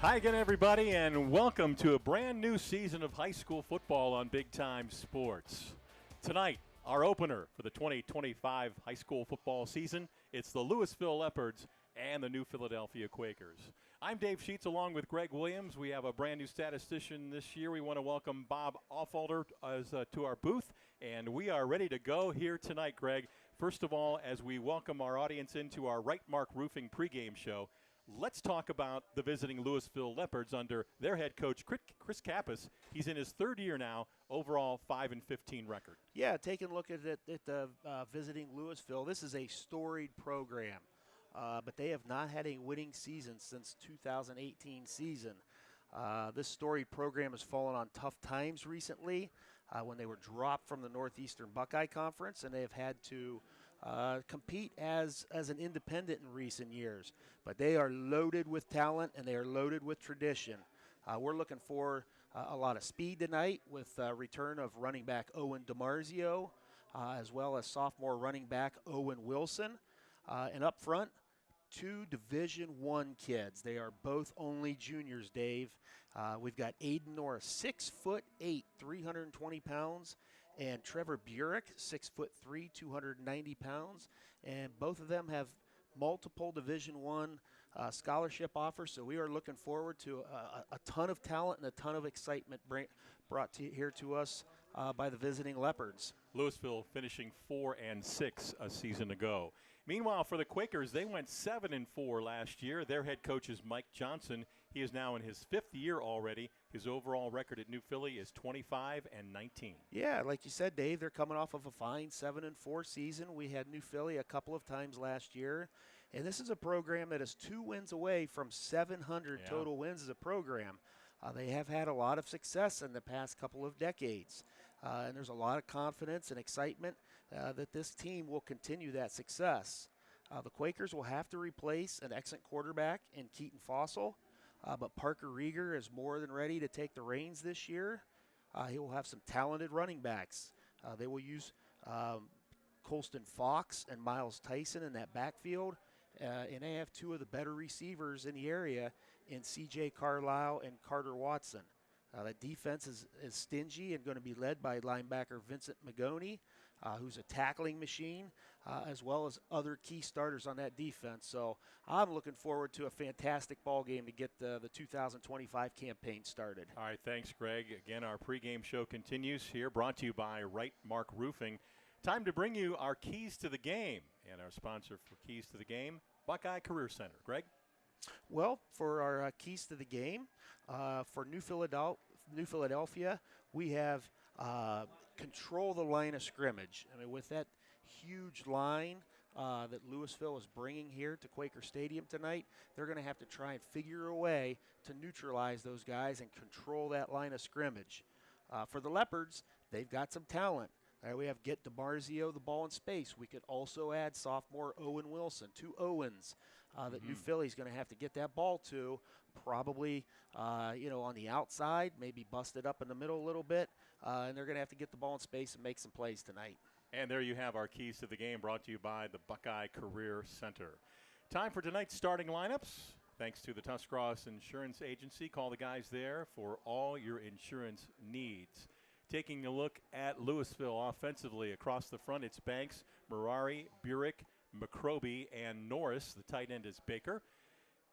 Hi again, everybody, and welcome to a brand new season of high school football on Big Time Sports. Tonight, our opener for the 2025 high school football season, it's the Louisville Leopards and the new Philadelphia Quakers. I'm Dave Sheets along with Greg Williams. We have a brand new statistician this year. We want to welcome Bob Offalder to our booth, and we are ready to go here tonight, Greg. First of all, as we welcome our audience into our Right Mark Roofing pregame show, let's talk about the visiting Louisville Leopards under their head coach, Chris Kappas. He's in his third year now, overall 5-15 record. Yeah, taking a look at the visiting Louisville, this is a storied program, but they have not had a winning season since 2018 season. This storied program has fallen on tough times recently when they were dropped from the Northeastern Buckeye Conference, and they have had to compete as an independent in recent years. But they are loaded with talent, and they are loaded with tradition. We're looking for a lot of speed tonight with return of running back Owen DiMarzio, as well as sophomore running back Owen Wilson. And up front, two Division I kids. They are both only juniors, Dave. We've got Aiden Norris, 6'8", 320 pounds, and Trevor Burek, 6'3", 290 pounds. And both of them have multiple Division I scholarship offers, so we are looking forward to a ton of talent and a ton of excitement brought here to us by the visiting Leopards. Louisville finishing 4-6 a season ago. Meanwhile, for the Quakers, they went 7-4 last year. Their head coach is Mike Johnson. He is now in his fifth year already. His overall record at New Philly is 25-19. Yeah, like you said, Dave, they're coming off of a fine 7-4 season. We had New Philly a couple of times last year, and this is a program that is 2 wins away from 700 total wins as a program. They have had a lot of success in the past couple of decades, and there's a lot of confidence and excitement that this team will continue that success. The Quakers will have to replace an excellent quarterback in Keaton Fossil, but Parker Rieger is more than ready to take the reins this year. He will have some talented running backs. They will use Colston Fox and Miles Tyson in that backfield. And they have two of the better receivers in the area in C.J. Carlisle and Carter Watson. That defense is stingy and going to be led by linebacker Vincent Magoni, who's a tackling machine, as well as other key starters on that defense. So I'm looking forward to a fantastic ball game to get the 2025 campaign started. All right, thanks, Greg. Again, our pregame show continues here, brought to you by Right Mark Roofing. Time to bring you our keys to the game. And our sponsor for Keys to the Game, Buckeye Career Center. Greg? Well, for our keys to the game, for New Philadelphia, we have control the line of scrimmage. I mean, with that huge line that Louisville is bringing here to Quaker Stadium tonight, they're going to have to try and figure a way to neutralize those guys and control that line of scrimmage. For the Leopards, they've got some talent. We have get DiMarzio the ball in space. We could also add sophomore Owen Wilson, two Owens that New Philly's going to have to get that ball to, probably on the outside, maybe bust it up in the middle a little bit, and they're going to have to get the ball in space and make some plays tonight. And there you have our keys to the game, brought to you by the Buckeye Career Center. Time for tonight's starting lineups. Thanks to the Tuscross Insurance Agency. Call the guys there for all your insurance needs. Taking a look at Louisville offensively across the front, it's Banks, Murari, Burek, McCroby, and Norris. The tight end is Baker.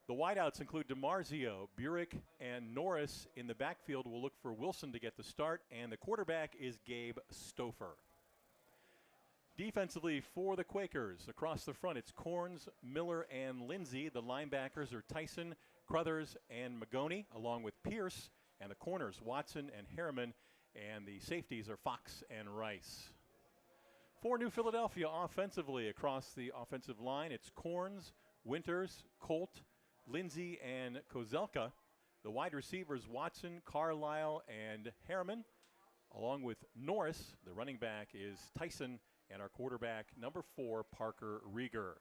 The wideouts include DiMarzio, Burek, and Norris. In the backfield, we'll look for Wilson to get the start, and the quarterback is Gabe Stouffer. Defensively for the Quakers, across the front, it's Corns, Miller, and Lindsay. The linebackers are Tyson, Crothers, and Magoni, along with Pierce, and the corners, Watson and Harriman. And the safeties are Fox and Rice. For New Philadelphia offensively, across the offensive line, it's Corns, Winters, Colt, Lindsay, and Kozelka. The wide receivers, Watson, Carlisle, and Harriman, along with Norris. The running back is Tyson, and our quarterback, number 4, Parker Rieger.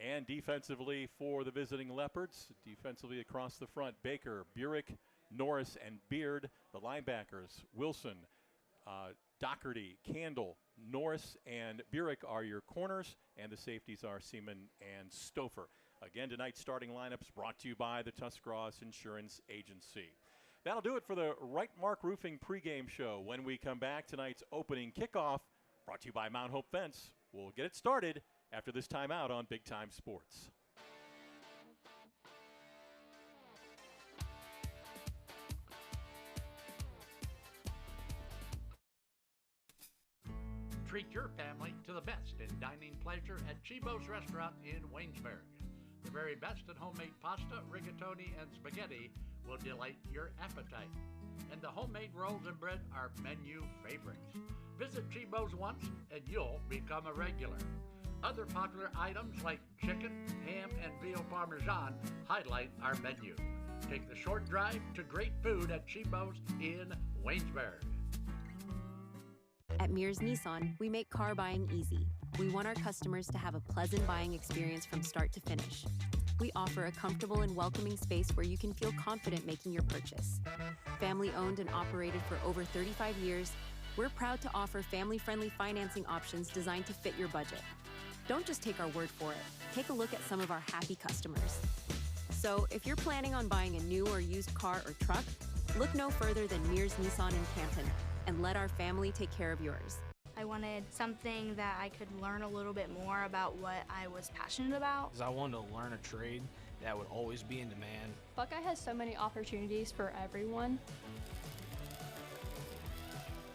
And defensively for the visiting Leopards, defensively across the front, Baker, Burek, Norris, and Beard. The linebackers, Wilson, Doherty, Candle, Norris and Burek are your corners, and the safeties are Seaman and Stouffer. Again, tonight's starting lineups brought to you by the Tuscarawas Insurance Agency. That'll do it for the Right Mark Roofing pregame show. When we come back, tonight's opening kickoff brought to you by Mount Hope Fence. We'll get it started after this timeout on Big Time Sports. Treat your family to the best in dining pleasure at Chibo's Restaurant in Waynesburg. The very best in homemade pasta, rigatoni, and spaghetti will delight your appetite. And the homemade rolls and bread are menu favorites. Visit Chibo's once and you'll become a regular. Other popular items like chicken, ham, and veal parmesan highlight our menu. Take the short drive to great food at Chibo's in Waynesburg. At Mears Nissan, we make car buying easy. We want our customers to have a pleasant buying experience from start to finish. We offer a comfortable and welcoming space where you can feel confident making your purchase. Family owned and operated for over 35 years, we're proud to offer family-friendly financing options designed to fit your budget. Don't just take our word for it. Take a look at some of our happy customers. So if you're planning on buying a new or used car or truck, look no further than Mears Nissan in Canton, and let our family take care of yours. I wanted something that I could learn a little bit more about what I was passionate about. I wanted to learn a trade that would always be in demand. Buckeye has so many opportunities for everyone.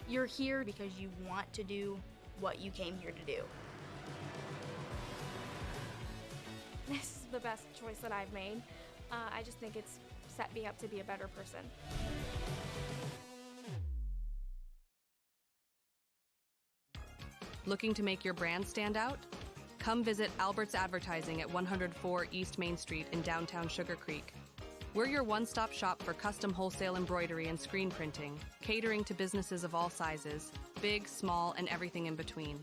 You're here because you want to do what you came here to do. This is the best choice that I've made. I just think it's set me up to be a better person. Looking to make your brand stand out? Come visit Albert's Advertising at 104 East Main Street in downtown Sugar Creek. We're your one-stop shop for custom wholesale embroidery and screen printing, catering to businesses of all sizes, big, small, and everything in between.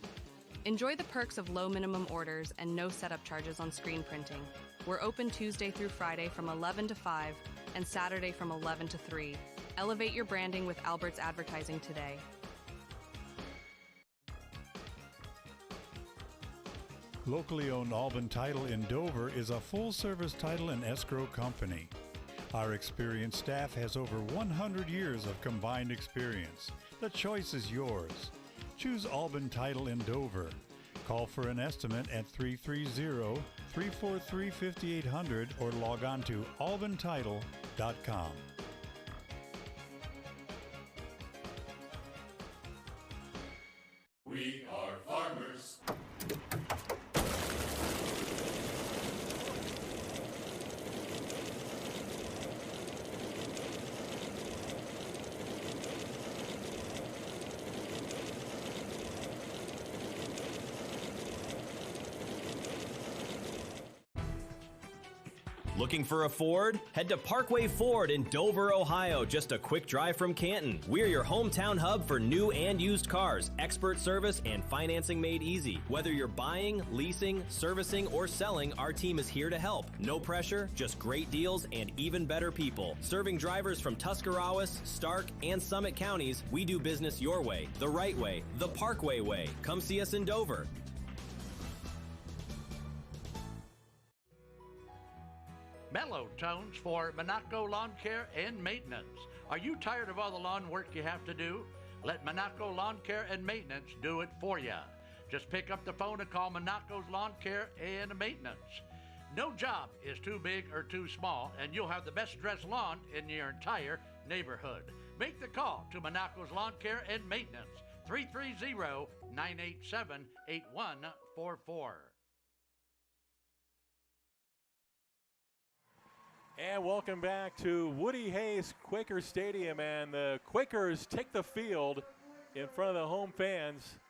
Enjoy the perks of low minimum orders and no setup charges on screen printing. We're open Tuesday through Friday from 11 to 5 and Saturday from 11 to 3. Elevate your branding with Albert's Advertising today. Locally owned Alban Title in Dover is a full-service title and escrow company. Our experienced staff has over 100 years of combined experience. The choice is yours. Choose Alban Title in Dover. Call for an estimate at 330-343-5800 or log on to albantitle.com. We are farmers. Looking for a Ford? Head to Parkway Ford in Dover, Ohio, just a quick drive from Canton. We're your hometown hub for new and used cars, expert service, and financing made easy. Whether you're buying, leasing, servicing, or selling, our team is here to help. No pressure, just great deals and even better people. Serving drivers from Tuscarawas, Stark, and Summit counties, we do business your way, the right way, the Parkway way. Come see us in Dover. Mellow tones for Monaco Lawn Care and Maintenance. Are you tired of all the lawn work you have to do? Let Monaco Lawn Care and Maintenance do it for you. Just pick up the phone and call Monaco's Lawn Care and Maintenance. No job is too big or too small, and you'll have the best dressed lawn in your entire neighborhood. Make the call to Monaco's Lawn Care and Maintenance, 330-987-8144. And welcome back to Woody Hayes Quaker Stadium, and the Quakers take the field in front of the home fans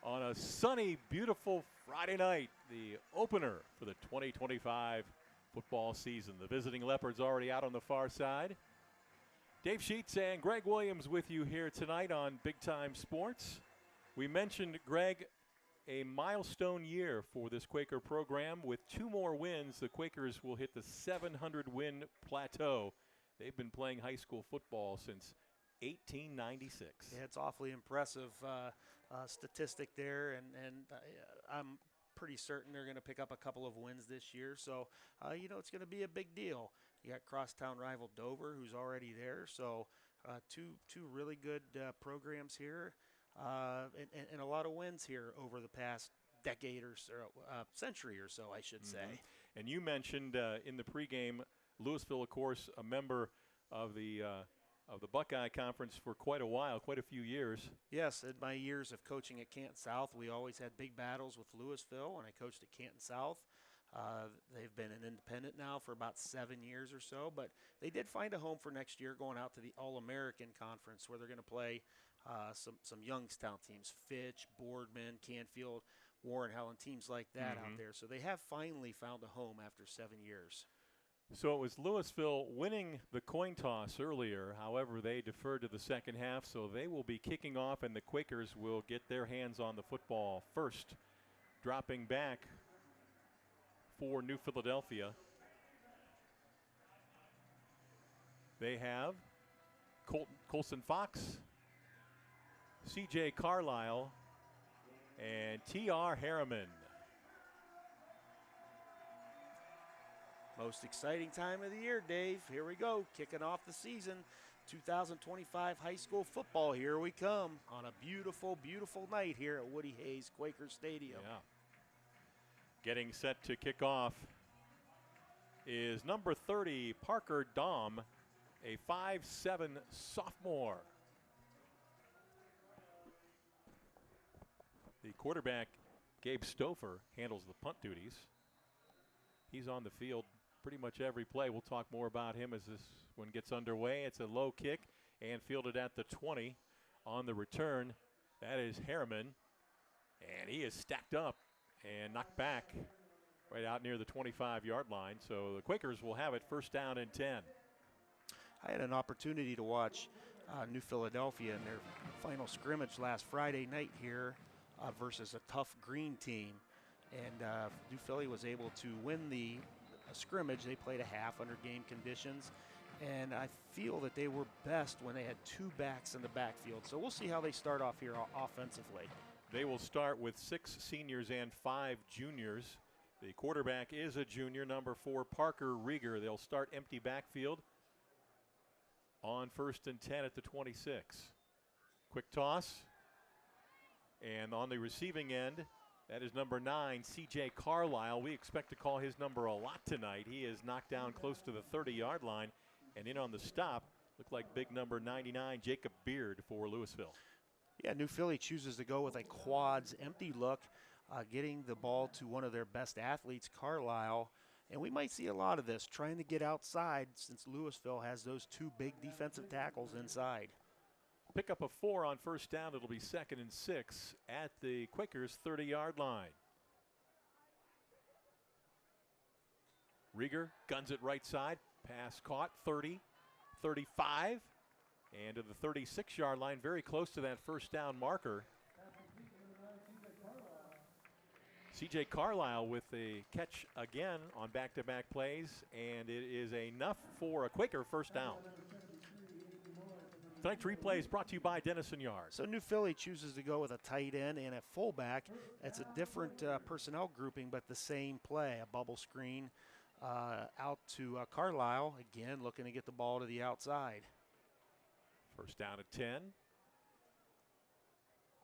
on a sunny, beautiful Friday night, the opener for the 2025 football season. The visiting Leopards already out on the far side. Dave Sheets and Greg Williams with you here tonight on Big Time Sports. We mentioned, Greg, a milestone year for this Quaker program. With 2 more wins, the Quakers will hit the 700-win plateau. They've been playing high school football since 1896. Yeah, it's awfully impressive. statistic there, and I'm pretty certain they're going to pick up a couple of wins this year. So, it's going to be a big deal. You got crosstown rival Dover, who's already there. So, two really good programs here, and a lot of wins here over the past decade or so, century or so, I should say. And you mentioned in the pregame, Louisville, of course, a member of the Buckeye Conference for quite a while, quite a few years. Yes, in my years of coaching at Canton South, we always had big battles with Louisville, and I coached at Canton South. They've been an independent now for about 7 years or so, but they did find a home for next year, going out to the All-American Conference, where they're going to play some Youngstown teams, Fitch, Boardman, Canfield, Warren Helen, teams like that out there. So they have finally found a home after 7 years. So it was Louisville winning the coin toss earlier. However, they deferred to the second half, so they will be kicking off, and the Quakers will get their hands on the football first. Dropping back for New Philadelphia, they have Colson Fox, C.J. Carlisle, and T.R. Harriman. Most exciting time of the year, Dave. Here we go, kicking off the season. 2025 high school football, here we come on a beautiful, beautiful night here at Woody Hayes Quaker Stadium. Yeah. Getting set to kick off is number 30, Parker Dahm, a 5'7" sophomore. The quarterback, Gabe Stouffer, handles the punt duties. He's on the field pretty much every play. We'll talk more about him as this one gets underway. It's a low kick and fielded at the 20. On the return, that is Harriman, and he is stacked up and knocked back right out near the 25-yard line. So the Quakers will have it first down and 10. I had an opportunity to watch New Philadelphia in their final scrimmage last Friday night here versus a tough Green team. And New Philly was able to win the scrimmage. They played a half under game conditions. And I feel that they were best when they had two backs in the backfield. So we'll see how they start off here offensively. They will start with 6 seniors and 5 juniors. The quarterback is a junior, number 4, Parker Rieger. They'll start empty backfield on first and 10 at the 26. Quick toss. And on the receiving end, that is number 9, C.J. Carlisle. We expect to call his number a lot tonight. He is knocked down close to the 30-yard line. And in on the stop, looked like big number 99, Jacob Beard for Louisville. Yeah, New Philly chooses to go with a quads empty look, getting the ball to one of their best athletes, Carlisle. And we might see a lot of this, trying to get outside since Louisville has those 2 big defensive tackles inside. Pick up a 4 on first down. It'll be 2nd and 6 at the Quakers' 30-yard line. Rieger guns it right side. Pass caught, 30, 35, and to the 36-yard line, very close to that first down marker. C.J. Carlisle with the catch again on back-to-back plays, and it is enough for a Quaker first down. Tonight's replay is brought to you by Dennison Yard. So New Philly chooses to go with a tight end and a fullback. It's a different personnel grouping, but the same play, a bubble screen out to Carlisle, again looking to get the ball to the outside. First down at 10.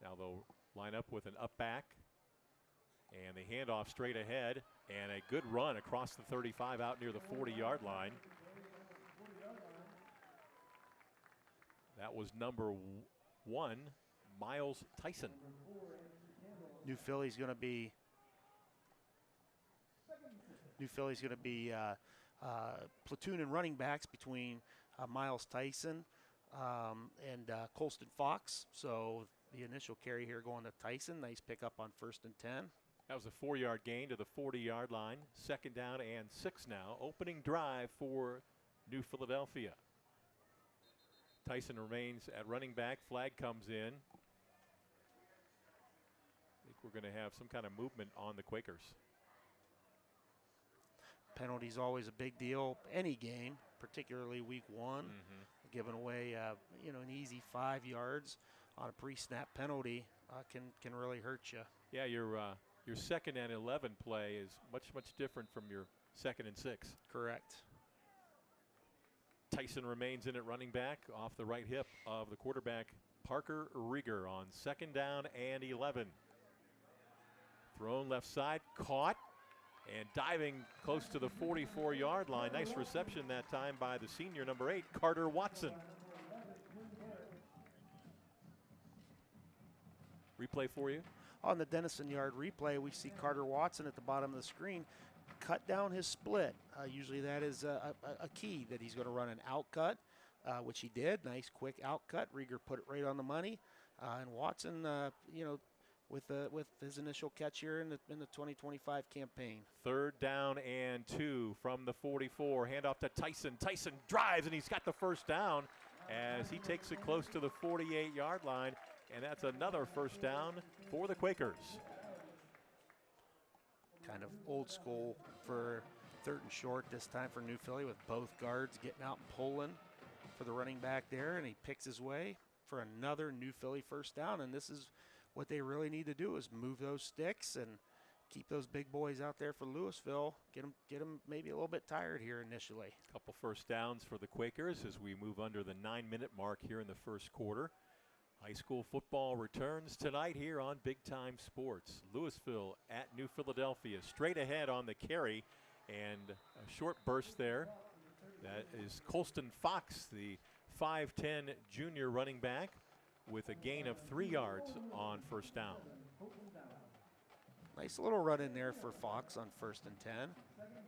Now they'll line up with an up back, and the handoff straight ahead, and a good run across the 35 out near the 40-yard line. That was number 1, Miles Tyson. New Philly's going to be platoon and running backs between Miles Tyson and Colston Fox. So the initial carry here going to Tyson. Nice pickup on first and 10. That was a 4-yard gain to the 40-yard line. 2nd down and 6 now. Opening drive for New Philadelphia. Tyson remains at running back. Flag comes in. I think we're going to have some kind of movement on the Quakers. Penalty's always a big deal. Any game, particularly week 1, giving away an easy 5 yards. on a pre-snap penalty can really hurt you. Yeah, your 2nd and 11 play is much different from your 2nd and 6. Correct. Tyson remains in at running back off the right hip of the quarterback, Parker Rieger, on 2nd down and 11. Thrown left side, caught, and diving close to the 44-yard line. Nice reception that time by the senior, number 8, Carter Watson. Replay for you. On the Denison Yard replay, we see Carter Watson at the bottom of the screen cut down his split. Usually that is a key that he's going to run an out cut, which he did. Nice quick out cut. Rieger put it right on the money. And Watson, with his initial catch here in the 2025 campaign. 3rd down and 2 from the 44. Handoff to Tyson. Tyson drives, and he's got the 1st down as he takes it close to the 48-yard line. And that's another 1st down for the Quakers. Kind of old school for 3rd and short this time for New Philly, with both guards getting out and pulling for the running back there, and he picks his way for another New Philly 1st down. And this is what they really need to do, is move those sticks and keep those big boys out there for Louisville. Get them maybe a little bit tired here initially. Couple 1st downs for the Quakers as we move under the 9-minute mark here in the 1st quarter. High school football returns tonight here on Big Time Sports. Louisville at New Philadelphia, straight ahead on the carry, and a short burst there. That is Colston Fox, the 5'10" junior running back, with a gain of 3 yards on 1st down. Nice little run in there for Fox on 1st and 10.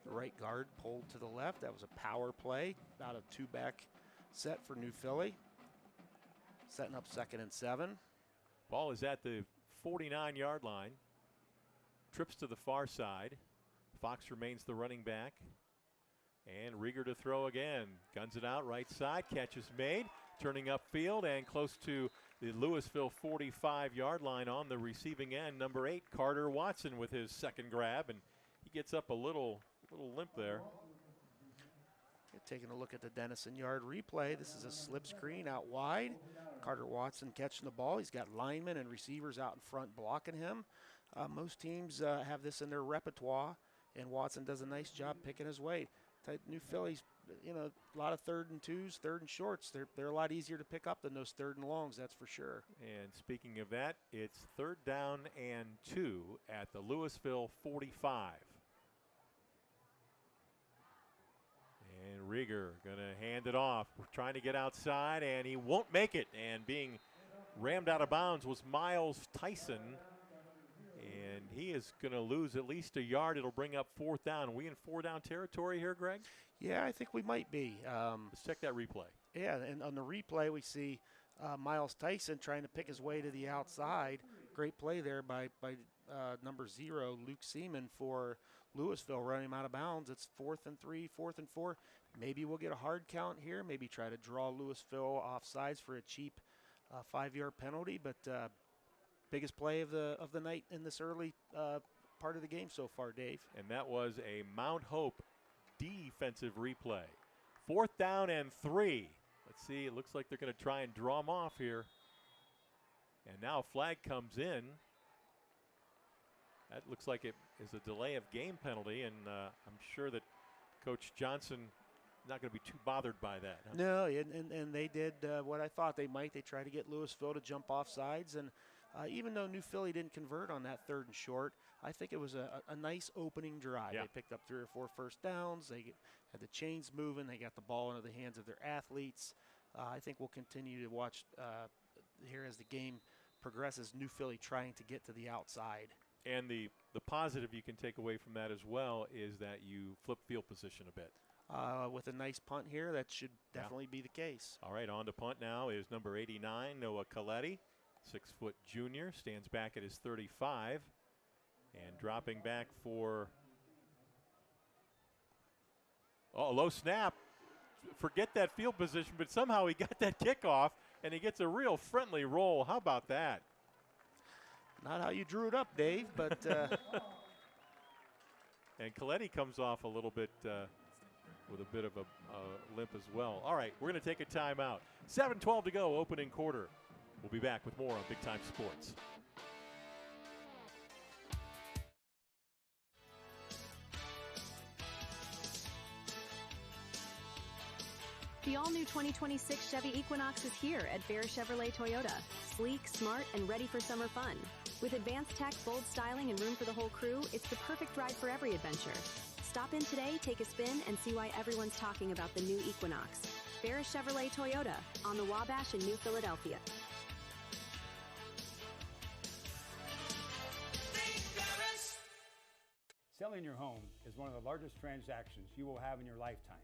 The right guard pulled to the left. That was a power play, about a 2-back set for New Philly. Setting up 2nd and 7. Ball is at the 49-yard line. Trips to the far side. Fox remains the running back. And Rieger to throw again. Guns it out right side. Catch is made. Turning upfield and close to the Louisville 45-yard line on the receiving end. Number 8, Carter Watson, with his 2nd grab. And he gets up a little limp there. Taking a look at the Denison Yard replay. This is a slip screen out wide. Carter Watson catching the ball. He's got linemen and receivers out in front blocking him. Most teams have this in their repertoire, and Watson does a nice job picking his way. New Philly's, a lot of 3rd and 2s, 3rd and shorts. They're a lot easier to pick up than those 3rd and longs, that's for sure. And speaking of that, it's 3rd down and 2 at the Louisville 45. And Rieger going to hand it off. We're trying to get outside, and he won't make it. And being rammed out of bounds was Miles Tyson. And he is going to lose at least a yard. It'll bring up 4th down. Are we in 4-down territory here, Greg? Yeah, I think we might be. Let's check that replay. Yeah, and on the replay, we see Miles Tyson trying to pick his way to the outside. Great play there by number 0, Luke Seaman, for Louisville, running him out of bounds. It's 4th and 3, 4th and 4. Maybe we'll get a hard count here. Maybe try to draw Louisville offsides for a cheap 5-yard penalty. But biggest play of the night in this early part of the game so far, Dave. And that was a Mount Hope defensive replay. 4th down and 3. Let's see. It looks like they're going to try and draw him off here. And now a flag comes in. That looks like it is a delay of game penalty, and I'm sure that Coach Johnson is not going to be too bothered by that. Huh? No, and they did what I thought they might. They tried to get Louisville to jump off sides, and even though New Philly didn't convert on that 3rd and short, I think it was a nice opening drive. Yeah. They picked up 3 or 4 1st downs. They had the chains moving. They got the ball into the hands of their athletes. I think we'll continue to watch here as the game progresses, New Philly trying to get to the outside. And the positive you can take away from that as well is that you flip field position a bit. With a nice punt here, that should definitely be the case. All right, on to punt now is number 89, Noah Coletti. 6-foot junior, stands back at his 35. And dropping back for a low snap. Forget that field position, but somehow he got that kickoff, and he gets a real friendly roll. How about that? Not how you drew it up, Dave, but and Coletti comes off a little bit with a bit of a limp as well. All right, we're going to take a timeout. 7:12 to go, opening quarter. We'll be back with more on Big Time Sports. The all-new 2026 Chevy Equinox is here at Bear Chevrolet Toyota. Sleek, smart, and ready for summer fun. With advanced tech, bold styling, and room for the whole crew, it's the perfect ride for every adventure. Stop in today, take a spin, and see why everyone's talking about the new Equinox. Bear Chevrolet Toyota on the Wabash in New Philadelphia. Selling your home is one of the largest transactions you will have in your lifetime.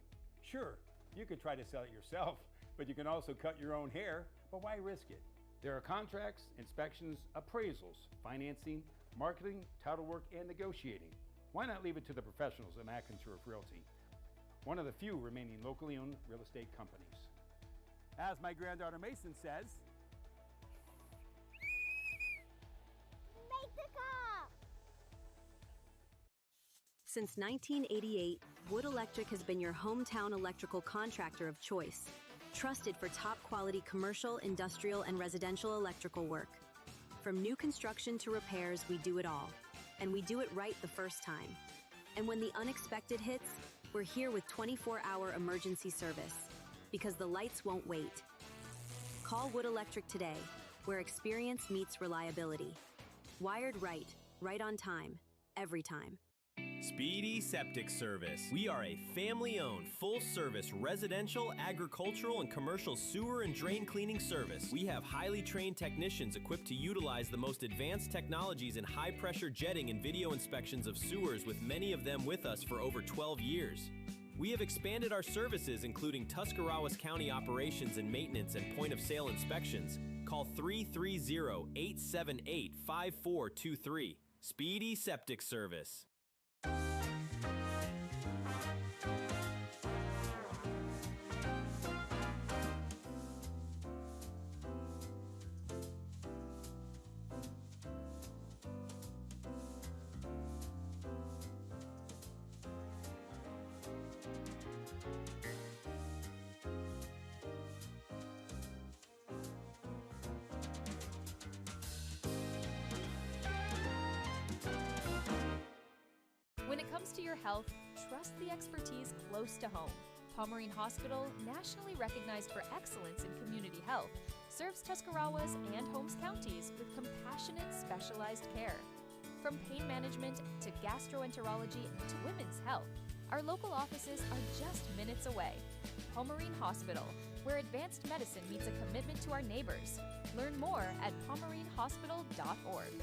Sure, you could try to sell it yourself, but you can also cut your own hair, but why risk it? There are contracts, inspections, appraisals, financing, marketing, title work, and negotiating. Why not leave it to the professionals at McIntyre Realty, one of the few remaining locally owned real estate companies? As my granddaughter Mason says, make the call! Since 1988, Wood Electric has been your hometown electrical contractor of choice. Trusted for top-quality commercial, industrial, and residential electrical work. From new construction to repairs, we do it all. And we do it right the first time. And when the unexpected hits, we're here with 24-hour emergency service. Because the lights won't wait. Call Wood Electric today, where experience meets reliability. Wired right, right on time, every time. Speedy Septic Service. We are a family-owned, full-service residential, agricultural, and commercial sewer and drain cleaning service. We have highly trained technicians equipped to utilize the most advanced technologies in high-pressure jetting and video inspections of sewers, with many of them with us for over 12 years. We have expanded our services, including Tuscarawas County operations and maintenance and point-of-sale inspections. Call 330-878-5423. Speedy Septic Service. When it comes to your health, trust the expertise close to home. Pomerene Hospital, nationally recognized for excellence in community health, serves Tuscarawas and Holmes counties with compassionate, specialized care. From pain management to gastroenterology to women's health, our local offices are just minutes away. Pomerene Hospital, where advanced medicine meets a commitment to our neighbors. Learn more at pomerenehospital.org.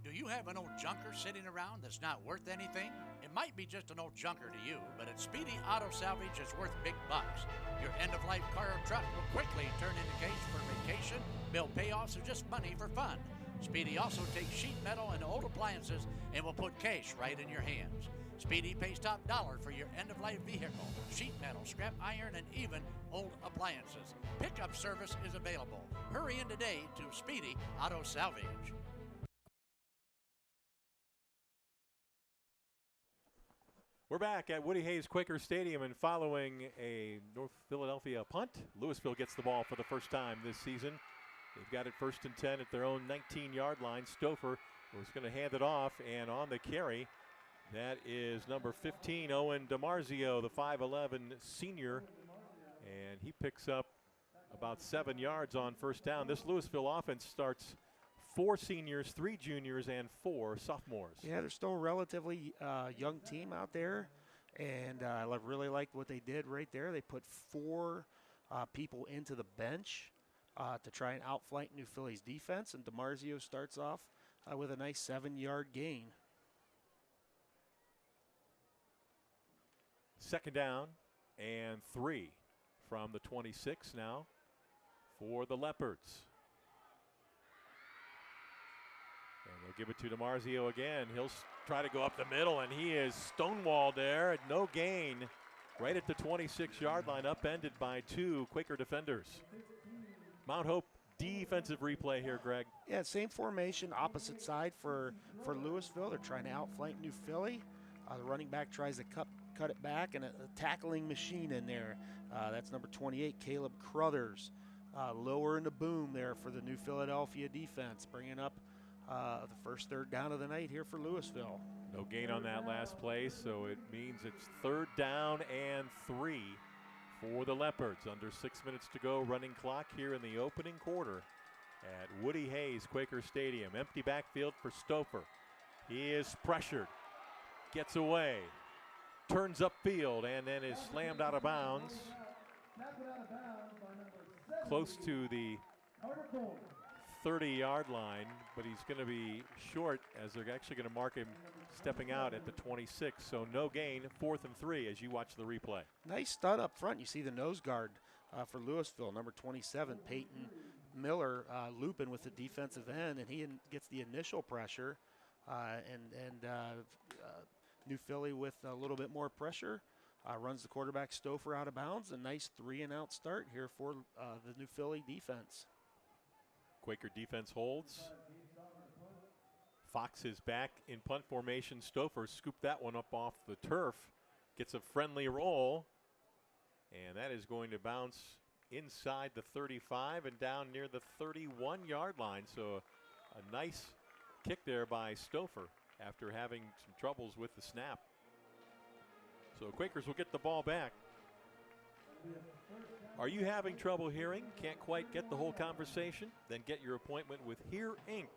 Do you have an old junker sitting around that's not worth anything? It might be just an old junker to you, but at Speedy Auto Salvage, it's worth big bucks. Your end-of-life car or truck will quickly turn into cash for vacation, bill payoffs, or just money for fun. Speedy also takes sheet metal and old appliances and will put cash right in your hands. Speedy pays top dollar for your end-of-life vehicle, sheet metal, scrap iron, and even old appliances. Pickup service is available. Hurry in today to Speedy Auto Salvage. We're back at Woody Hayes Quakers Stadium, and following a North Philadelphia punt, Louisville gets the ball for the first time this season. They've got it 1st and 10 at their own 19-yard line. Stouffer was going to hand it off, and on the carry, that is number 15, Owen DiMarzio, the 5'11 senior, and he picks up about 7 yards on first down. This Louisville offense starts 4 seniors, 3 juniors, and 4 sophomores. Yeah, they're still a relatively young team out there, and I really liked what they did right there. They put 4 people into the bench to try and outflank New Philly's defense, and DiMarzio starts off with a nice 7-yard gain. 2nd down and 3 from the 26 now for the Leopards. And they'll give it to DiMarzio again. He'll try to go up the middle, and he is stonewalled there. No gain right at the 26-yard line, upended by 2 Quaker defenders. Mount Hope defensive replay here, Greg. Yeah, same formation, opposite side for Louisville. They're trying to outflank New Philly. The running back tries to cut cut it back, and a tackling machine in there. That's number 28, Caleb Crothers. Lower in the boom there for the New Philadelphia defense, bringing up the first third down of the night here for Louisville. No gain on that last play, so it means it's 3rd down and 3 for the Leopards. Under 6 minutes to go, running clock here in the opening quarter at Woody Hayes Quaker Stadium. Empty backfield for Stouffer. He is pressured, gets away, turns upfield, and then is slammed out of bounds. Close to the 30-yard line, but he's going to be short as they're actually going to mark him stepping out at the 26. So no gain, 4th and 3 as you watch the replay. Nice stud up front. You see the nose guard for Louisville, number 27, Peyton Miller, looping with the defensive end, and he gets the initial pressure. New Philly with a little bit more pressure. Runs the quarterback Stouffer out of bounds. A nice 3-and-out start here for the New Philly defense. Quaker defense holds. Fox is back in punt formation. Stouffer scooped that one up off the turf. Gets a friendly roll. And that is going to bounce inside the 35 and down near the 31-yard line. So a nice kick there by Stouffer after having some troubles with the snap. So Quakers will get the ball back. Are you having trouble hearing? Can't quite get the whole conversation? Then get your appointment with Hear Inc.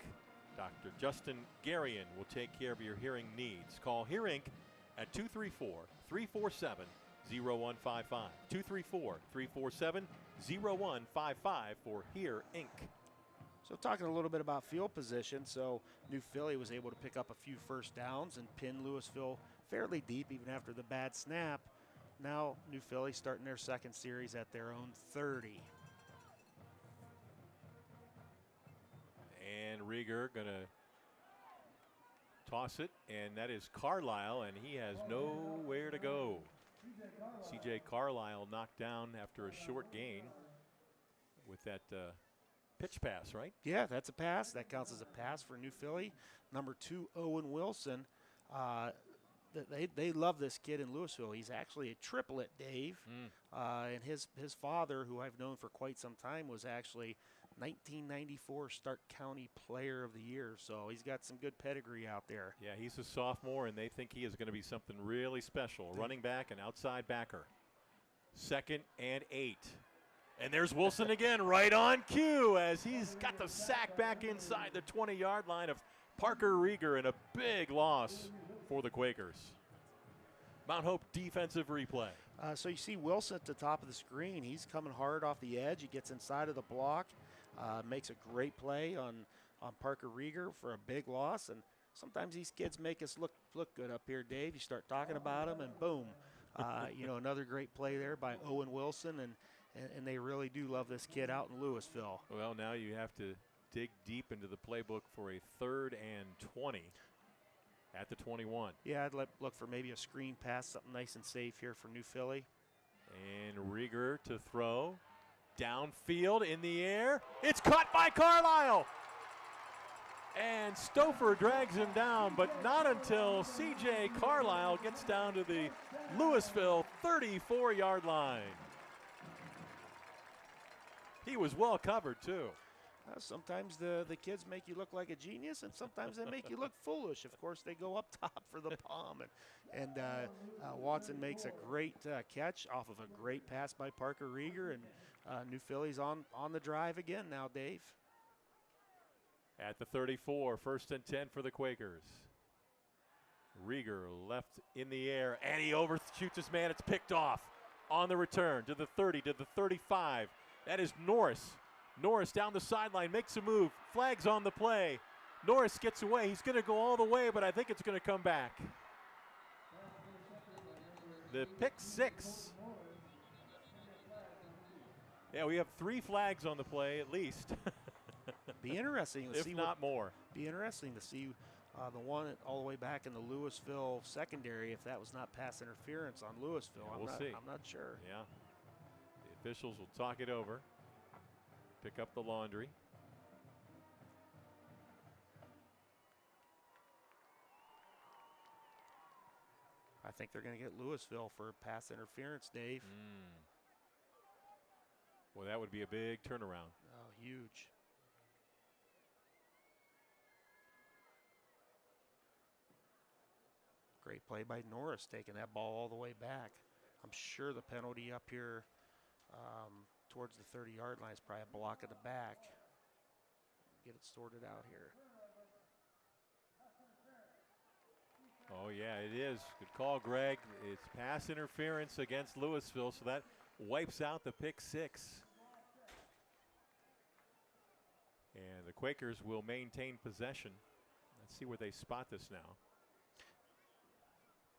Dr. Justin Garian will take care of your hearing needs. Call Hear Inc. at 234-347-0155. 234-347-0155 for Hear Inc. So talking a little bit about field position, so New Philly was able to pick up a few first downs and pin Louisville fairly deep even after the bad snap. Now New Philly starting their second series at their own 30. And Rieger going to toss it, and that is Carlisle, and he has nowhere to go. C.J. Carlisle knocked down after a short gain with that pitch pass, right? Yeah, that's a pass. That counts as a pass for New Philly. Number 2, Owen Wilson. They love this kid in Louisville. He's actually a triplet, Dave. And his father, who I've known for quite some time, was actually 1994 Stark County Player of the Year. So he's got some good pedigree out there. Yeah, he's a sophomore, and they think he is going to be something really special. Running back and outside backer. 2nd and 8. And there's Wilson again, right on cue, as he's got the sack back inside the 20-yard line of Parker Rieger, and a big loss for the Quakers. Mount Hope defensive replay. So you see Wilson at the top of the screen. He's coming hard off the edge. He gets inside of the block, makes a great play on Parker Rieger for a big loss. And sometimes these kids make us look good up here, Dave. You start talking about them, and boom. Another great play there by Owen Wilson, and they really do love this kid out in Louisville. Well, now you have to dig deep into the playbook for a 3rd and 20 at the 21. Yeah, I'd look for maybe a screen pass, something nice and safe here for New Philly. And Rieger to throw. Downfield in the air. It's caught by Carlisle. And Stouffer drags him down, but not until C.J. Carlisle gets down to the Louisville 34-yard line. He was well covered, too. Sometimes the kids make you look like a genius, and sometimes they make you look foolish. Of course, they go up top for the palm, and Watson makes a great catch off of a great pass by Parker Rieger, and New Philly's on the drive again now, Dave. At the 34, 1st and 10 for the Quakers. Rieger left in the air, and he overshoots his man. It's picked off on the return to the 30, to the 35. That is Norris. Norris down the sideline, makes a move, flags on the play. Norris gets away. He's going to go all the way, but I think it's going to come back. The pick 6. Yeah, we have 3 flags on the play at least. Be interesting to see, if not more. Be interesting to see the one all the way back in the Louisville secondary, if that was not pass interference on Louisville. Yeah, we'll see. I'm not sure. Yeah. The officials will talk it over. Pick up the laundry. I think they're going to get Louisville for pass interference, Dave. Well, that would be a big turnaround. Oh, huge. Great play by Norris, taking that ball all the way back. I'm sure the penalty up here towards the 30-yard line is probably a block at the back. Get it sorted out here. Oh, yeah, it is. Good call, Greg. It's pass interference against Louisville, so that wipes out the pick six. And the Quakers will maintain possession. Let's see where they spot this now.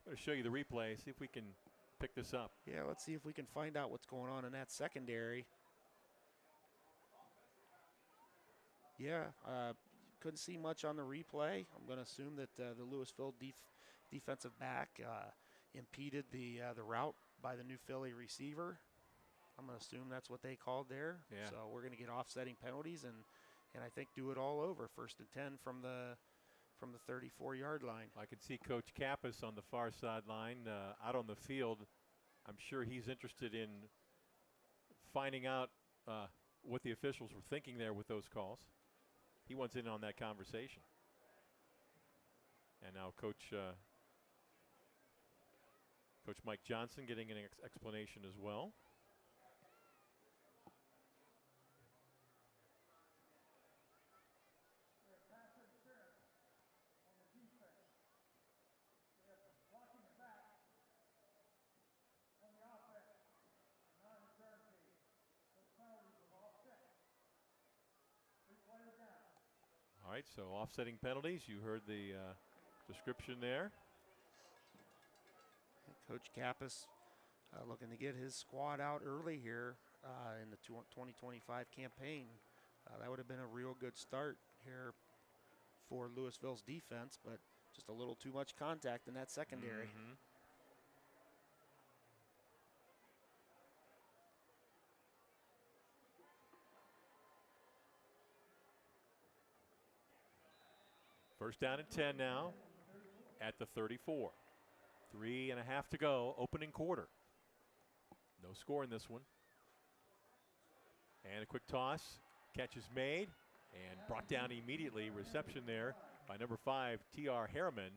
I'm going to show you the replay, see if we can pick this up. Yeah, let's see if we can find out what's going on in that secondary. Yeah, couldn't see much on the replay. I'm going to assume that the Louisville defensive back impeded the route by the new Philly receiver. I'm going to assume that's what they called there. Yeah. So we're going to get offsetting penalties and I think do it all over. 1st and 10 from the 34-yard line. I can see Coach Kappas on the far sideline out on the field. I'm sure he's interested in finding out what the officials were thinking there with those calls. He wants in on that conversation. And now Coach Mike Johnson getting an explanation as well. All right, so offsetting penalties. You heard the description there. Coach Kappas looking to get his squad out early here in the 2025 campaign. That would have been a real good start here for Louisville's defense, but just a little too much contact in that secondary. First down and 10 now at the 34. 3.5 to go, opening quarter. No score in this one. And a quick toss. Catch is made and brought down immediately. Reception there by number 5, T.R. Harriman.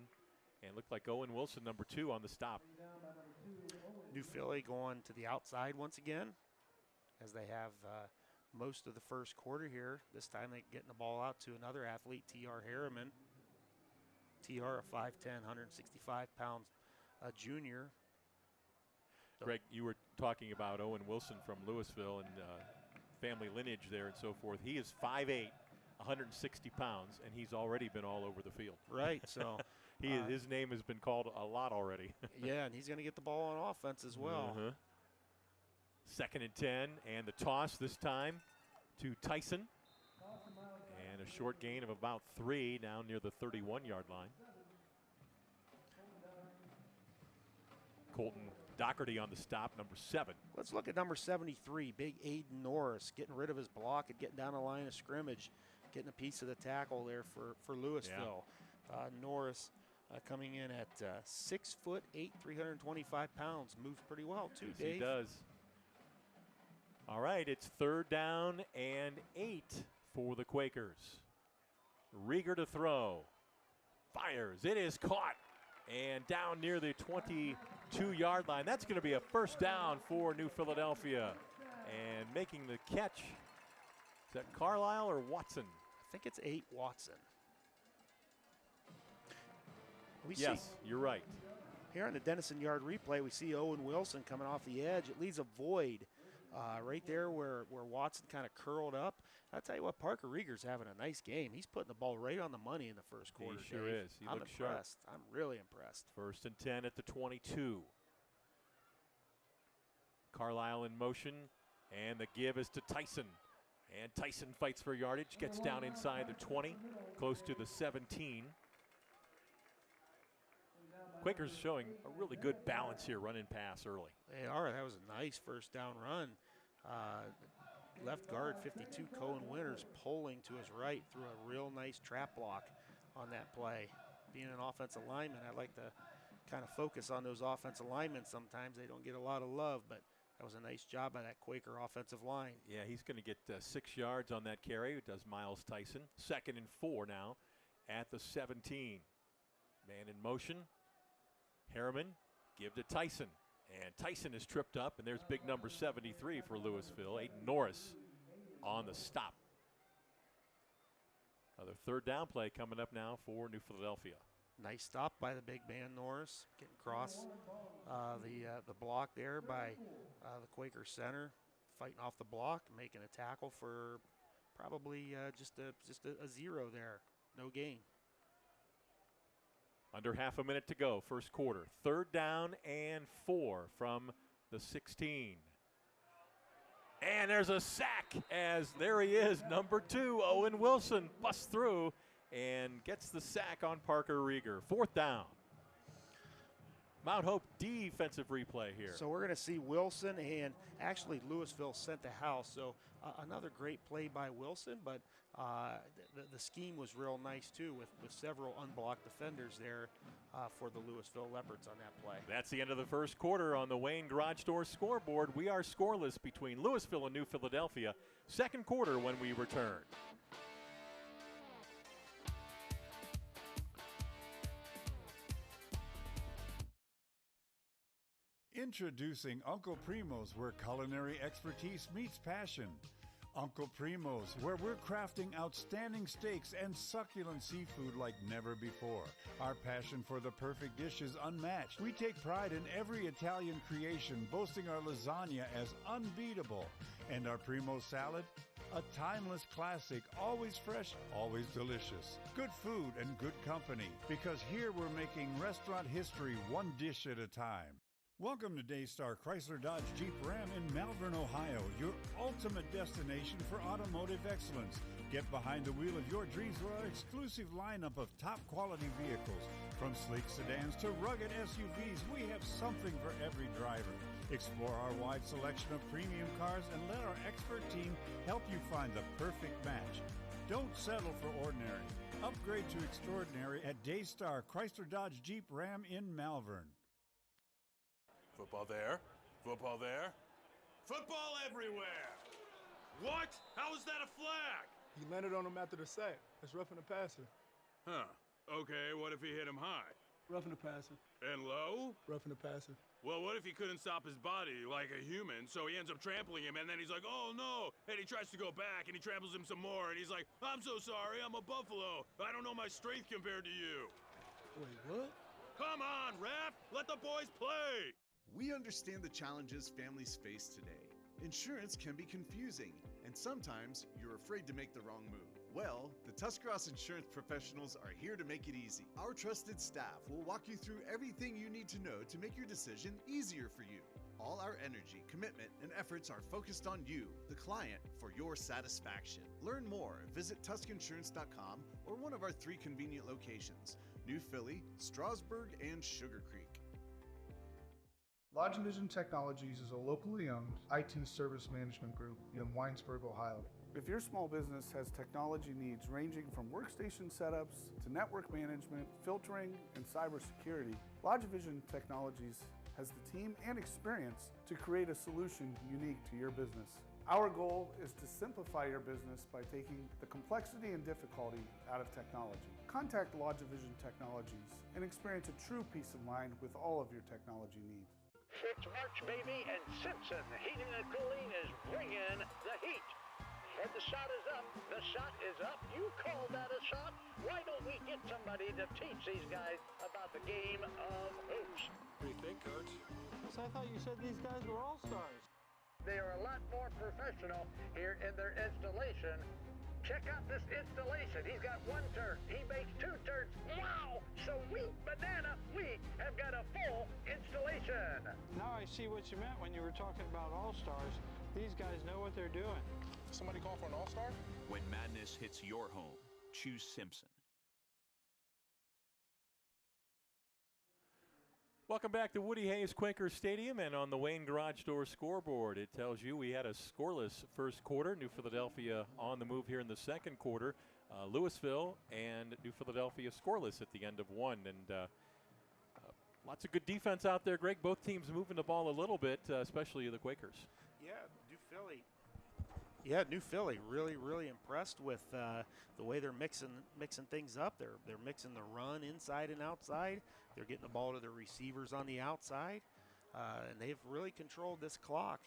And looked like Owen Wilson, number 2, on the stop. New Philly going to the outside once again, as they have most of the first quarter here. This time they getting the ball out to another athlete, T.R. Harriman. T.R. a 5'10", 165-pound junior. Greg, you were talking about Owen Wilson from Louisville and family lineage there and so forth. He is 5'8", 160 pounds, and he's already been all over the field. Right, so his name has been called a lot already. Yeah, and he's going to get the ball on offense as well. 2nd and 10, and the toss this time to Tyson. And a short gain of about 3 down near the 31-yard line. Colton Doherty on the stop, number 7. Let's look at number 73, big Aiden Norris, getting rid of his block and getting down the line of scrimmage, getting a piece of the tackle there for Louisville. Yeah. Norris coming in at 6'8", 325 pounds. Moves pretty well, too, yes, Dave. He does. All right, it's 3rd down and 8 for the Quakers. Rieger to throw. Fires. It is caught. And down near the 22-yard line. That's going to be a first down for New Philadelphia. And making the catch, is that Carlisle or Watson? I think it's 8 Watson. Yes, you're right. Here on the Dennison Yard replay, we see Owen Wilson coming off the edge. It leaves a void right there where Watson kind of curled up. I'll tell you what, Parker Rieger's having a nice game. He's putting the ball right on the money in the first quarter. He sure is. He looks impressed. Sharp. I'm really impressed. 1st and 10 at the 22. Carlisle in motion, and the give is to Tyson. And Tyson fights for yardage, gets down inside the 20, close to the 17. Quakers showing a really good balance here, running pass early. They are. That was a nice first down run. Left guard 52, Cohen Winters, pulling to his right through a real nice trap block on that play. Being an offensive lineman, I'd like to kind of focus on those offensive linemen sometimes. They don't get a lot of love, but that was a nice job by that Quaker offensive line. Yeah, he's going to get 6 yards on that carry. It does Miles Tyson. 2nd and 4 now at the 17. Man in motion. Harriman, give to Tyson. And Tyson is tripped up, and there's big number 73 for Louisville. Aiden Norris on the stop. Another 3rd down play coming up now for New Philadelphia. Nice stop by the big man Norris, getting across the block there by the Quaker center, fighting off the block, making a tackle for probably just a 0 there, no gain. Under half a minute to go, first quarter. 3rd down and 4 from the 16. And there's a sack as there he is, number 2, Owen Wilson busts through and gets the sack on Parker Rieger. 4th down. Mount Hope defensive replay here. So we're going to see Wilson, and actually Louisville sent the house. So another great play by Wilson, but the scheme was real nice too with several unblocked defenders there for the Louisville Leopards on that play. That's the end of the first quarter on the Wayne Garage Door scoreboard. We are scoreless between Louisville and New Philadelphia. Second quarter when we return. Introducing Uncle Primo's, where culinary expertise meets passion. Uncle Primo's, where we're crafting outstanding steaks and succulent seafood like never before. Our passion for the perfect dish is unmatched. We take pride in every Italian creation, boasting our lasagna as unbeatable. And our Primo salad, a timeless classic, always fresh, always delicious. Good food and good company, because here we're making restaurant history one dish at a time. Welcome to Daystar Chrysler Dodge Jeep Ram in Malvern, Ohio, your ultimate destination for automotive excellence. Get behind the wheel of your dreams with our exclusive lineup of top quality vehicles. From sleek sedans to rugged SUVs, we have something for every driver. Explore our wide selection of premium cars and let our expert team help you find the perfect match. Don't settle for ordinary. Upgrade to extraordinary at Daystar Chrysler Dodge Jeep Ram in Malvern. Football there. Football there. Football everywhere. What? How is that a flag? He landed on him after the sack. That's roughing the passer. Huh. Okay, what if he hit him high? Roughing the passer. And low? Roughing the passer. Well, what if he couldn't stop his body like a human, so he ends up trampling him, and then he's like, oh no, and he tries to go back, and he tramples him some more, and he's like, I'm so sorry, I'm a buffalo. I don't know my strength compared to you. Wait, what? Come on, ref! Let the boys play! We understand the challenges families face today. Insurance can be confusing, and sometimes you're afraid to make the wrong move. Well, the Tuscarawas Insurance Professionals are here to make it easy. Our trusted staff will walk you through everything you need to know to make your decision easier for you. All our energy, commitment, and efforts are focused on you, the client, for your satisfaction. Learn more. Visit TuscInsurance.com or one of our 3 convenient locations, New Philly, Strasburg, and Sugar Creek. Lodge Vision Technologies is a locally owned IT service management group in Winesburg, Ohio. If your small business has technology needs ranging from workstation setups to network management, filtering, and cybersecurity, Lodge Vision Technologies has the team and experience to create a solution unique to your business. Our goal is to simplify your business by taking the complexity and difficulty out of technology. Contact Lodge Vision Technologies and experience a true peace of mind with all of your technology needs. It's March, baby, and Simpson Heating and Cooling is bringing the heat. And the shot is up. The shot is up. You call that a shot? Why don't we get somebody to teach these guys about the game of hoops? What do you think, Coach? I thought you said these guys were all-stars. They are a lot more professional here in their installation. Check out this installation. He's got 1 turn. He makes 2 turns. Wow! Sweet banana. We have got a full installation. Now I see what you meant when you were talking about all-stars. These guys know what they're doing. Somebody call for an all-star? When madness hits your home, choose Simpson. Welcome back to Woody Hayes Quakers Stadium, and on the Wayne Garage Door scoreboard, it tells you we had a scoreless first quarter. New Philadelphia on the move here in the second quarter. Louisville and New Philadelphia scoreless at the end of one. And Lots of good defense out there, Greg. Both teams moving the ball a little bit, especially the Quakers. Yeah, New Philly. Yeah, New Philly really impressed with the way they're mixing things up. They're mixing the run inside and outside. They're getting the ball to their receivers on the outside, and they've really controlled this clock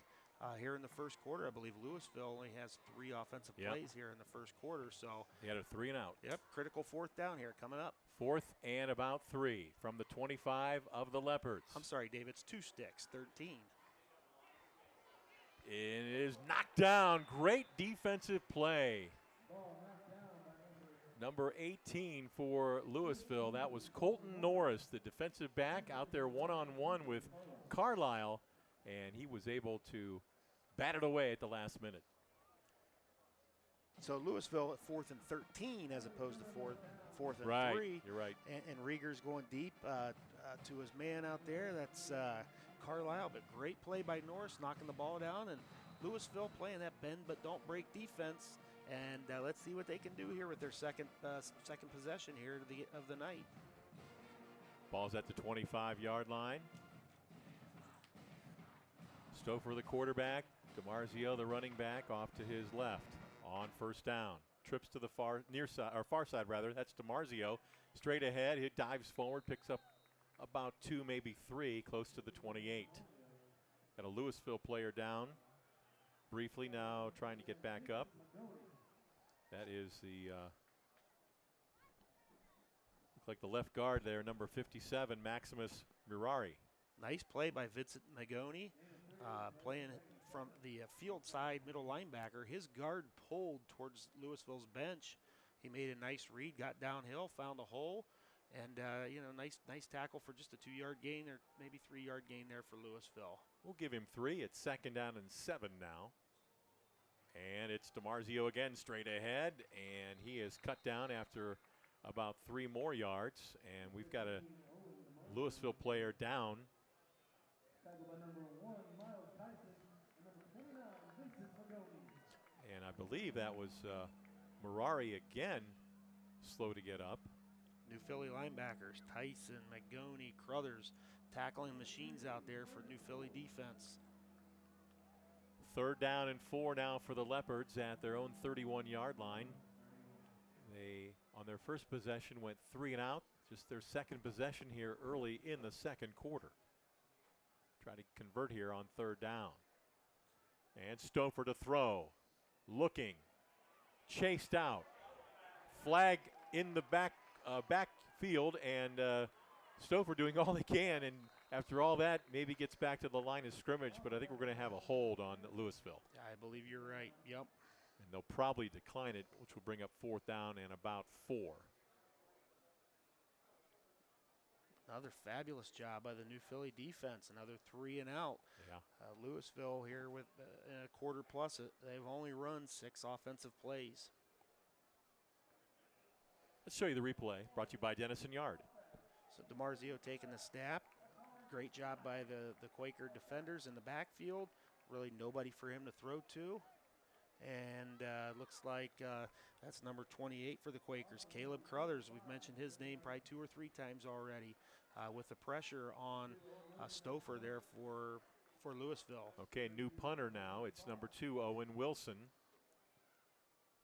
here in the first quarter. I believe Louisville only has 3 offensive plays here in the first quarter. So he had a 3 and out. Yep, critical 4th down here coming up. 4th and about 3 from the 25 of the Leopards. I'm sorry, Dave. It's 2 sticks, 13. It is knocked down. Great defensive play. Number 18 for Louisville. That was Colton Norris, the defensive back, out there one-on-one with Carlisle, and he was able to bat it away at the last minute. So Louisville at 4th and 13 as opposed to 4th and right, 3. You're right. And Rieger's going deep to his man out there. That's Carlisle, but great play by Norris, knocking the ball down, and Louisville playing that bend but don't break defense. And let's see what they can do here with their second possession here of the night. Ball's at the 25-yard line. Stouffer, the quarterback. DiMarzio, the running back, off to his left on first down. Trips to the far side rather. That's DiMarzio. Straight ahead, he dives forward, picks up about 2, maybe 3, close to the 28. Got a Louisville player down. Briefly now trying to get back up. That is the, looks like the left guard there, number 57, Maximus Mirari. Nice play by Vincent Magoni, playing from the field side middle linebacker. His guard pulled towards Louisville's bench. He made a nice read, got downhill, found a hole, and nice tackle for just a 2-yard gain or maybe 3-yard gain there for Louisville. We'll give him 3. It's 2nd down and 7 now. And it's DiMarzio again straight ahead, and he is cut down after about 3 more yards, and we've got a Louisville player down. And I believe that was Mirari again, slow to get up. New Philly linebackers, Tyson, Magoni, Crothers, tackling machines out there for New Philly defense. 3rd down and 4 now for the Leopards at their own 31-yard line. They, on their first possession, went 3 and out. Just their second possession here early in the second quarter. Try to convert here on 3rd down. And Stouffer to throw. Looking. Chased out. Flag in the backfield, and Stouffer doing all they can, and after all that, maybe gets back to the line of scrimmage, but I think we're going to have a hold on Louisville. I believe you're right. Yep. And they'll probably decline it, which will bring up 4th down and about 4. Another fabulous job by the New Philly defense. Another 3 and out. Yeah. Louisville here with a quarter plus. They've only run 6 offensive plays. Let's show you the replay, brought to you by Dennison Yard. So DiMarzio taking the snap. Great job by the Quaker defenders in the backfield. Really nobody for him to throw to. And looks like that's number 28 for the Quakers, Caleb Crothers. We've mentioned his name probably 2 or 3 times already with the pressure on Stouffer there for Louisville. Okay, new punter now. It's number 2, Owen Wilson.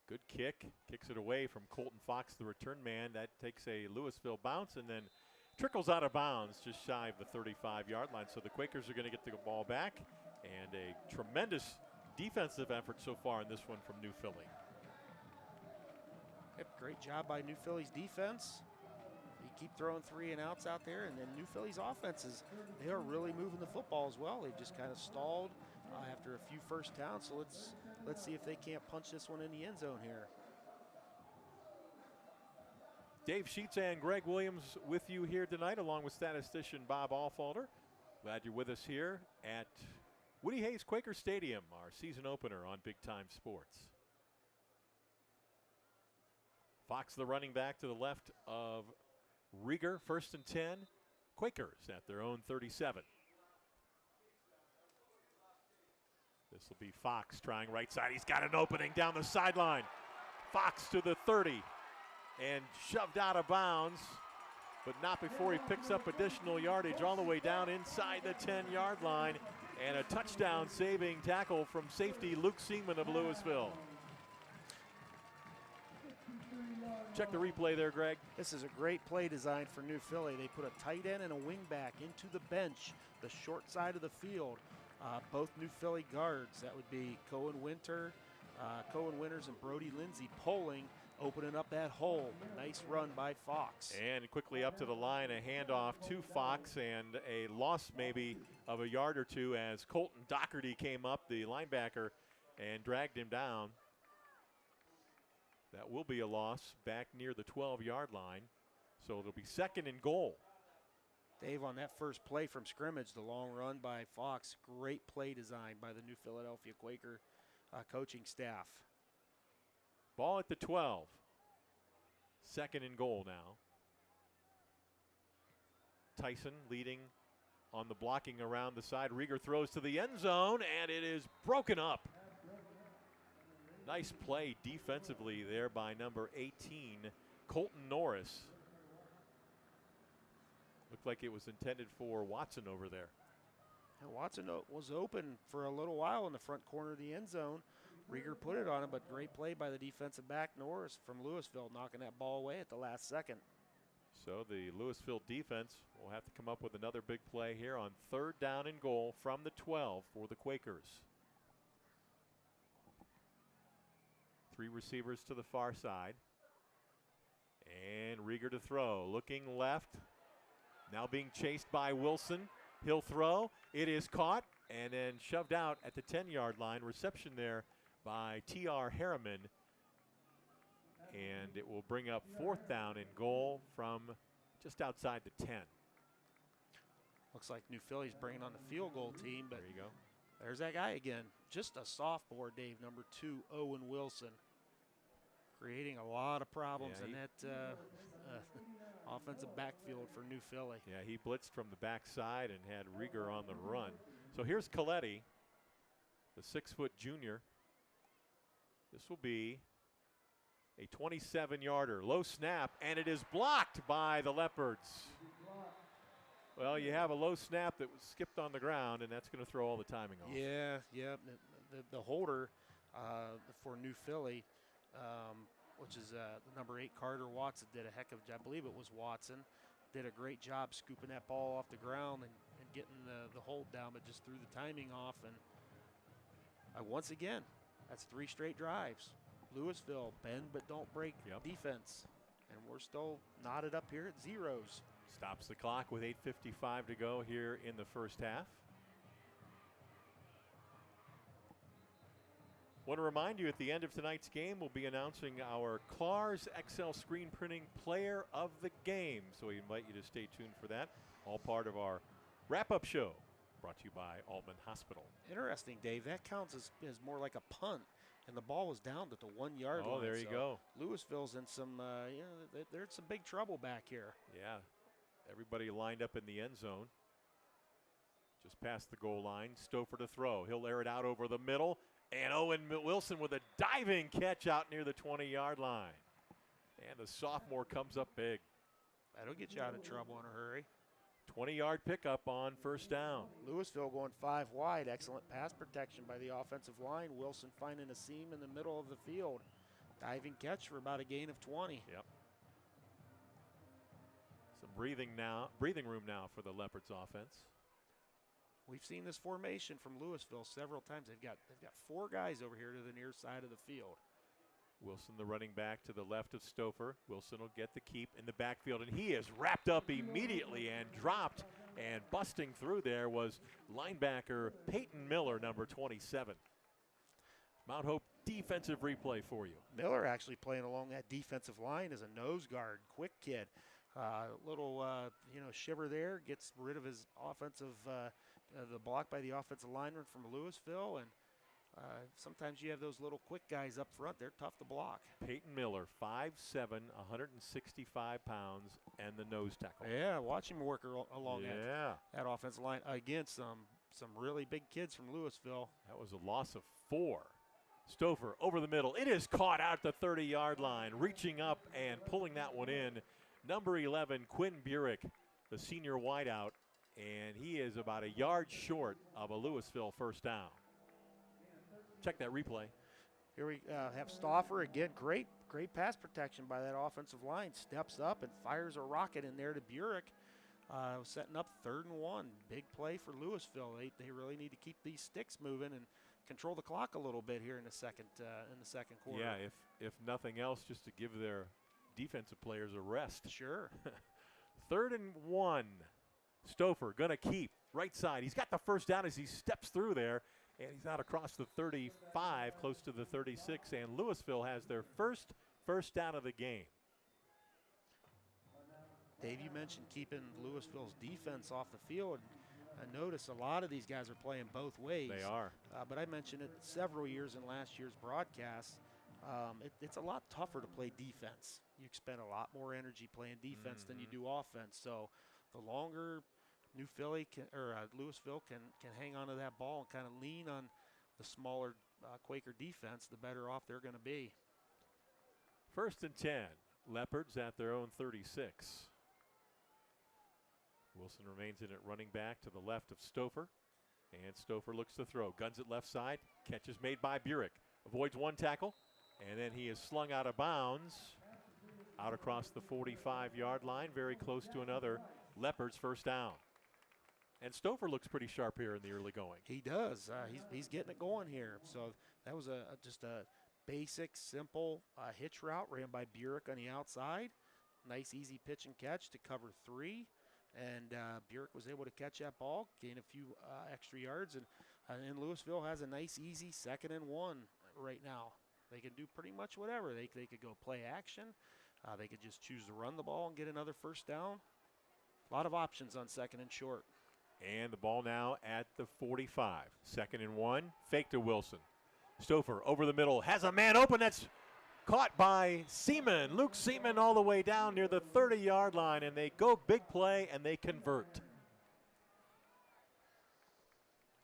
Good kick. Kicks it away from Colton Fox, the return man. That takes a Louisville bounce and then trickles out of bounds just shy of the 35-yard line. So the Quakers are going to get the ball back, and a tremendous defensive effort so far in this one from New Philly. Yep, great job by New Philly's defense. You keep throwing 3 and outs out there, and then New Philly's offenses, they are really moving the football as well. They've just kind of stalled after a few first downs. So let's see if they can't punch this one in the end zone here. Dave Sheets and Greg Williams with you here tonight, along with statistician Bob Allfalder. Glad you're with us here at Woody Hayes Quaker Stadium, our season opener on Big Time Sports. Fox, the running back, to the left of Rieger, 1st and 10. Quakers at their own 37. This will be Fox trying right side. He's got an opening down the sideline. Fox to the 30 and shoved out of bounds. but not before he picks up additional yardage all the way down inside the 10-yard line. And a touchdown saving tackle from safety Luke Seaman of Louisville. Check the replay there, Greg. This is a great play design for New Philly. They put a tight end and a wingback into the bench, the short side of the field. Both New Philly guards, that would be Cohen Winters and Brody Lindsay pulling, opening up that hole. Nice run by Fox. And quickly up to the line, a handoff to Fox, and a loss maybe of a yard or two as Colton Doherty came up, the linebacker, and dragged him down. That will be a loss back near the 12-yard line. So it'll be 2nd and goal. Dave, on that first play from scrimmage, the long run by Fox, great play design by the New Philadelphia Quaker coaching staff. Ball at the 12. 2nd and goal now. Tyson leading on the blocking around the side. Rieger throws to the end zone, and it is broken up. Nice play defensively there by number 18, Colton Norris. Looked like it was intended for Watson over there. And Watson was open for a little while in the front corner of the end zone. Rieger put it on him, but great play by the defensive back Norris from Louisville, knocking that ball away at the last second. So the Louisville defense will have to come up with another big play here on 3rd down and goal from the 12 for the Quakers. 3 receivers to the far side. And Rieger to throw. Looking left. Now being chased by Wilson. He'll throw. It is caught and then shoved out at the 10-yard line. Reception there by T.R. Harriman. And it will bring up 4th down and goal from just outside the 10. Looks like New Philly's bringing on the field goal team, but there you go. There's that guy again. Just a sophomore, Dave, number 2, Owen Wilson. Creating a lot of problems in that offensive backfield for New Philly. Yeah, he blitzed from the backside and had Rieger on the run. So here's Coletti, the 6-foot junior. This will be a 27-yarder. Low snap, and it is blocked by the Leopards. Well, you have a low snap that was skipped on the ground, and that's going to throw all the timing off. Yeah. The holder for New Philly, which is the number 8, Carter Watson, did a heck of a job. I believe it was Watson. Did a great job scooping that ball off the ground and getting the hold down, but just threw the timing off. And once again, that's 3 straight drives. Louisville, bend but don't break defense. And we're still knotted up here at zeros. Stops the clock with 8:55 to go here in the first half. Want to remind you, at the end of tonight's game, we'll be announcing our Clars XL Screen Printing Player of the Game. So we invite you to stay tuned for that. All part of our wrap-up show, brought to you by Altman Hospital. Interesting, Dave. That counts as more like a punt, and the ball was down at the 1-yard line. Oh, there you go. Louisville's in some, they're in some big trouble back here. Yeah, everybody lined up in the end zone. Just past the goal line. Stouffer to throw. He'll air it out over the middle. And Owen Wilson with a diving catch out near the 20-yard line. And the sophomore comes up big. That'll get you out of trouble in a hurry. 20-yard pickup on 1st down. Louisville going 5 wide. Excellent pass protection by the offensive line. Wilson finding a seam in the middle of the field. Diving catch for about a gain of 20. Yep. Some breathing room now for the Leopards offense. We've seen this formation from Louisville several times. They've got 4 guys over here to the near side of the field. Wilson, the running back, to the left of Stouffer. Wilson will get the keep in the backfield, and he is wrapped up immediately and dropped. And busting through there was linebacker Peyton Miller, number 27. Mount Hope defensive replay for you. Miller actually playing along that defensive line as a nose guard, quick kid. Little shiver there, gets rid of his offensive, the block by the offensive lineman from Louisville, and sometimes you have those little quick guys up front. They're tough to block. Peyton Miller, 5'7", 165 pounds, and the nose tackle. Yeah, watch him work along that offensive line against some really big kids from Louisville. That was a loss of 4. Stouffer over the middle. It is caught out at the 30-yard line, reaching up and pulling that one in. Number 11, Quinn Burek, the senior wideout, and he is about a yard short of a Louisville first down. Check that replay. Here we have Stauffer again. Great pass protection by that offensive line. Steps up and fires a rocket in there to Burek. Setting up 3rd and 1. Big play for Louisville. They really need to keep these sticks moving and control the clock a little bit here in the second quarter. Yeah, if nothing else, just to give their defensive players a rest. Sure. 3rd and 1. Stauffer gonna keep right side. He's got the first down as he steps through there, and he's out across the 35, close to the 36, and Louisville has their first down of the game. Dave, you mentioned keeping Louisville's defense off the field. I notice a lot of these guys are playing both ways. They are. But I mentioned it several years in last year's broadcast. It's a lot tougher to play defense. You expend a lot more energy playing defense than you do offense. So the longer Louisville can hang on to that ball and kind of lean on the smaller Quaker defense, the better off they're going to be. 1st and 10. Leopards at their own 36. Wilson remains in at running back to the left of Stauffer. And Stauffer looks to throw. Guns it left side. Catch is made by Burek. Avoids one tackle. And then he is slung out of bounds. Out across the 45-yard line. Very close to another Leopards first down. And Stauffer looks pretty sharp here in the early going. He does. He's getting it going here. So that was just a basic, simple hitch route ran by Burek on the outside. Nice, easy pitch and catch to cover 3. And Burek was able to catch that ball, gain a few extra yards. And Louisville has a nice, easy 2nd and 1 right now. They can do pretty much whatever. They could go play action. They could just choose to run the ball and get another first down. A lot of options on 2nd and short. And the ball now at the 45. 2nd and 1. Fake to Wilson. Stauffer over the middle. Has a man open. That's caught by Seaman. Luke Seaman all the way down near the 30-yard line. And they go big play and they convert.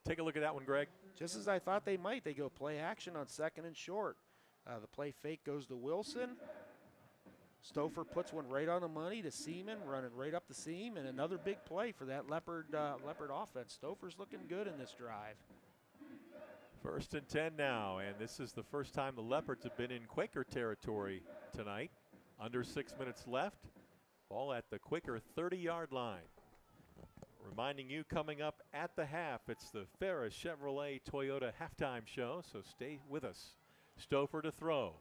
Take a look at that one, Greg. Just as I thought they might. They go play action on 2nd and short. The play fake goes to Wilson. Stauffer puts one right on the money to Seaman, running right up the seam, and another big play for that Leopard offense. Stauffer's looking good in this drive. 1st and 10 now, and this is the first time the Leopards have been in Quaker territory tonight. Under 6 minutes left. Ball at the Quaker 30-yard line. Reminding you, coming up at the half, it's the Ferris Chevrolet Toyota halftime show, so stay with us. Stauffer to throw.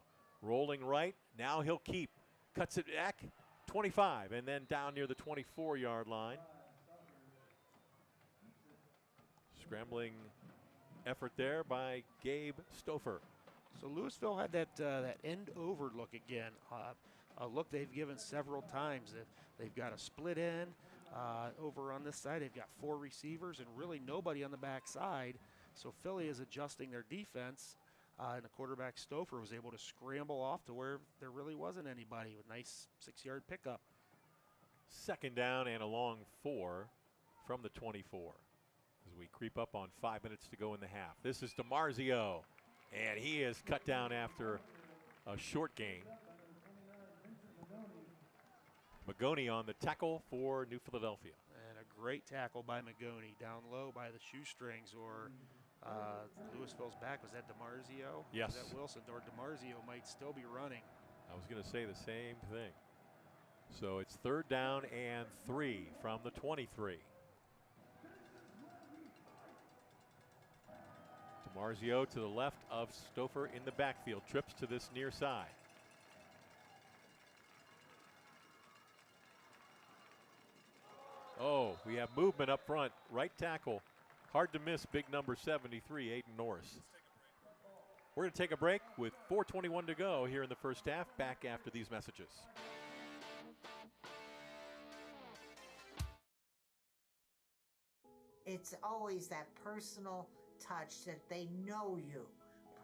Rolling right, now he'll keep. Cuts it back, 25, and then down near the 24-yard line. Scrambling effort there by Gabe Stauffer. So Louisville had that end over look again, a look they've given several times. They've got a split end over on this side. They've got 4 receivers and really nobody on the backside. So Philly is adjusting their defense. And the quarterback Stauffer was able to scramble off to where there really wasn't anybody with nice 6-yard pickup. 2nd down and a long 4 from the 24 as we creep up on 5 minutes to go in the half. This is DiMarzio, and he is cut down after a short gain. Magoni on the tackle for New Philadelphia. And a great tackle by Magoni, down low by the shoestrings, or Louisville's back. Was that DiMarzio? Yes. Was that Wilson? Or DiMarzio might still be running. I was going to say the same thing. So it's 3rd down and 3 from the 23. DiMarzio to the left of Stauffer in the backfield. Trips to this near side. Oh, we have movement up front. Right tackle. Hard to miss, big number 73, Aiden Norris. We're going to take a break with 4:21 to go here in the first half. Back after these messages. It's always that personal touch that they know you.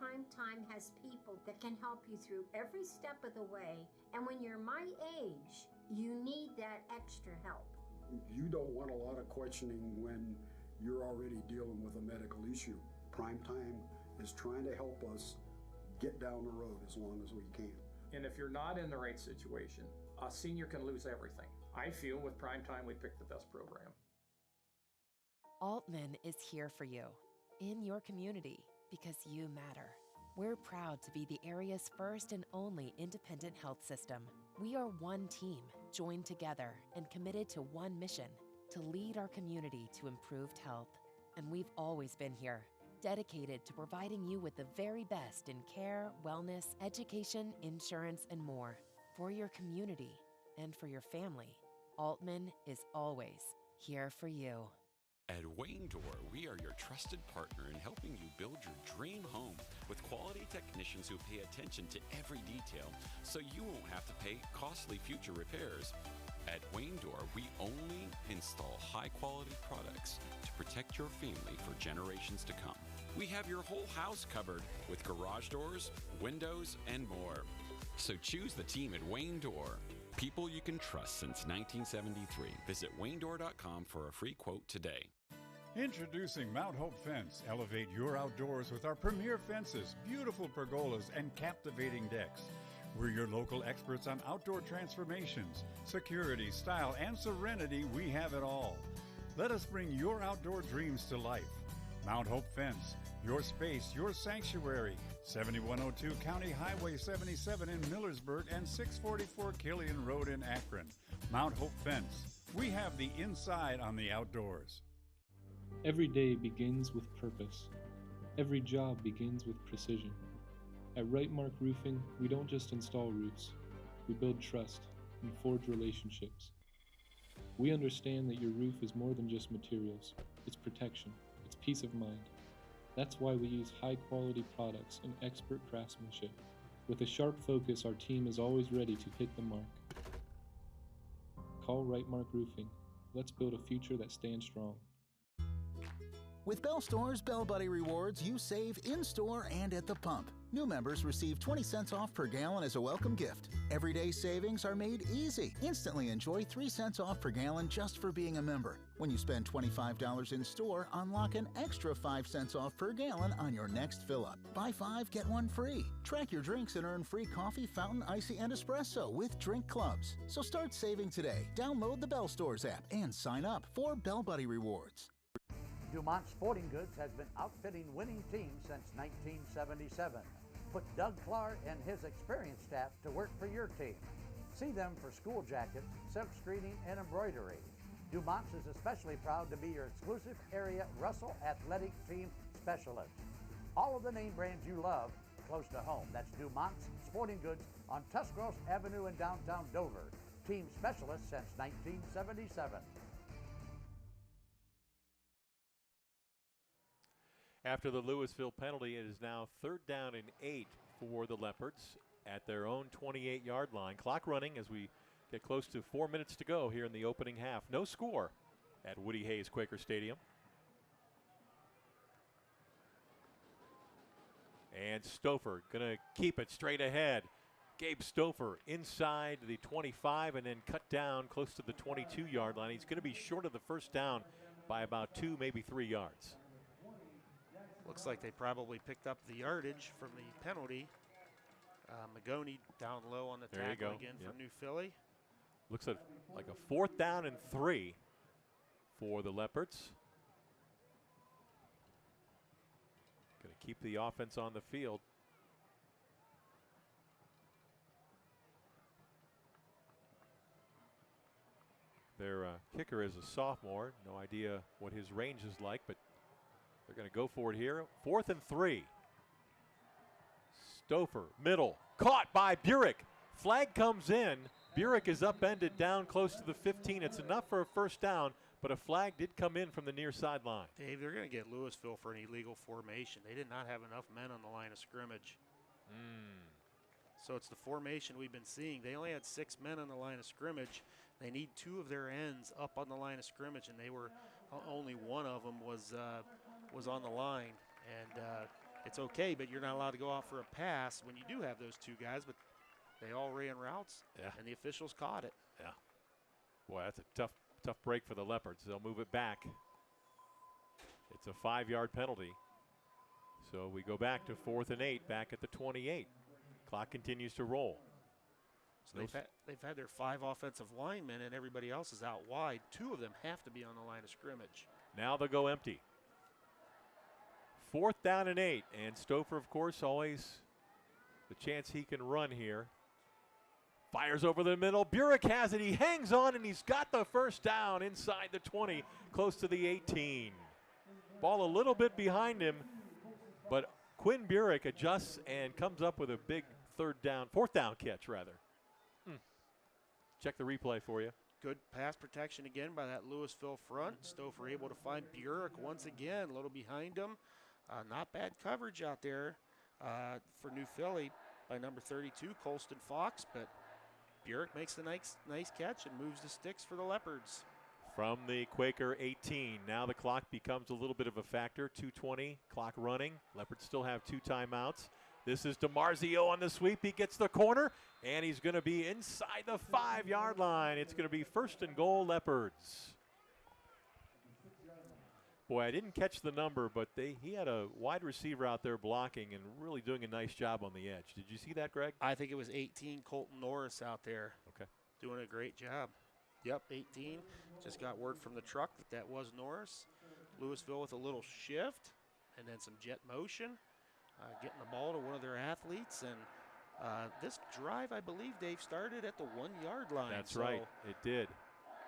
Primetime has people that can help you through every step of the way. And when you're my age, you need that extra help. You don't want a lot of questioning when you're already dealing with a medical issue. Primetime is trying to help us get down the road as long as we can. And if you're not in the right situation, a senior can lose everything. I feel with Primetime we picked the best program. Altman is here for you, in your community, because you matter. We're proud to be the area's first and only independent health system. We are one team, joined together and committed to one mission, to lead our community to improved health. And we've always been here, dedicated to providing you with the very best in care, wellness, education, insurance, and more. For your community and for your family, Altman is always here for you. At Wayne Door, we are your trusted partner in helping you build your dream home with quality technicians who pay attention to every detail so you won't have to pay costly future repairs. At Wayne Door, we only install high-quality products to protect your family for generations to come. We have your whole house covered with garage doors, windows, and more. So choose the team at Wayne Door. People you can trust since 1973. Visit waynedoor.com for a free quote today. Introducing Mount Hope Fence. Elevate your outdoors with our premier fences, beautiful pergolas, and captivating decks. We're your local experts on outdoor transformations, security, style, and serenity. We have it all. Let us bring your outdoor dreams to life. Mount Hope Fence, your space, your sanctuary. 7102 County Highway 77 in Millersburg and 644 Killian Road in Akron. Mount Hope Fence. We have the inside on the outdoors. Every day begins with purpose. Every job begins with precision. At Rightmark Roofing, we don't just install roofs. We build trust and forge relationships. We understand that your roof is more than just materials. It's protection. It's peace of mind. That's why we use high-quality products and expert craftsmanship. With a sharp focus, our team is always ready to hit the mark. Call Rightmark Roofing. Let's build a future that stands strong. With Bell Store's Bell Buddy Rewards, you save in-store and at the pump. New members receive 20 cents off per gallon as a welcome gift. Everyday savings are made easy. Instantly enjoy 3 cents off per gallon just for being a member. When you spend $25 in store, unlock an extra 5 cents off per gallon on your next fill-up. Buy 5, get 1 free. Track your drinks and earn free coffee, fountain, icy, and espresso with drink clubs. So start saving today. Download the Bell Stores app and sign up for Bell Buddy Rewards. Dumont Sporting Goods has been outfitting winning teams since 1977. Put Doug Clark and his experienced staff to work for your team. See them for school jackets, silk screening, and embroidery. Dumont's is especially proud to be your exclusive area Russell Athletic Team Specialist. All of the name brands you love close to home. That's Dumont's Sporting Goods on Tuscarawas Avenue in downtown Dover. Team specialist since 1977. After the Louisville penalty, it is now 3rd down and 8 for the Leopards at their own 28-yard line. Clock running as we get close to 4 minutes to go here in the opening half. No score at Woody Hayes Quaker Stadium. And Stouffer going to keep it straight ahead. Gabe Stouffer inside the 25 and then cut down close to the 22-yard line. He's going to be short of the first down by about 2, maybe 3 yards. Looks like they probably picked up the yardage from the penalty. Magoni down low on the tackle again for New Philly. Looks like a 4th down and 3 for the Leopards. Going to keep the offense on the field. Their kicker is a sophomore. No idea what his range is like, but they're going to go for it here. 4th and 3. Stouffer, middle, caught by Burek. Flag comes in. Burek is upended down close to the 15. It's enough for a first down, but a flag did come in from the near sideline. Dave, they're going to get Louisville for an illegal formation. They did not have enough men on the line of scrimmage. So it's the formation we've been seeing. They only had 6 men on the line of scrimmage. They need 2 of their ends up on the line of scrimmage, and they were only one of them was on the line. And it's okay, but you're not allowed to go out for a pass when you do have those 2 guys, but they all ran routes, and the officials caught it. Yeah. Boy, that's a tough break for the Leopards. They'll move it back. It's a 5-yard penalty. So we go back to 4th and 8, back at the 28. Clock continues to roll. So they've had their 5 offensive linemen, and everybody else is out wide. 2 of them have to be on the line of scrimmage. Now they'll go empty. 4th down and 8. And Stouffer, of course, always the chance he can run here. Fires over the middle. Burek has it. He hangs on, and he's got the first down inside the 20, close to the 18. Ball a little bit behind him, but Quinn Burek adjusts and comes up with a big 4th down catch, rather. Check the replay for you. Good pass protection again by that Louisville front. Stouffer able to find Burek once again, a little behind him. Not bad coverage out there for New Philly by number 32, Colston Fox, but Burek makes the nice catch and moves the sticks for the Leopards. From the Quaker 18, now the clock becomes a little bit of a factor. 2:20, clock running. Leopards still have 2 timeouts. This is DiMarzio on the sweep. He gets the corner, and he's going to be inside the 5-yard line. It's going to be 1st and goal, Leopards. Boy, I didn't catch the number, but he had a wide receiver out there blocking and really doing a nice job on the edge. Did you see that, Greg? I think it was 18, Colton Norris out there. Okay. Doing a great job. Yep, 18. Just got word from the truck that was Norris. Louisville with a little shift and then some jet motion. Getting the ball to one of their athletes. And this drive, I believe, Dave, started at the 1-yard line. That's right. It did.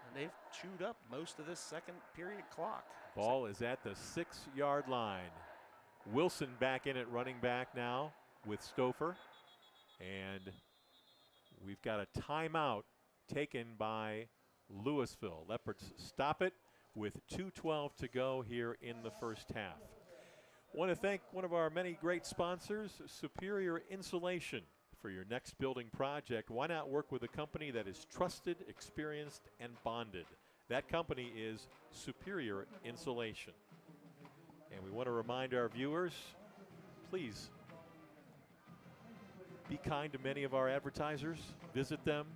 And they've chewed up most of this second period clock. Ball is at the 6-yard line. Wilson back in at running back now with Stouffer. And we've got a timeout taken by Louisville. Leopards stop it with 2:12 to go here in the first half. Want to thank one of our many great sponsors, Superior Insulation. For your next building project, why not work with a company that is trusted, experienced, and bonded? That company is Superior Insulation. And we want to remind our viewers, please be kind to many of our advertisers. Visit them,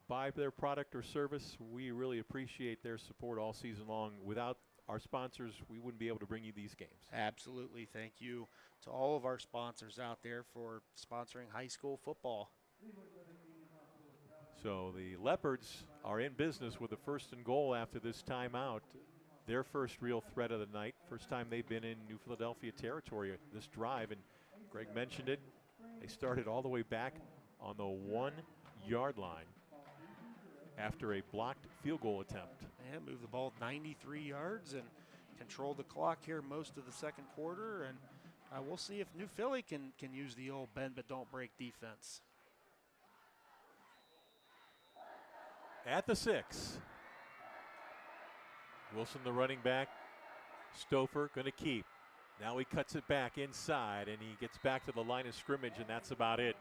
buy their product or service. We really appreciate their support all season long. Without our sponsors, we wouldn't be able to bring you these games. Absolutely. Thank you to all of our sponsors out there for sponsoring high school football. So the Leopards are in business with the 1st and goal after this timeout. Their first real threat of the night. First time they've been in New Philadelphia territory this drive. And Greg mentioned it. They started all the way back on the 1-yard line after a blocked field goal attempt. And moved the ball 93 yards and controlled the clock here most of the second quarter. And we'll see if New Philly can use the old bend but don't break defense. At the 6. Wilson, the running back. Stouffer going to keep. Now he cuts it back inside, and he gets back to the line of scrimmage, and that's about it.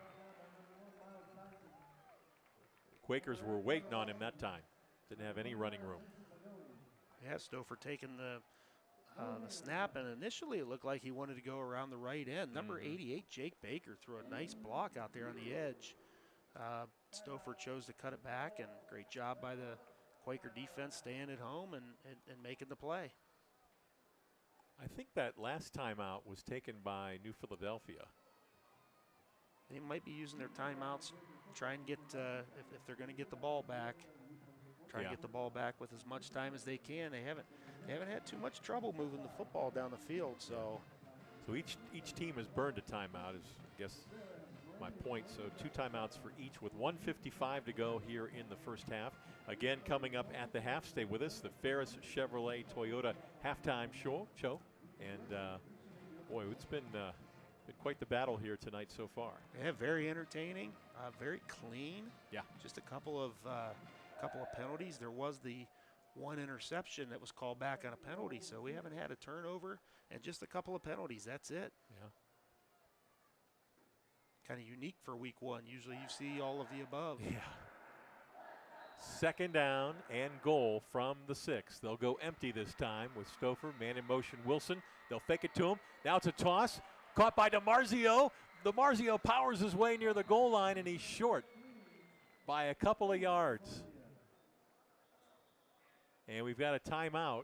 Quakers were waiting on him that time. Didn't have any running room. Yeah, Stouffer taking the snap, and initially it looked like he wanted to go around the right end. Number 88, Jake Baker, threw a nice block out there on the edge. Stouffer chose to cut it back, and great job by the Quaker defense staying at home and making the play. I think that last timeout was taken by New Philadelphia. They might be using their timeouts, try and get, if they're going to get the ball back, try and get the ball back with as much time as they can. They haven't had too much trouble moving the football down the field. So each team has burned a timeout, is I guess my point. So 2 timeouts for each with 1:55 to go here in the first half. Again, coming up at the half, stay with us, the Ferris Chevrolet Toyota halftime show. And boy, it's been quite the battle here tonight so far. Yeah, very entertaining, very clean. Yeah, just a couple of penalties. There was the one interception that was called back on a penalty, so we haven't had a turnover and just a couple of penalties. That's it. Yeah. Kind of unique for week 1. Usually you see all of the above. Yeah. 2nd down and goal from the 6. They'll go empty this time with Stouffer, man in motion Wilson. They'll fake it to him. Now it's a toss. Caught by DiMarzio. DiMarzio powers his way near the goal line, and he's short by a couple of yards. And we've got a timeout.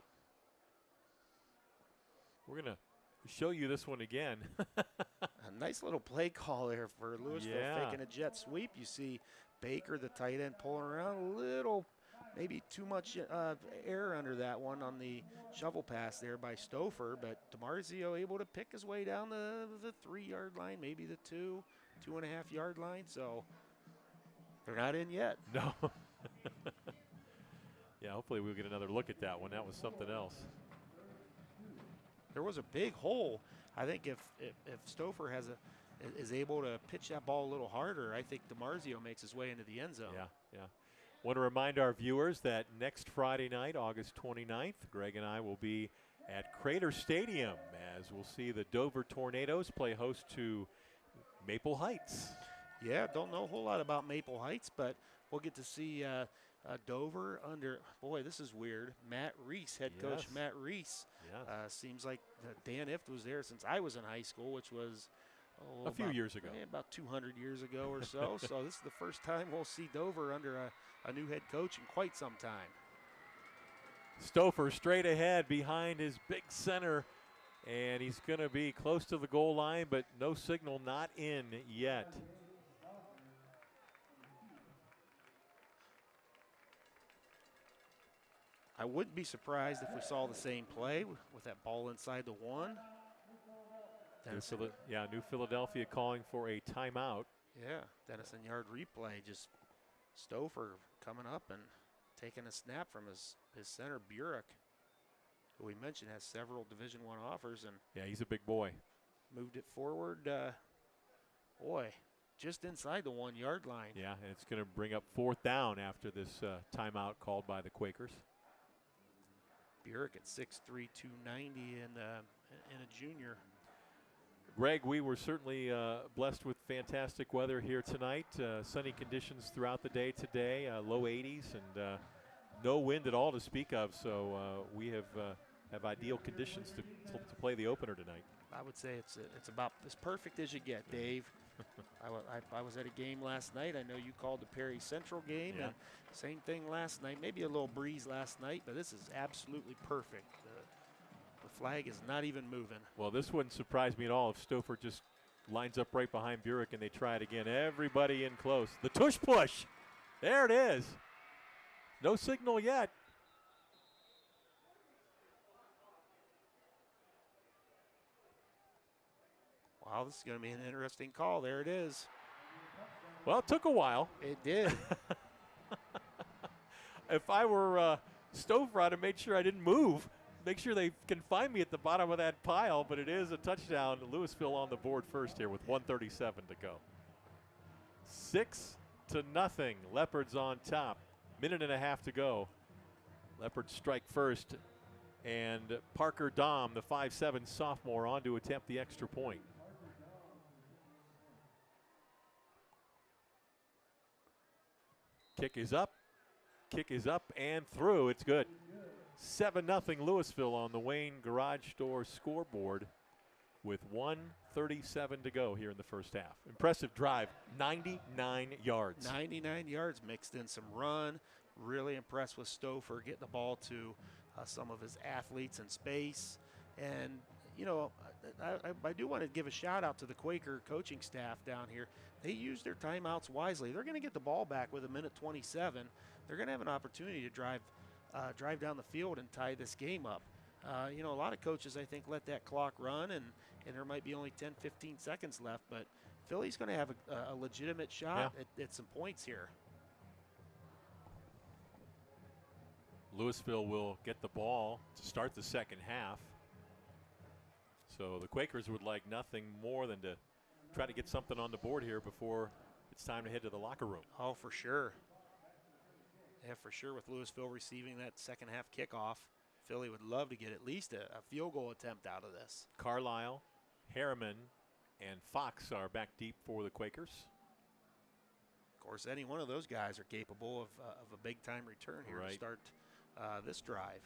We're going to show you this one again. A nice little play call there for Louisville, Yeah. faking a jet sweep. You see Baker, the tight end, pulling around a little, maybe too much air under that one on the shovel pass there by Stouffer, but DiMarzio able to pick his way down the 3-yard line, maybe the 2.5-yard line. So they're not in yet. No. Yeah, hopefully we'll get another look at that one. That was something else. There was a big hole. I think if Stouffer is able to pitch that ball a little harder, I think DiMarzio makes his way into the end zone. Yeah, yeah. Want to remind our viewers that next Friday night, August 29th, Greg and I will be at Crater Stadium as we'll see the Dover Tornadoes play host to Maple Heights. Yeah, don't know a whole lot about Maple Heights, but we'll get to see Dover under, boy, this is weird, Matt Reese, head coach Matt Reese. Yes. Seems like Dan Ift was there since I was in high school, which was a few years ago. About 200 years ago or so. So this is the first time we'll see Dover under a new head coach in quite some time. Stouffer straight ahead behind his big center, and he's going to be close to the goal line, but no signal, not in yet. I wouldn't be surprised if we saw the same play with that ball inside the 1. New Philadelphia calling for a timeout. Yeah, Dennison yard replay, just Stouffer coming up and taking a snap from his center, Burek, who we mentioned has several Division I offers. And yeah, he's a big boy. Moved it forward, boy, just inside the 1-yard line. Yeah, and it's going to bring up 4th down after this timeout called by the Quakers. Burek at 6'3", 290, and a junior. Greg, we were certainly blessed with fantastic weather here tonight. Sunny conditions throughout the day today, low 80s, and no wind at all to speak of. So we have ideal conditions to play the opener tonight. I would say it's about as perfect as you get, Dave. I was at a game last night. I know you called the Perry Central game, and same thing last night. Maybe a little breeze last night, but this is absolutely perfect. The flag is not even moving. Well, this wouldn't surprise me at all if Stouffer just lines up right behind Burek and they try it again. Everybody in close. The tush push. There it is. No signal yet. Wow, this is going to be an interesting call. There it is. Well, it took a while. It did. If I were Stouffer, I'd have made sure I didn't move. Make sure they can find me at the bottom of that pile, but it is a touchdown. Louisville on the board first here with 1:37 to go. 6-0. Leopards on top. Minute and a half to go. Leopards strike first, and Parker Dahm, the 5'7" sophomore, on to attempt the extra point. Kick is up and through. It's good. 7-0 Louisville on the Wayne Garage Store scoreboard with 1:37 to go here in the first half. Impressive drive, 99 yards. 99 yards, mixed in some run. Really impressed with Stouffer getting the ball to some of his athletes in space. And, you know, I do want to give a shout out to the Quaker coaching staff down here. They use their timeouts wisely. They're going to get the ball back with 1:27. They're going to have an opportunity to drive down the field and tie this game up. You know, a lot of coaches, I think, let that clock run, and there might be only 10, 15 seconds left. But Philly's going to have a legitimate shot at some points here. Louisville will get the ball to start the second half. So the Quakers would like nothing more than to try to get something on the board here before it's time to head to the locker room. Oh, for sure. Yeah, for sure, with Louisville receiving that second half kickoff, Philly would love to get at least a field goal attempt out of this. Carlisle, Harriman, and Fox are back deep for the Quakers. Of course, any one of those guys are capable of a big-time return here to start this drive.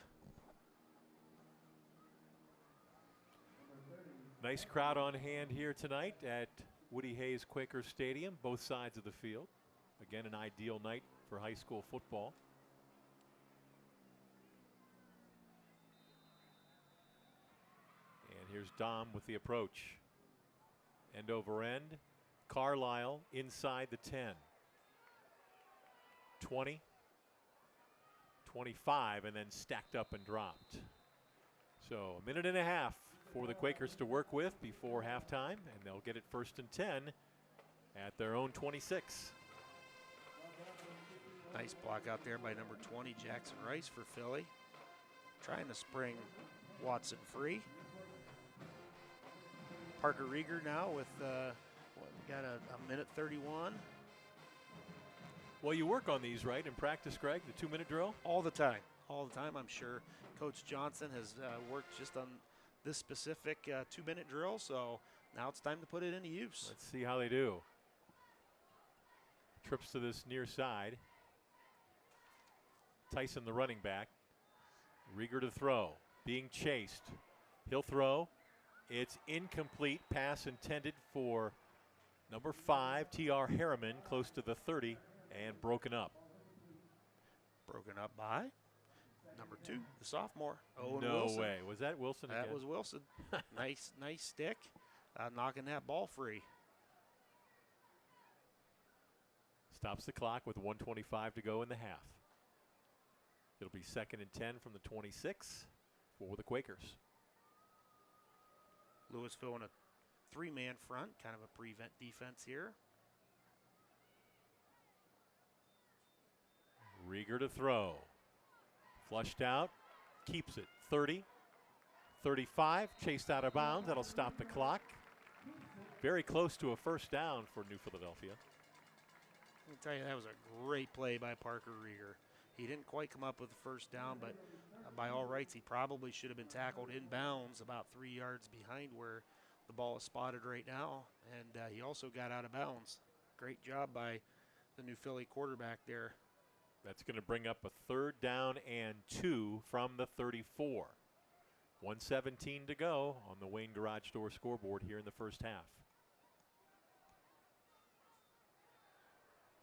Nice crowd on hand here tonight at Woody Hayes Quakers Stadium, both sides of the field. Again, an ideal night for high school football. And And here's Dom with the approach. End over end. Carlisle inside the 10. 20. 25, and then stacked up and dropped. So a minute and a half for the Quakers to work with before halftime, and they'll get it 1st and 10 at their own 26. Nice block out there by number 20, Jackson Rice for Philly. Trying to spring Watson free. Parker Rieger now with, we got a minute 31. Well, you work on these, right, in practice, Greg, the 2-minute drill? All the time. All the time, I'm sure. Coach Johnson has worked just on this specific 2-minute drill, so now it's time to put it into use. Let's see how they do. Trips to this near side. Tyson, the running back. Rieger to throw. Being chased. He'll throw. It's incomplete. Pass intended for number 5, T.R. Harriman, close to the 30, and broken up. Broken up by number 2, the sophomore, Owen no Wilson. way. Was that Wilson again? That was Wilson. nice stick, knocking that ball free. Stops the clock with 1:25 to go in the half. It'll be 2nd and 10 from the 26 for the Quakers. Louisville in a 3-man front, kind of a prevent defense here. Rieger to throw. Flushed out, keeps it. 30, 35, chased out of bounds. That'll stop the clock. Very close to a 1st down for New Philadelphia. Let me tell you, that was a great play by Parker Rieger. He didn't quite come up with the 1st down, but by all rights, he probably should have been tackled in bounds about 3 yards behind where the ball is spotted right now, and he also got out of bounds. Great job by the New Philly quarterback there. That's going to bring up a 3rd down and 2 from the 34. 1:17 to go on the Wayne Garage Door scoreboard here in the 1st half.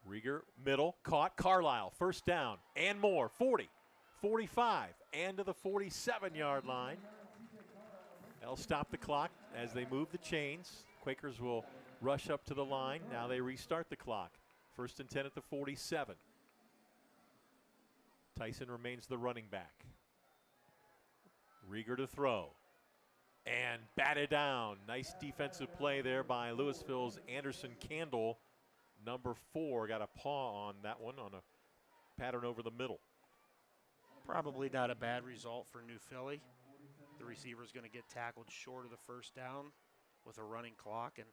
Rieger, middle, caught. Carlisle, 1st down and more. 40, 45, and to the 47-yard line. That'll stop the clock as they move the chains. Quakers will rush up to the line. Now they restart the clock. 1st and 10 at the 47. Tyson remains the running back. Rieger to throw. And batted down. Nice defensive play there by Louisville's Anderson Candle. Number 4 got a paw on that one on a pattern over the middle. Probably not a bad result for New Philly. The receiver's going to get tackled short of the 1st down with a running clock, and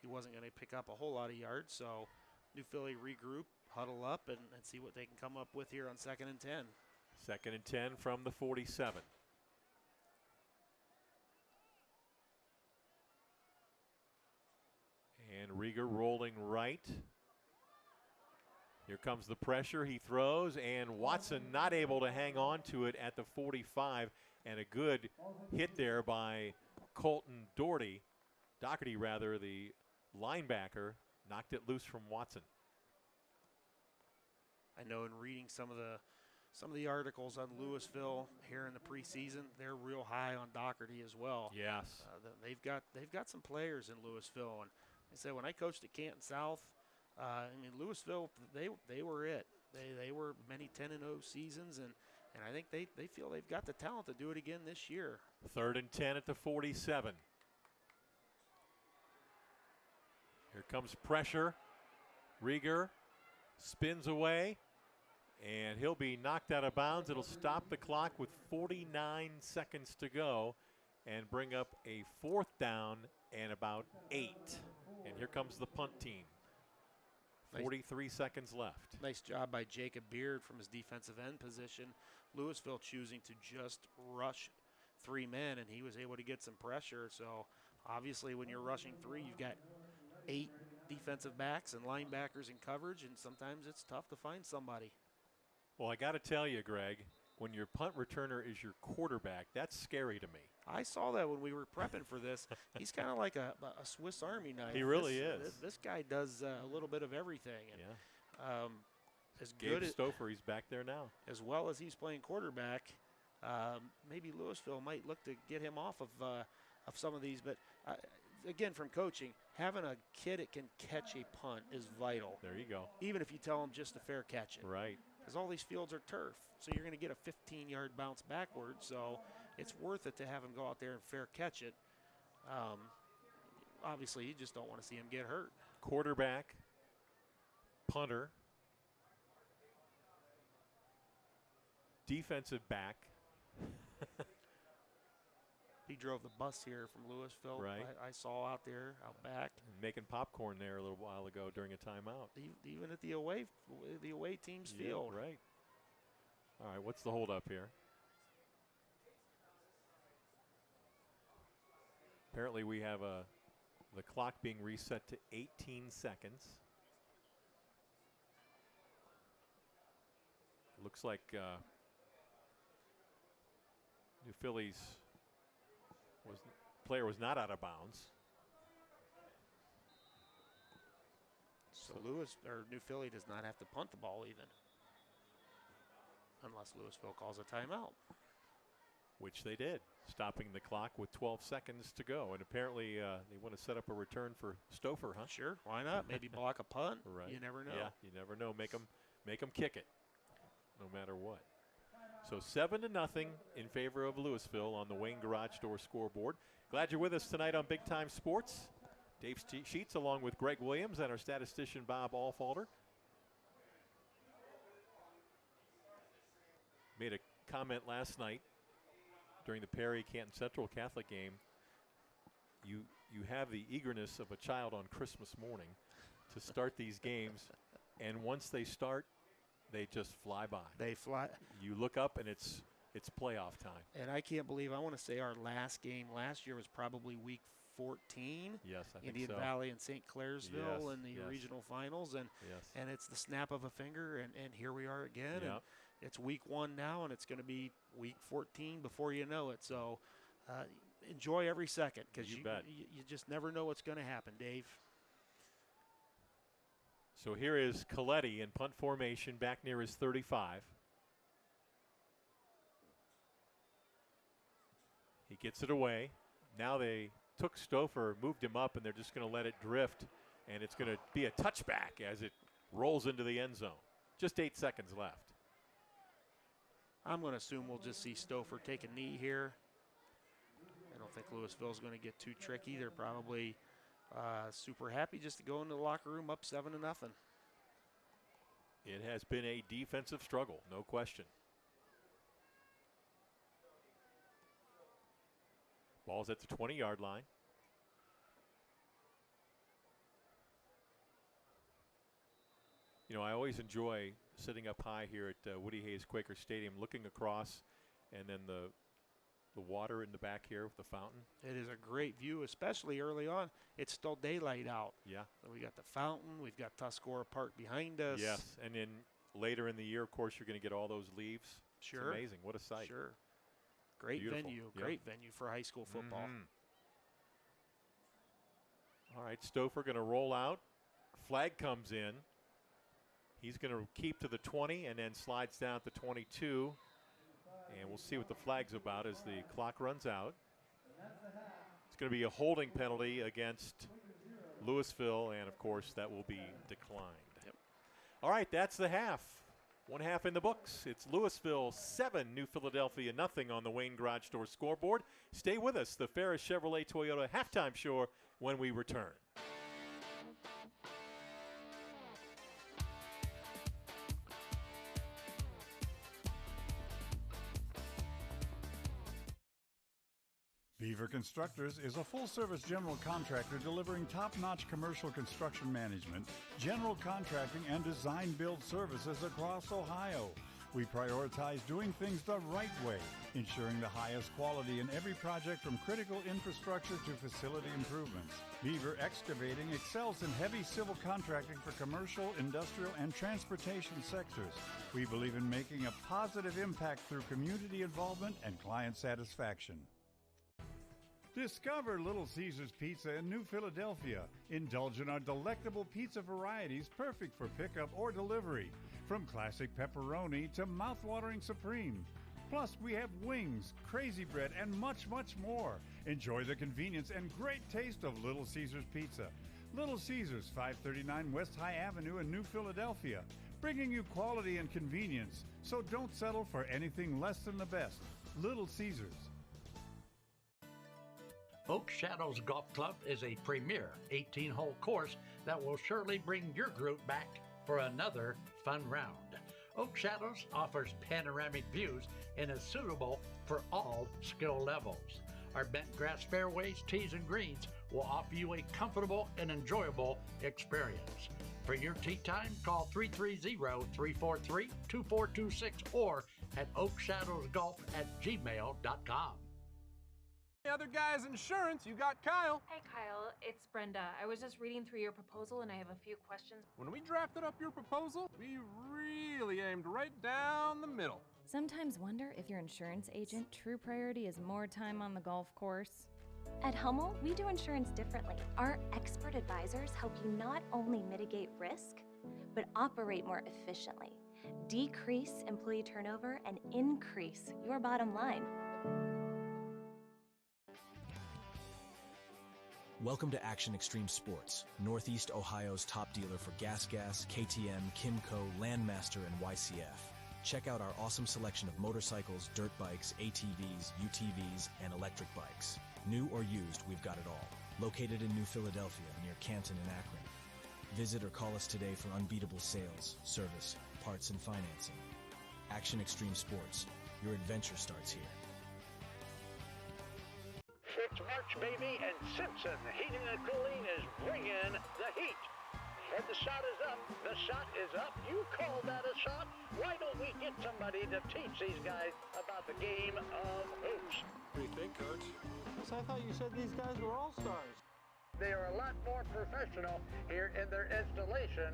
he wasn't going to pick up a whole lot of yards. So New Philly regroup, huddle up, and see what they can come up with here on 2nd and 10. 2nd and 10 from the 47. And Rieger rolling right. Here comes the pressure. He throws, and Watson not able to hang on to it at the 45. And a good hit there by Colton Doherty. Doherty, rather, the linebacker, knocked it loose from Watson. I know in reading some of the articles on Louisville here in the preseason, they're real high on Doherty as well. Yes. They've got some players in Louisville, and I said when I coached at Canton South, Louisville, they were it. They were many 10-0 seasons, and I think they feel they've got the talent to do it again this year. 3rd and 10 at the 47. Here comes pressure. Rieger spins away, and he'll be knocked out of bounds. It'll stop the clock with 49 seconds to go and bring up a 4th down and about 8. And here comes the punt team. 43 seconds left. Nice job by Jacob Beard from his defensive end position. Louisville choosing to just rush 3 men, and he was able to get some pressure. So obviously when you're rushing 3, you've got 8 defensive backs and linebackers in coverage, and sometimes it's tough to find somebody. Well, I got to tell you, Greg, when your punt returner is your quarterback, that's scary to me. I saw that when we were prepping for this. He's kind of like a Swiss Army knife. He really is. This guy does a little bit of everything. And, yeah. As Gabe good Stouffer, he's back there now. As well as he's playing quarterback, maybe Louisville might look to get him off of of some of these. But again, from coaching, having a kid that can catch a punt is vital. There you go. Even if you tell them just to fair catch it. Right. Because all these fields are turf, so you're going to get a 15-yard bounce backwards. So it's worth it to have him go out there and fair catch it. Obviously, you just don't want to see him get hurt. Quarterback, punter, defensive back. He drove the bus here from Louisville. Right. I saw out there, out back. Making popcorn there a little while ago during a timeout. Even at the away team's field. Right. All right, what's the holdup here? Apparently we have the clock being reset to 18 seconds. Looks like New Philly's player was not out of bounds. So New Philly does not have to punt the ball even, unless Louisville calls a timeout. Which they did, stopping the clock with 12 seconds to go. And apparently they want to set up a return for Stouffer, huh? Sure, why not? Maybe block a punt. Right. You never know. Yeah, you never know. Make them kick it, no matter what. So 7-0 in favor of Louisville on the Wayne Garage Door scoreboard. Glad you're with us tonight on Big Time Sports. Dave Sheets along with Greg Williams and our statistician Bob Allfalder. Made a comment last night during the Perry Canton Central Catholic game. You have the eagerness of a child on Christmas morning to start these games, and once they start, they just fly by. They fly. You look up and it's playoff time. And I can't believe, I want to say our last game last year was probably week 14. Yes, I think Indian so. Valley and St. Clairsville Yes, in the yes. regional finals, and it's the snap of a finger, and here we are again. Yep. And it's week 1 now, and it's going to be week 14 before you know it. So enjoy every second, because you just never know what's going to happen, Dave. So here is Coletti in punt formation, back near his 35. He gets it away. Now they took Stouffer, moved him up, and they're just going to let it drift, and it's going to be a touchback as it rolls into the end zone. Just 8 seconds left. I'm going to assume we'll just see Stouffer take a knee here. I don't think Louisville's going to get too tricky. They're probably super happy just to go into the locker room up 7-0. It has been a defensive struggle, no question. Ball's at the 20-yard line. You know, I always enjoy sitting up high here at Woody Hayes Quaker Stadium, looking across, and then the water in the back here with the fountain. It is a great view, especially early on. It's still daylight out. Yeah. So we got the fountain. We've got Tuscarora Park behind us. Yes, and then later in the year, of course, you're going to get all those leaves. Sure. It's amazing. What a sight. Sure. Great Beautiful. venue. Yep. Great venue for high school football. Mm-hmm. All right, Stouffer going to roll out. Flag comes in. He's going to keep to the 20 and then slides down to 22. And we'll see what the flag's about as the clock runs out. It's going to be a holding penalty against Louisville, and of course that will be declined. Yep. All right, that's the half. One half in the books. It's Louisville 7, New Philadelphia nothing on the Wayne Garage Door scoreboard. Stay with us, the Ferris Chevrolet Toyota halftime show when we return. Beaver Constructors is a full-service general contractor delivering top-notch commercial construction management, general contracting, and design-build services across Ohio. We prioritize doing things the right way, ensuring the highest quality in every project from critical infrastructure to facility improvements. Beaver Excavating excels in heavy civil contracting for commercial, industrial, and transportation sectors. We believe in making a positive impact through community involvement and client satisfaction. Discover Little Caesars Pizza in New Philadelphia. Indulge in our delectable pizza varieties perfect for pickup or delivery. From classic pepperoni to mouth-watering supreme. Plus, we have wings, crazy bread, and much, much more. Enjoy the convenience and great taste of Little Caesars Pizza. Little Caesars, 539 West High Avenue in New Philadelphia, bringing you quality and convenience. So don't settle for anything less than the best. Little Caesars. Oak Shadows Golf Club is a premier 18-hole course that will surely bring your group back for another fun round. Oak Shadows offers panoramic views and is suitable for all skill levels. Our bent grass fairways, tees, and greens will offer you a comfortable and enjoyable experience. For your tee time, call 330-343-2426 or at oakshadowsgolf@gmail.com. The other guy's insurance, you got Kyle. Hey Kyle, it's Brenda. I was just reading through your proposal and I have a few questions. When we drafted up your proposal, we really aimed right down the middle. Sometimes wonder if your insurance agent true priority is more time on the golf course. At Hummel, we do insurance differently. Our expert advisors help you not only mitigate risk, but operate more efficiently, decrease employee turnover, and increase your bottom line. Welcome to Action Extreme Sports, Northeast Ohio's top dealer for Gas, KTM, Kimco, Landmaster, and YCF. Check out our awesome selection of motorcycles, dirt bikes, ATVs, UTVs, and electric bikes. New or used, we've got it all. Located in New Philadelphia, near Canton and Akron. Visit or call us today for unbeatable sales, service, parts, and financing. Action Extreme Sports. Your adventure starts here. It's March, baby, and Simpson Heating and Cooling is bringing the heat. And the shot is up. The shot is up. You call that a shot? Why don't we get somebody to teach these guys about the game of hoops? What do you think, Coach? So I thought you said these guys were all-stars. They are a lot more professional here in their installation.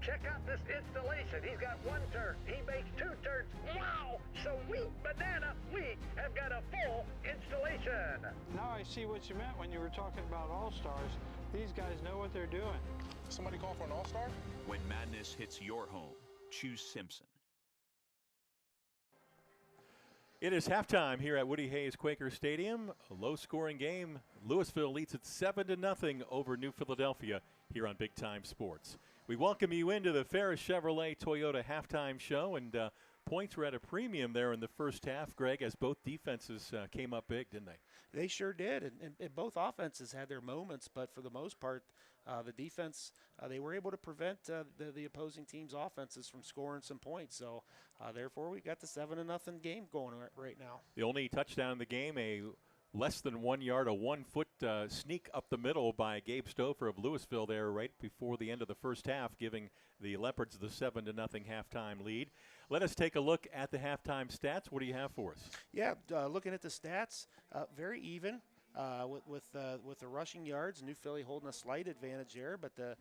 Check out this installation. He's got one turn. He makes two turns. Wow! Sweet banana. We have got a full installation. Now I see what you meant when you were talking about all-stars. These guys know what they're doing. Somebody call for an all-star? When madness hits your home, choose Simpson. It is halftime here at Woody Hayes Quaker Stadium. A low-scoring game. Louisville leads it 7-0 over New Philadelphia here on Big Time Sports. We welcome you into the Ferris Chevrolet Toyota halftime show, and points were at a premium there in the first half, Greg, as both defenses came up big, didn't they? They sure did, and both offenses had their moments, but for the most part, the defense, they were able to prevent the opposing team's offenses from scoring some points. So, therefore, we got the 7-0 game going right now. The only touchdown in the game, a less than 1 yard, a 1 foot sneak up the middle by Gabe Stouffer of Louisville there right before the end of the first half, giving the Leopards the 7-0 halftime lead. Let us take a look at the halftime stats. What do you have for us? Yeah, looking at the stats, very even with the rushing yards. New Philly holding a slight advantage there, but the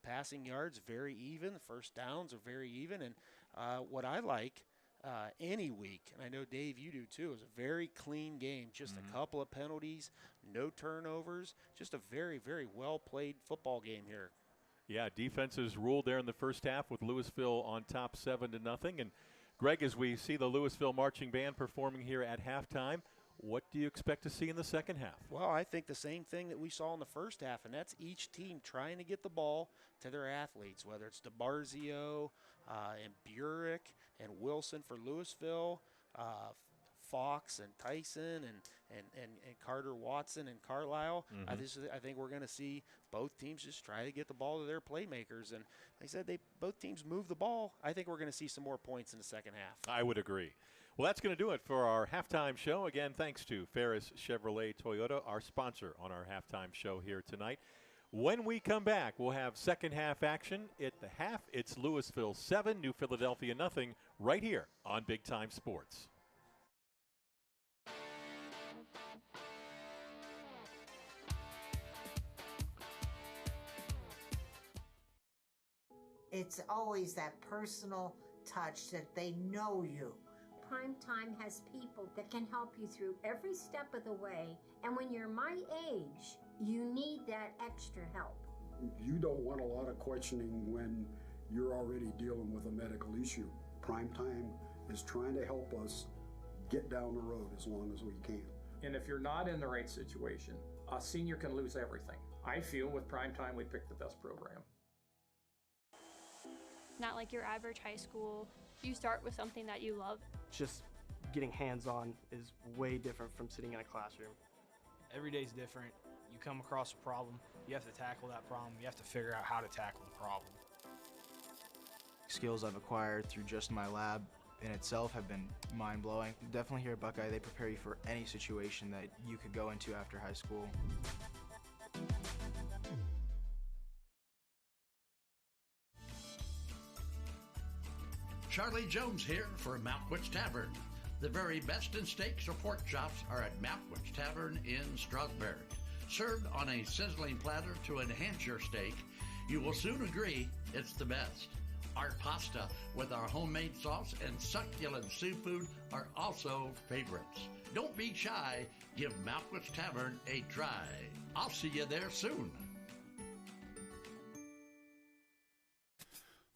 passing yards very even. The first downs are very even, and what I like. Any week, and I know, Dave, you do too, is a very clean game. Just a couple of penalties, no turnovers, just a very, very well-played football game here. Yeah, defenses ruled there in the first half with Louisville on top 7-0. And, Greg, as we see the Louisville Marching Band performing here at halftime, what do you expect to see in the second half? Well, I think the same thing that we saw in the first half, and that's each team trying to get the ball to their athletes, whether it's DeBarzio and Burek and Wilson for Louisville, Fox and Tyson and Carter Watson and Carlisle. I think we're going to see both teams just try to get the ball to their playmakers. And like I said, both teams move the ball. I think we're going to see some more points in the second half. I would agree. Well, that's going to do it for our halftime show. Again, thanks to Ferris Chevrolet Toyota, our sponsor on our halftime show here tonight. When we come back, we'll have second half action. At the half, it's Louisville 7, New Philadelphia 0, right here on Big Time Sports. It's always that personal touch that they know you. Primetime has people that can help you through every step of the way, and when you're my age, you need that extra help. You don't want a lot of questioning when you're already dealing with a medical issue. Primetime is trying to help us get down the road as long as we can. And if you're not in the right situation, a senior can lose everything. I feel with Primetime, we picked the best program. Not like your average high school. You start with something that you love. Just getting hands-on is way different from sitting in a classroom. Every day's different. You come across a problem, you have to tackle that problem. You have to figure out how to tackle the problem. Skills I've acquired through just my lab in itself have been mind-blowing. Definitely here at Buckeye, they prepare you for any situation that you could go into after high school. Charlie Jones here for Malkwitz Tavern. The very best in steaks or pork chops are at Malkwitz Tavern in Strasburg. Served on a sizzling platter to enhance your steak, you will soon agree it's the best. Our pasta with our homemade sauce and succulent seafood are also favorites. Don't be shy. Give Malkwitz Tavern a try. I'll see you there soon.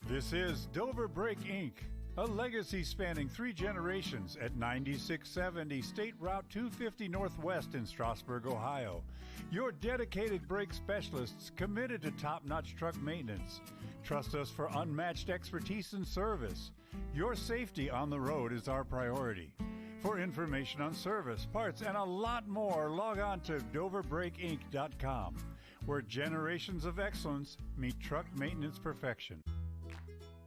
This is Dover Brake Inc., a legacy spanning 3 generations at 9670 State Route 250 Northwest in Strasburg, Ohio. Your dedicated brake specialists committed to top-notch truck maintenance. Trust us for unmatched expertise and service. Your safety on the road is our priority. For information on service, parts, and a lot more, log on to DoverBrakeInc.com, where generations of excellence meet truck maintenance perfection.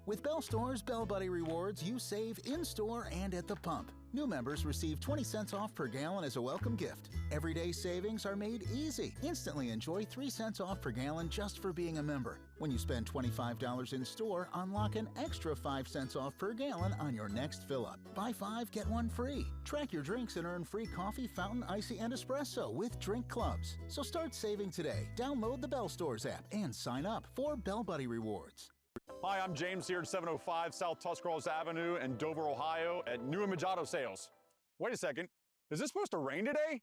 With Bell Store's Bell Buddy Rewards, you save in-store and at the pump. New members receive 20 cents off per gallon as a welcome gift. Everyday savings are made easy. Instantly enjoy 3 cents off per gallon just for being a member. When you spend $25 in store, unlock an extra 5 cents off per gallon on your next fill-up. Buy 5, get 1 free. Track your drinks and earn free coffee, fountain, icy, and espresso with drink clubs. So start saving today. Download the Bell Stores app and sign up for Bell Buddy Rewards. Hi, I'm James here at 705 South Tuscarawas Avenue in Dover, Ohio at New and Machado Sales. Wait a second, is this supposed to rain today?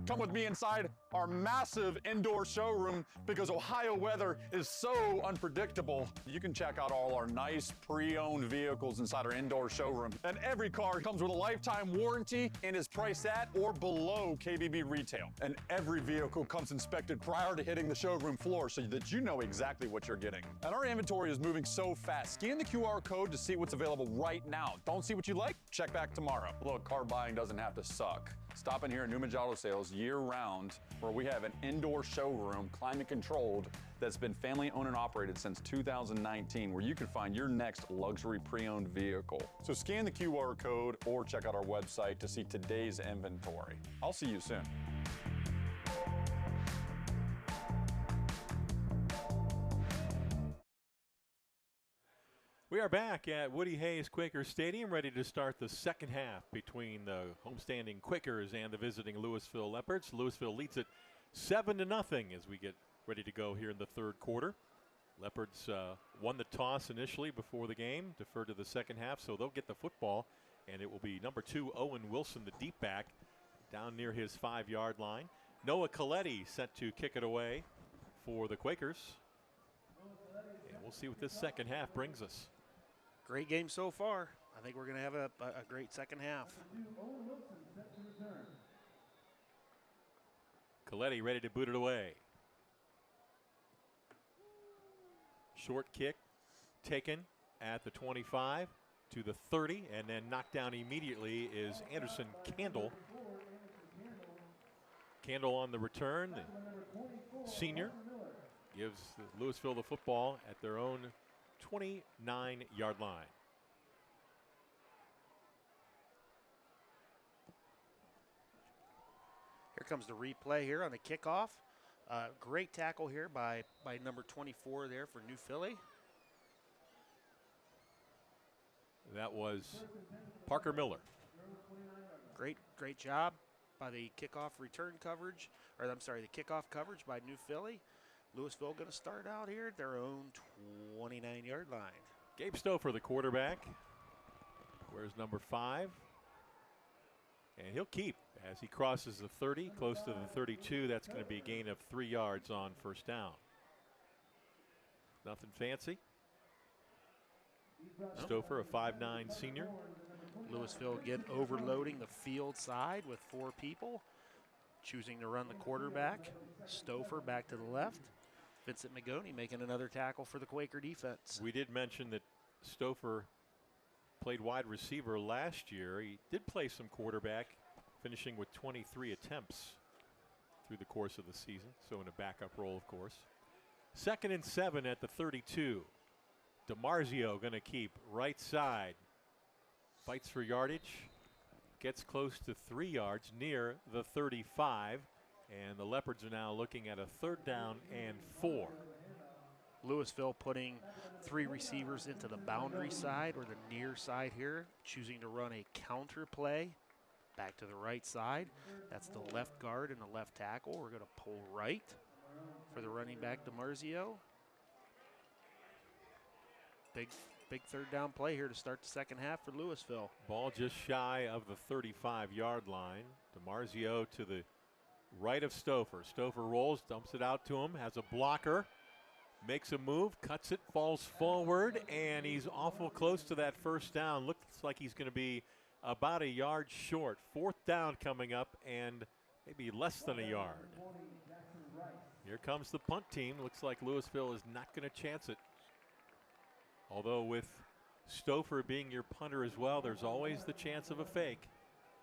Come with me inside our massive indoor showroom because Ohio weather is so unpredictable. You can check out all our nice pre-owned vehicles inside our indoor showroom. And every car comes with a lifetime warranty and is priced at or below KBB retail. And every vehicle comes inspected prior to hitting the showroom floor so that you know exactly what you're getting. And our inventory is moving so fast. Scan the QR code to see what's available right now. Don't see what you like? Check back tomorrow. Look, car buying doesn't have to suck. Stop in here at New Machado Sales year-round, where we have an indoor showroom, climate-controlled, that's been family-owned and operated since 2019, where you can find your next luxury pre-owned vehicle. So scan the QR code or check out our website to see today's inventory. I'll see you soon. We are back at Woody Hayes Quakers Stadium, ready to start the second half between the homestanding Quakers and the visiting Louisville Leopards. Louisville leads it 7-0 as we get ready to go here in the third quarter. Leopards won the toss initially before the game, deferred to the second half, so they'll get the football, and it will be number 2, Owen Wilson, the deep back, down near his 5-yard line. Noah Coletti set to kick it away for the Quakers. And we'll see what this second half brings us. Great game so far. I think we're going to have a great second half. Coletti ready to boot it away. Short kick taken at the 25 to the 30, and then knocked down immediately is Anderson Candle. Candle on the return. The senior gives Louisville the football at their own 29-yard line. Here comes the replay here on the kickoff. Great tackle here by number 24 there for New Philly. That was Parker Miller. Great job by the kickoff return coverage, or I'm sorry, the kickoff coverage by New Philly. Louisville going to start out here at their own 29-yard line. Gabe Stouffer, the quarterback. Where's number 5? And he'll keep as he crosses the 30, close to the 32. That's going to be a gain of 3 yards on first down. Nothing fancy. Stouffer, a 5'9" senior. Louisville again overloading the field side with 4 people, choosing to run the quarterback. Stouffer back to the left. Vincent Magoni making another tackle for the Quaker defense. We did mention that Stouffer played wide receiver last year. He did play some quarterback, finishing with 23 attempts through the course of the season, so in a backup role, of course. 2nd and 7 at the 32. DiMarzio going to keep right side. Fights for yardage. Gets close to 3 yards near the 35. And the Leopards are now looking at a 3rd down and 4. Louisville putting 3 receivers into the boundary side or the near side here, choosing to run a counter play back to the right side. That's the left guard and the left tackle. We're going to pull right for the running back, DiMarzio. Big 3rd down play here to start the second half for Louisville. Ball just shy of the 35-yard line. DiMarzio to the right of Stouffer. Stouffer rolls, dumps it out to him, has a blocker, makes a move, cuts it, falls forward, and he's awful close to that 1st down. Looks like he's going to be about a yard short. 4th down coming up and maybe less than a yard. Here comes the punt team. Looks like Louisville is not going to chance it. Although with Stouffer being your punter as well, there's always the chance of a fake.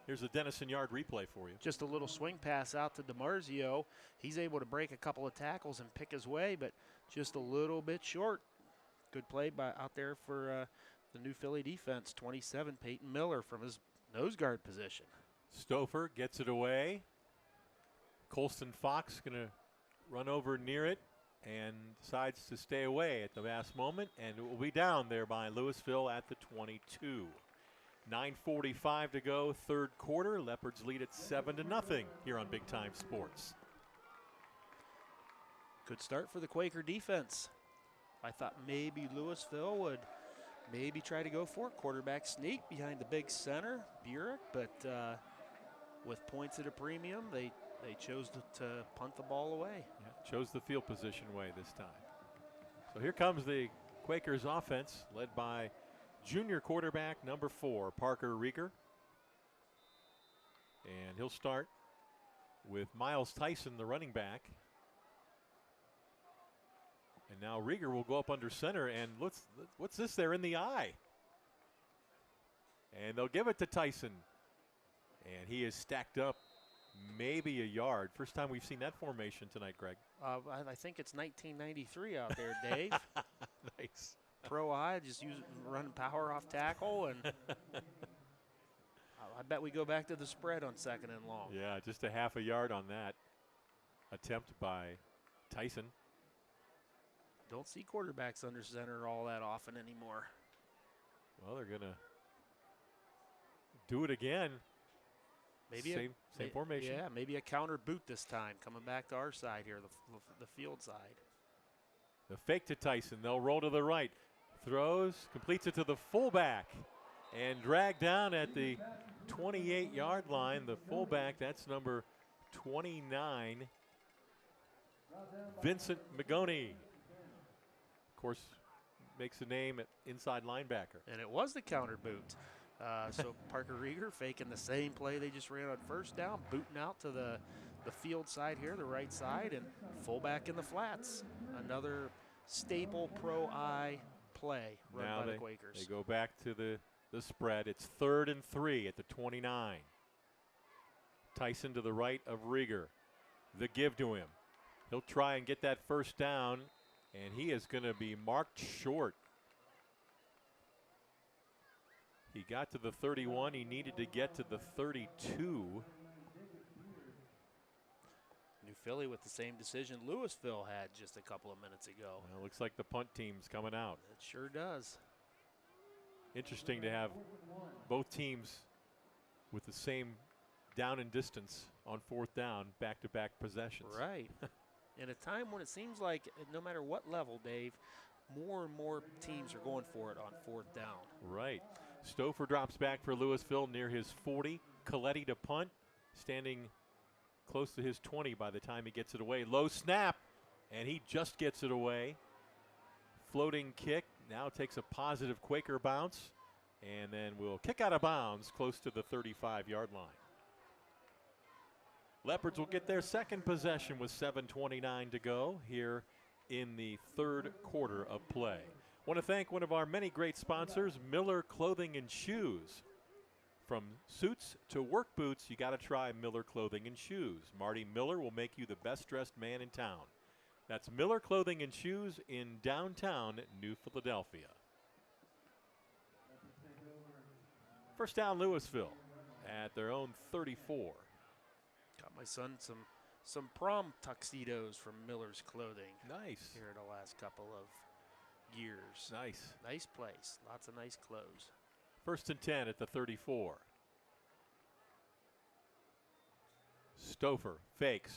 Here's a Denison Yard replay for you. Just a little swing pass out to DiMarzio. He's able to break a couple of tackles and pick his way, but just a little bit short. Good play out there for the new Philly defense. 27, Peyton Miller from his nose guard position. Stouffer gets it away. Colston Fox going to run over near it and decides to stay away at the last moment, and it will be down there by Louisville at the 22. 9:45 to go, 3rd quarter. Leopards lead at 7-0 here on Big Time Sports. Good start for the Quaker defense. I thought maybe Louisville would maybe try to go for it. Quarterback sneak behind the big center, Burek, but with points at a premium, they chose to punt the ball away. Yeah, chose the field position way this time. So here comes the Quakers offense, led by junior quarterback number 4, Parker Rieger. And he'll start with Miles Tyson, the running back. And now Rieger will go up under center, and what's this there in the eye? And they'll give it to Tyson. And he is stacked up maybe a yard. First time we've seen that formation tonight, Greg. I think it's 1993 out there, Dave. Nice. Pro I just run power off tackle, and I bet we go back to the spread on 2nd and long. Yeah, just a half a yard on that attempt by Tyson. Don't see quarterbacks under center all that often anymore. Well, they're going to do it again. Maybe same formation. Yeah, maybe a counter boot this time, coming back to our side here, the field side. The fake to Tyson. They'll roll to the right. Throws, completes it to the fullback, and dragged down at the 28-yard line. The fullback, that's number 29, Vincent Magoni. Of course, makes a name at inside linebacker. And it was the counter boot. So Parker Rieger faking the same play they just ran on 1st down, booting out to the field side here, the right side, and fullback in the flats. Another staple Pro I play run by the Quakers. They go back to the spread. It's 3rd and 3 at the 29. Tyson to the right of Rieger. The give to him. He'll try and get that 1st down, and he is going to be marked short. He got to the 31. He needed to get to the 32. New Philly with the same decision Louisville had just a couple of minutes ago. Well, looks like the punt team's coming out. It sure does. Interesting to have both teams with the same down and distance on 4th down, back-to-back possessions. Right. In a time when it seems like no matter what level, Dave, more and more teams are going for it on 4th down. Right. Stouffer drops back for Louisville near his 40. Coletti to punt, standing close to his 20 by the time he gets it away. Low snap, and he just gets it away. Floating kick, now takes a positive Quaker bounce and then will kick out of bounds close to the 35-yard line. Leopards will get their second possession with 7:29 to go here in the third quarter of play. Want to thank one of our many great sponsors, Miller Clothing and Shoes. From suits to work boots, you got to try Miller Clothing and Shoes. Marty Miller will make you the best dressed man in town. That's Miller Clothing and Shoes in downtown New Philadelphia. First down, Louisville at their own 34. Got my son some prom tuxedos from Miller's Clothing. Nice. Here in the last couple of years. Nice. Nice place. Lots of nice clothes. First and 10 at the 34. Stouffer fakes,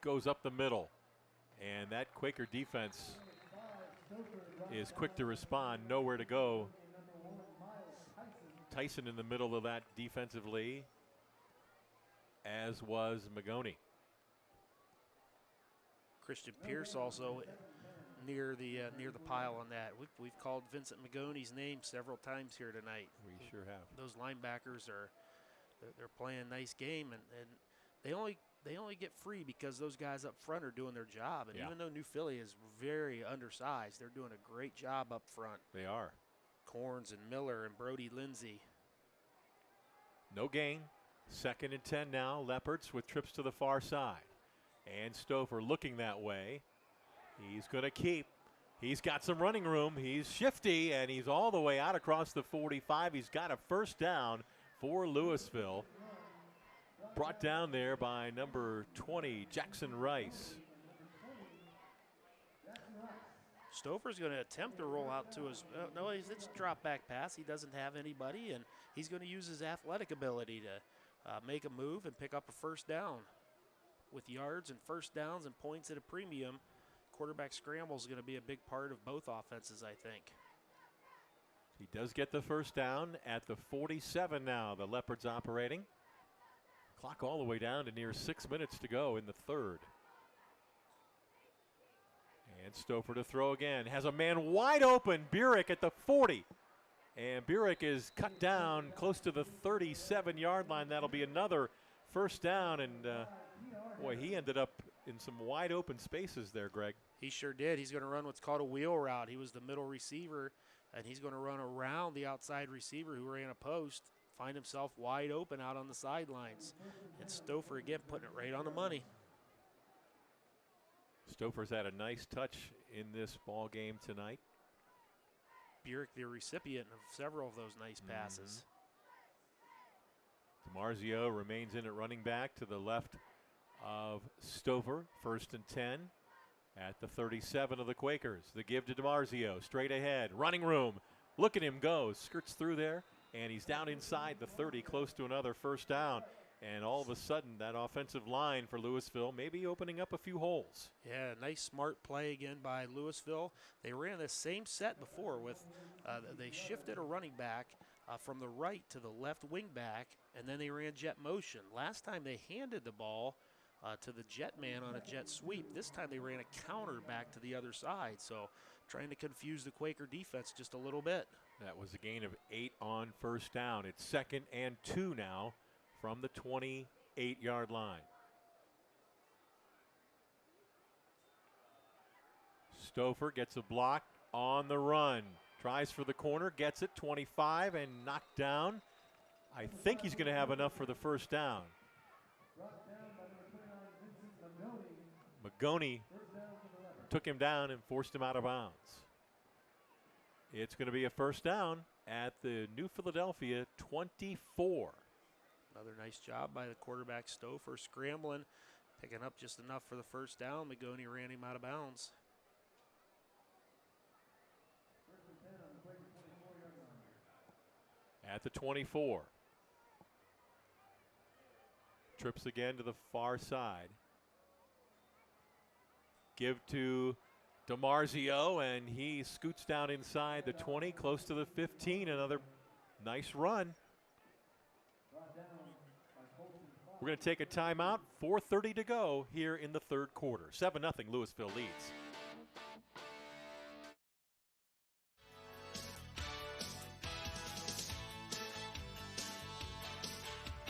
goes up the middle, and that Quaker defense is quick to respond, nowhere to go. Tyson in the middle of that defensively, as was Magoni. Christian Pierce also near the pile on that. We've called Vincent Magoni's name several times here tonight. We sure have. Those linebackers they're playing a nice game, and they only get free because those guys up front are doing their job. And even though New Philly is very undersized, they're doing a great job up front. They are. Corns and Miller and Brody Lindsay. No gain. Second and 10 now. Leopards with trips to the far side. And Stouffer looking that way. He's going to keep. He's got some running room. He's shifty, and he's all the way out across the 45. He's got a first down for Louisville. Brought down there by number 20, Jackson Rice. Stouffer's going to attempt to roll out to his, no, it's a drop back pass. He doesn't have anybody, and he's going to use his athletic ability to make a move and pick up a first down. With yards and first downs and points at a premium, quarterback scramble is going to be a big part of both offenses, I think. He does get the first down at the 47 now. The Leopards operating. Clock all the way down to near 6 minutes to go in the third. And Stouffer to throw again. Has a man wide open. Burek at the 40. And Burek is cut down close to the 37-yard line. That'll be another first down. And, boy, he ended up in some wide open spaces there, Greg. He sure did. He's going to run what's called a wheel route. He was the middle receiver, and he's going to run around the outside receiver who ran a post, find himself wide open out on the sidelines. And Stouffer, again, putting it right on the money. Stouffer's had a nice touch in this ball game tonight. Burek, the recipient of several of those nice passes. DiMarzio remains in at running back to the left of Stouffer. First and 10 at the 37 of the Quakers. The give to DiMarzio, straight ahead, running room. Look at him go, skirts through there, and he's down inside the 30, close to another first down. And all of a sudden, that offensive line for Louisville may be opening up a few holes. Yeah, nice smart play again by Louisville. They ran the same set before with, they shifted a running back from the right to the left wing back, and then they ran jet motion. Last time they handed the ball to the jet man on a jet sweep. This time they ran a counter back to the other side. So trying to confuse the Quaker defense just a little bit. That was a gain of 8 on first down. It's 2nd and 2 now from the 28-yard line. Stouffer gets a block on the run. Tries for the corner, gets it, 25, and knocked down. I think he's going to have enough for the first down. Magoni took him down and forced him out of bounds. It's going to be a first down at the New Philadelphia 24. Another nice job by the quarterback Stouffer, scrambling, picking up just enough for the first down. Magoni ran him out of bounds. At the 24. Trips again to the far side. Give to DiMarzio, and he scoots down inside the 20, close to the 15. Another nice run. We're going to take a timeout. 4:30 to go here in the third quarter. 7-0 Louisville leads.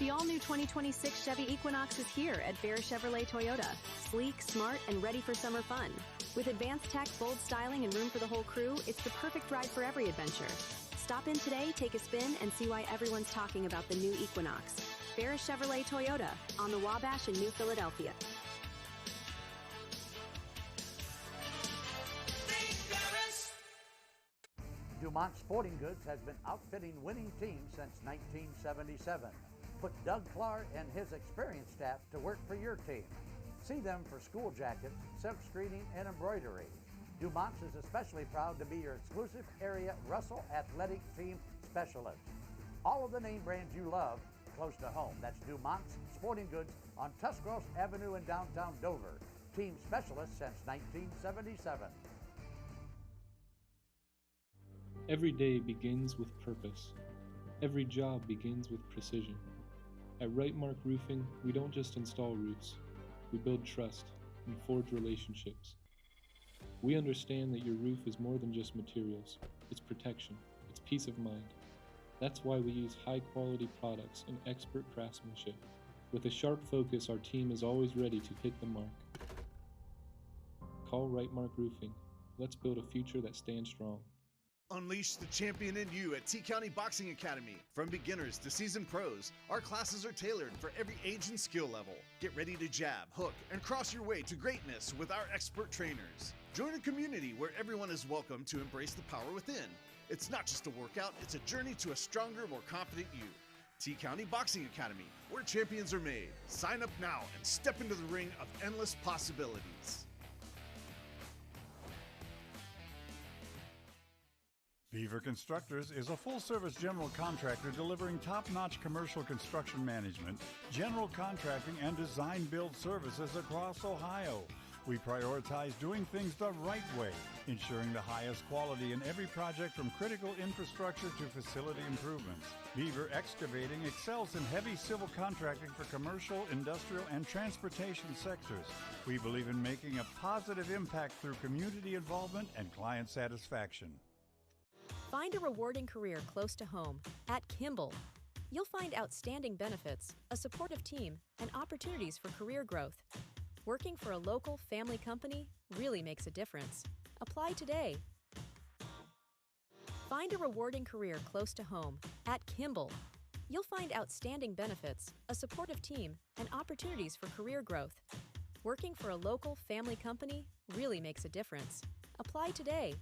The all-new 2026 Chevy Equinox is here at Bear Chevrolet Toyota. Sleek, smart, and ready for summer fun. With advanced tech, bold styling, and room for the whole crew, it's the perfect ride for every adventure. Stop in today, take a spin, and see why everyone's talking about the new Equinox. Bear Chevrolet Toyota on the Wabash in New Philadelphia. Dumont Sporting Goods has been outfitting winning teams since 1977. Put Doug Clark and his experienced staff to work for your team. See them for school jackets, silk screening, and embroidery. Dumont's is especially proud to be your exclusive area Russell Athletic Team Specialist. All of the name brands you love close to home. That's Dumont's Sporting Goods on Tuscarawas Avenue in downtown Dover. Team specialist since 1977. Every day begins with purpose. Every job begins with precision. At Right Mark Roofing, we don't just install roofs. We build trust and forge relationships. We understand that your roof is more than just materials. It's protection. It's peace of mind. That's why we use high-quality products and expert craftsmanship. With a sharp focus, our team is always ready to hit the mark. Call Right Mark Roofing. Let's build a future that stands strong. Unleash the champion in you at T-County Boxing Academy. From beginners to seasoned pros, our classes are tailored for every age and skill level. Get ready to jab, hook, and cross your way to greatness with our expert trainers. Join a community where everyone is welcome to embrace the power within. It's not just a workout, it's a journey to a stronger, more confident you. T-County Boxing Academy, where champions are made. Sign up now and step into the ring of endless possibilities. Beaver Constructors is a full-service general contractor delivering top-notch commercial construction management, general contracting, and design-build services across Ohio. We prioritize doing things the right way, ensuring the highest quality in every project from critical infrastructure to facility improvements. Beaver Excavating excels in heavy civil contracting for commercial, industrial, and transportation sectors. We believe in making a positive impact through community involvement and client satisfaction. Find a rewarding career close to home at Kimball. You'll find outstanding benefits, a supportive team, and opportunities for career growth. Working for a local family company really makes a difference. Apply today. Find a rewarding career close to home at Kimball. You'll find outstanding benefits, a supportive team, and opportunities for career growth. Working for a local family company really makes a difference. Apply today.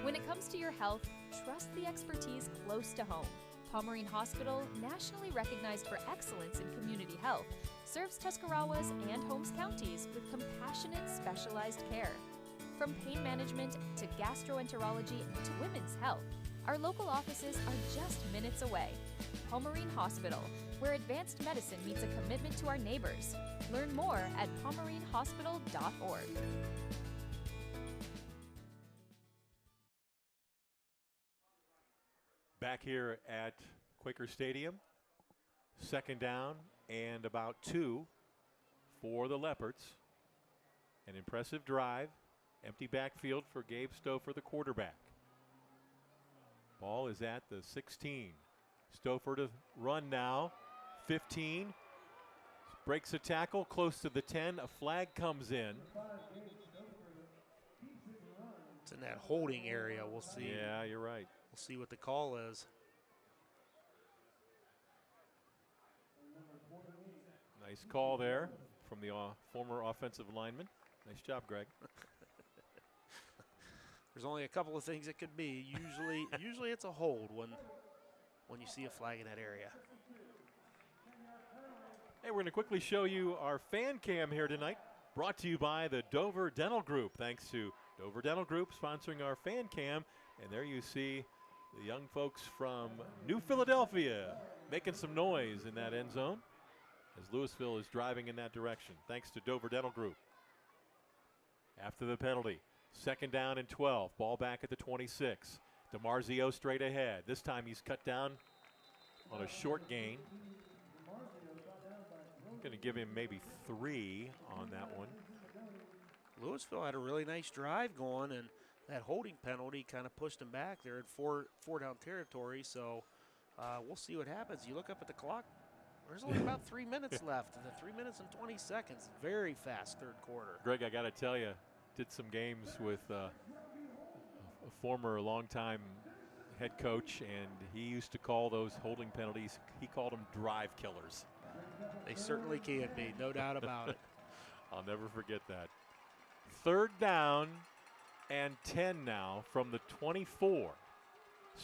When it comes to your health, trust the expertise close to home. Pomerene Hospital, nationally recognized for excellence in community health, serves Tuscarawas and Holmes counties with compassionate, specialized care. From pain management to gastroenterology to women's health, our local offices are just minutes away. Pomerene Hospital, where advanced medicine meets a commitment to our neighbors. Learn more at pomerenehospital.org. Back here at Quaker Stadium, second down and about 2 for the Leopards. An impressive drive, empty backfield for Gabe Stouffer, the quarterback. Ball is at the 16. Stouffer to run now, 15. Breaks a tackle close to the 10. A flag comes in. It's in that holding area. We'll see. Yeah, you're right. We'll see what the call is. Nice call there from the former offensive lineman. Nice job, Greg. There's only a couple of things it could be. Usually it's a hold when you see a flag in that area. Hey, we're going to quickly show you our fan cam here tonight, brought to you by the Dover Dental Group. Thanks to Dover Dental Group sponsoring our fan cam. And there you see the young folks from New Philadelphia making some noise in that end zone as Louisville is driving in that direction. Thanks to Dover Dental Group. After the penalty, second down and 12. Ball back at the 26. DiMarzio straight ahead. This time he's cut down on a short gain. I'm going to give him maybe 3 on that one. Louisville had a really nice drive going, and that holding penalty kind of pushed them back. They're in four down territory, so We'll see what happens. You look up at the clock. There's only about 3 minutes left. The 3 minutes and 20 seconds. Very fast third quarter. Greg, I got to tell you, did some games with a former longtime head coach, and he used to call those holding penalties, he called them drive killers. They certainly can be, no doubt about it. I'll never forget that. Third down and 10 now from the 24.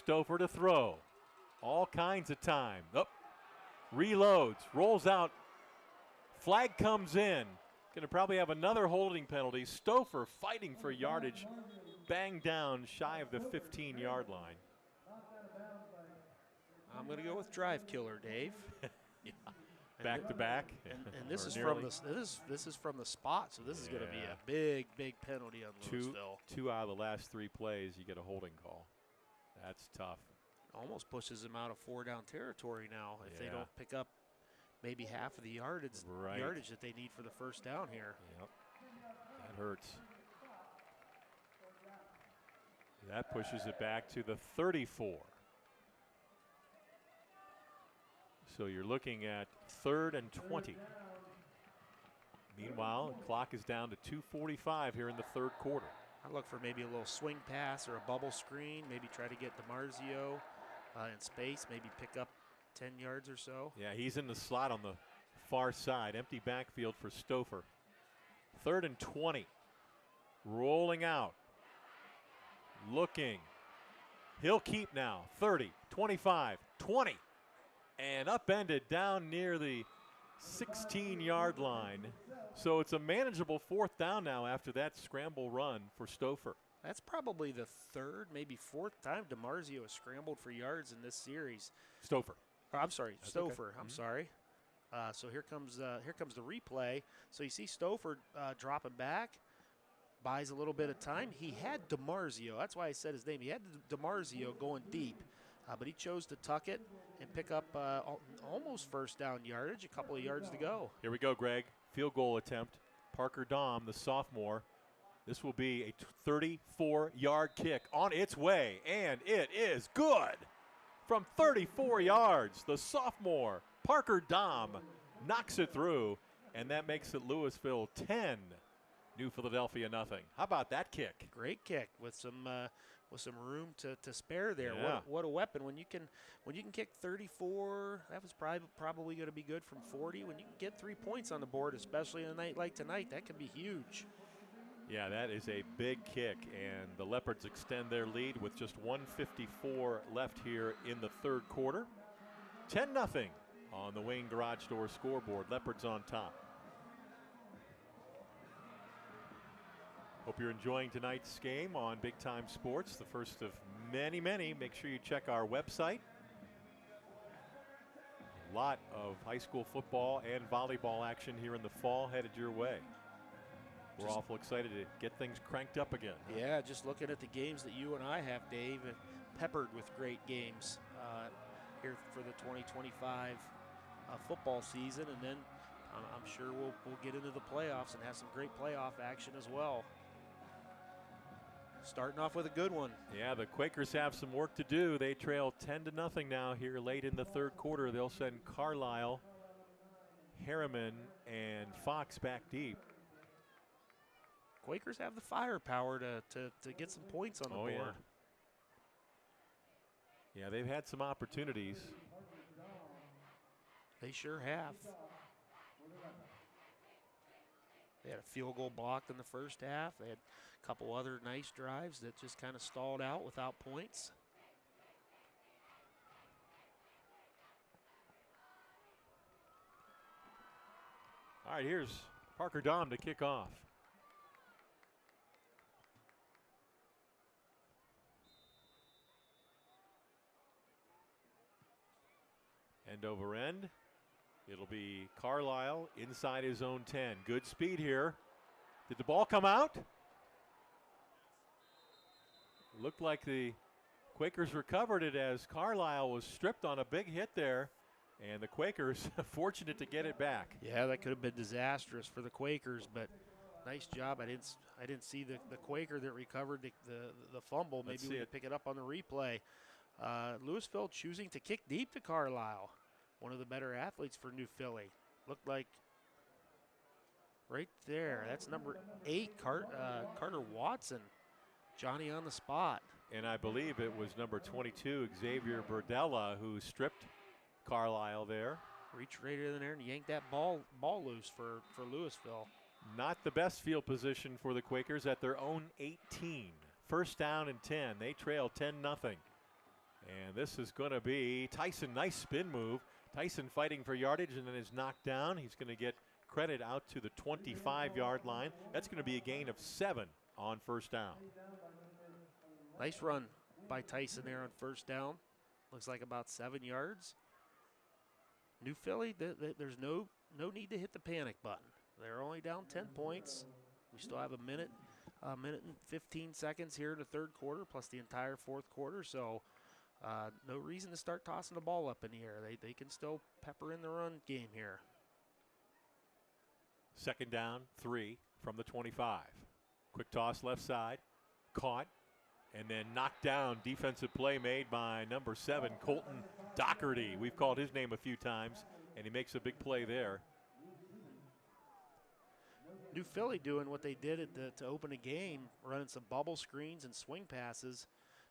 Stouffer to throw. All kinds of time. Up. Reloads. Rolls out. Flag comes in. Going to probably have another holding penalty. Stouffer fighting for yardage. Banged down shy of the 15-yard line. I'm going to go with drive killer, Dave. Yeah. Back to back. And this is from this is from the spot, so this is going to be a big penalty on Louisville. Two out of the last 3 plays, you get a holding call. That's tough. Almost pushes them out of 4-down territory now if they don't pick up maybe half of the yardage that they need for the first down here. Yep. That hurts. That pushes it back to the 34. So you're looking at 3rd and 20. Meanwhile, the clock is down to 2:45 here in the third quarter. I look for maybe a little swing pass or a bubble screen, maybe try to get DiMarzio in space, maybe pick up 10 yards or so. Yeah, he's in the slot on the far side. Empty backfield for Stouffer. 3rd and 20. Rolling out. Looking. He'll keep now. 30, 25, 20. And upended down near the 16-yard line. So it's a manageable 4th down now after that scramble run for Stouffer. That's probably the 3rd, maybe 4th time DiMarzio has scrambled for yards in this series. Stouffer. I'm sorry, That's Stouffer. okay. I'm sorry. So here comes the replay. So you see Stouffer dropping back, buys a little bit of time. He had DiMarzio. That's why I said his name. He had DiMarzio going deep, but he chose to tuck it and pick up almost first down yardage. A couple of yards to go. Here we go, Greg. Field goal attempt. Parker Dahm, the sophomore. This will be a 34-yard kick on its way, and it is good. From 34 yards, the sophomore, Parker Dahm, knocks it through, and that makes it Louisville 10, New Philadelphia nothing. How about that kick? Great kick with some room to spare there. Yeah. What a weapon when you can kick 34. That was probably going to be good from 40. When you can get 3 points on the board, especially on a night like tonight, that can be huge. Yeah, that is a big kick, and the Leopards extend their lead with just 1:54 left here in the third quarter. 10-0 on the Wayne Garage Door scoreboard. Leopards on top. Hope you're enjoying tonight's game on Big Time Sports, the first of many. Make sure you check our website. A lot of high school football and volleyball action here in the fall headed your way. We're awful excited to get things cranked up again. Yeah, just looking at the games that you and I have, Dave, peppered with great games here for the 2025 football season, and then I'm sure we'll get into the playoffs and have some great playoff action as well. Starting off with a good one. Yeah, the Quakers have some work to do. They trail 10-0 now here late in the third quarter. They'll send Carlisle, Harriman, and Fox back deep. Quakers have the firepower to get some points on the board. Yeah, they've had some opportunities. They sure have. They had a field goal blocked in the first half. They had a couple other nice drives that just kind of stalled out without points. All right, here's Parker Dahm to kick off. End over end. It'll be Carlisle inside his own 10. Good speed here. Did the ball come out? Looked like the Quakers recovered it as Carlisle was stripped on a big hit there. And the Quakers fortunate to get it back. Yeah, that could have been disastrous for the Quakers, but nice job. I didn't see the Quaker that recovered the fumble. Maybe we could pick it up on the replay. Louisville choosing to kick deep to Carlisle. One of the better athletes for New Philly. Looked like right there. That's number 8, Carter Watson. Johnny on the spot. And I believe it was number 22, Xavier Burdella, who stripped Carlisle there. Reached right in there and yanked that ball loose for Louisville. Not the best field position for the Quakers at their own 18. First down and 10. They trail 10-0. And this is going to be Tyson. Nice spin move. Tyson fighting for yardage and then is knocked down. He's going to get credit out to the 25-yard line. That's going to be a gain of 7 on first down. Nice run by Tyson there on first down. Looks like about 7 yards. New Philly, there's no need to hit the panic button. They're only down 10 points. We still have a minute and 15 seconds here in the third quarter, plus the entire fourth quarter. So no reason to start tossing the ball up in the air. They can still pepper in the run game here. Second down, 3 from the 25. Quick toss left side, caught, and then knocked down. Defensive play made by number 7, Colton Doherty. We've called his name a few times, and he makes a big play there. New Philly doing what they did to open a game, running some bubble screens and swing passes.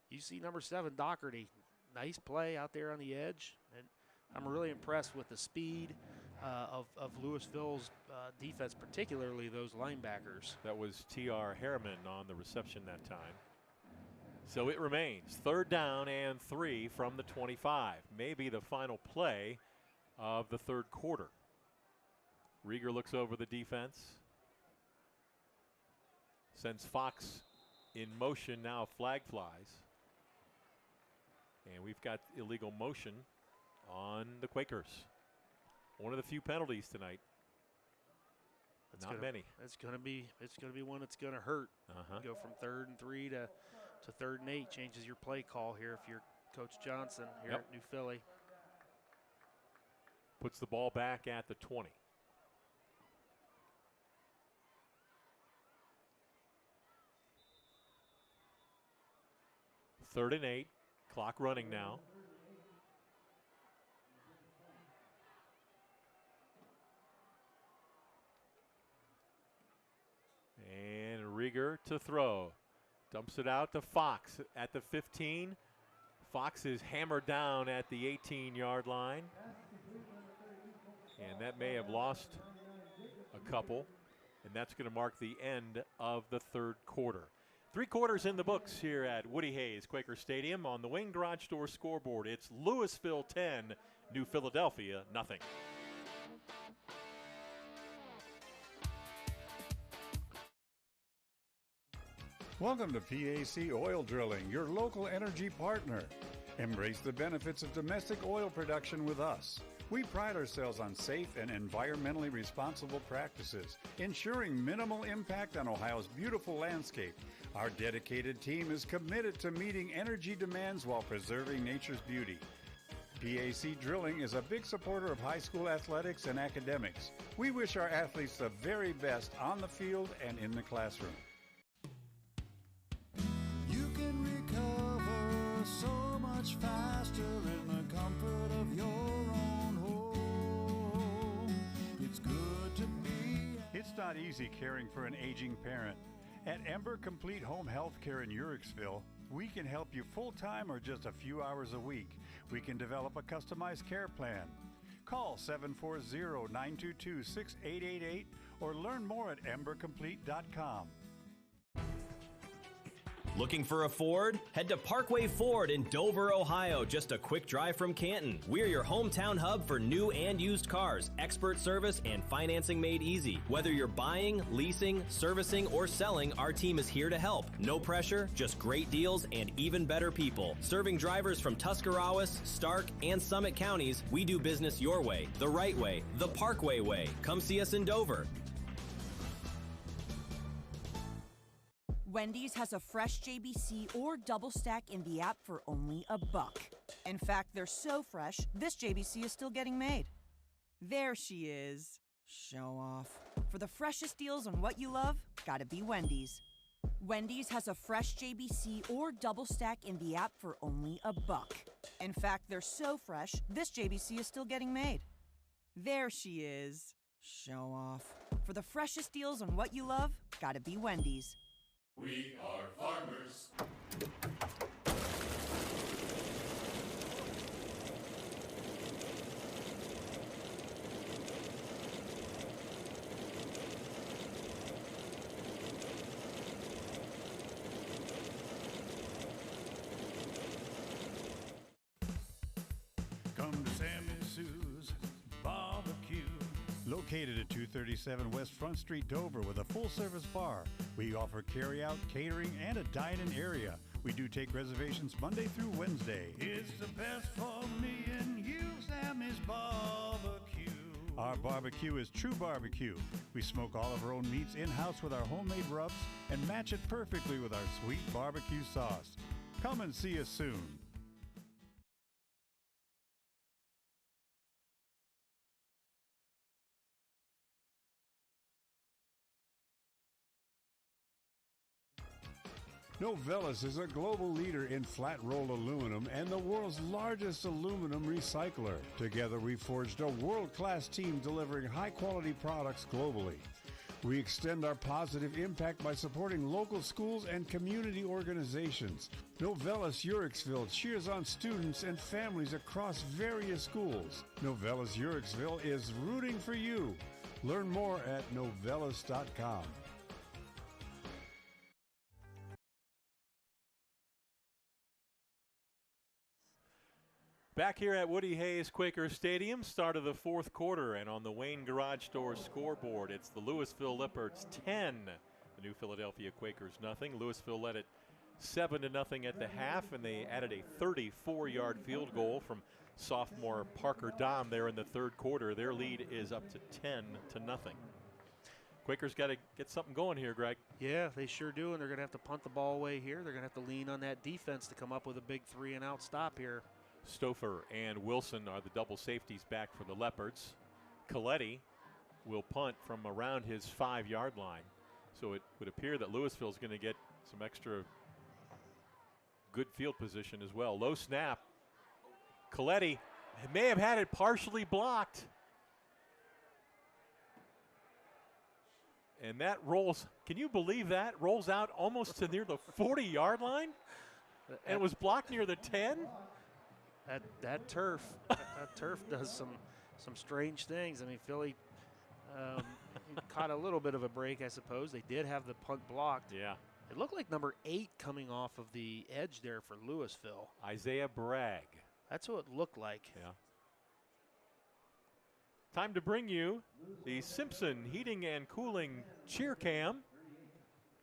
You see number 7, Doherty. Nice play out there on the edge. And I'm really impressed with the speed of Louisville's defense, particularly those linebackers. That was T.R. Harriman on the reception that time. So it remains third down and 3 from the 25. Maybe the final play of the third quarter. Rieger looks over the defense. Sends Fox in motion, now flag flies. And we've got illegal motion on the Quakers. One of the few penalties tonight. Not many. It's gonna be one that's gonna hurt. Go from 3rd and 3 to 3rd and 8. Changes your play call here if you're Coach Johnson here at New Philly. Puts the ball back at the 20. Third and 8. Clock running now. And Rieger to throw. Dumps it out to Fox at the 15. Fox is hammered down at the 18-yard line. And that may have lost a couple. And that's going to mark the end of the third quarter. 3 quarters in the books here at Woody Hayes Quaker Stadium. On the Wayne Garage Door scoreboard, it's Louisville 10, New Philadelphia nothing. Welcome to PAC Oil Drilling, your local energy partner. Embrace the benefits of domestic oil production with us. We pride ourselves on safe and environmentally responsible practices, ensuring minimal impact on Ohio's beautiful landscape. Our dedicated team is committed to meeting energy demands while preserving nature's beauty. PAC Drilling is a big supporter of high school athletics and academics. We wish our athletes the very best on the field and in the classroom. You can recover so much faster in the comfort of your own home. It's good to be. It's not easy caring for an aging parent. At Ember Complete Home Health Care in Uricksville, we can help you full-time or just a few hours a week. We can develop a customized care plan. Call 740-922-6888 or learn more at embercomplete.com. Looking for a Ford? Head to Parkway Ford in Dover, Ohio, just a quick drive from Canton. We're your hometown hub for new and used cars, expert service, and financing made easy. Whether you're buying, leasing, servicing, or selling, our team is here to help. No pressure, just great deals and even better people. Serving drivers from Tuscarawas, Stark, and Summit counties, we do business your way, the right way, the Parkway way. Come see us in Dover. Wendy's has a fresh JBC or double stack in the app for only $1. In fact, they're so fresh, this JBC is still getting made. There she is. Show off. For the freshest deals on what you love, gotta be Wendy's. Wendy's has a fresh JBC or double stack in the app for only $1. In fact, they're so fresh, this JBC is still getting made. There she is. Show off. For the freshest deals on what you love, gotta be Wendy's. We are farmers. Come to Sammy Sue's Barbecue. Located at 237 West Front Street, Dover, with a full-service bar. We offer carry-out, catering, and a dine-in area. We do take reservations Monday through Wednesday. It's the best for me and you, Sammy's Barbecue. Our barbecue is true barbecue. We smoke all of our own meats in-house with our homemade rubs and match it perfectly with our sweet barbecue sauce. Come and see us soon. Novellus is a global leader in flat-rolled aluminum and the world's largest aluminum recycler. Together, we forged a world-class team delivering high-quality products globally. We extend our positive impact by supporting local schools and community organizations. Novellus Uricksville cheers on students and families across various schools. Novellus Uricksville is rooting for you. Learn more at novellus.com. Back here at Woody Hayes Quaker Stadium, start of the fourth quarter, and on the Wayne Garage Store scoreboard, it's the Louisville Leopards 10, the New Philadelphia Quakers nothing. Louisville led it 7-0 at the half, and they added a 34-yard field goal from sophomore Parker Dahm there in the third quarter. Their lead is up to 10-0. Quakers got to get something going here, Greg. Yeah, they sure do, and they're going to have to punt the ball away here. They're going to have to lean on that defense to come up with a big 3-and-out stop here. Stouffer and Wilson are the double safeties back for the Leopards. Coletti will punt from around his 5-yard line. So it would appear that Louisville is going to get some extra good field position as well. Low snap. Coletti may have had it partially blocked. And that rolls, can you believe that? Rolls out almost to near the 40-yard line. And it was blocked near the 10. That turf, that turf does some strange things. I mean, Philly caught a little bit of a break, I suppose. They did have the punt blocked. Yeah. It looked like number 8 coming off of the edge there for Louisville. Isaiah Bragg. That's what it looked like. Yeah. Time to bring you the Simpson Heating and Cooling cheer cam.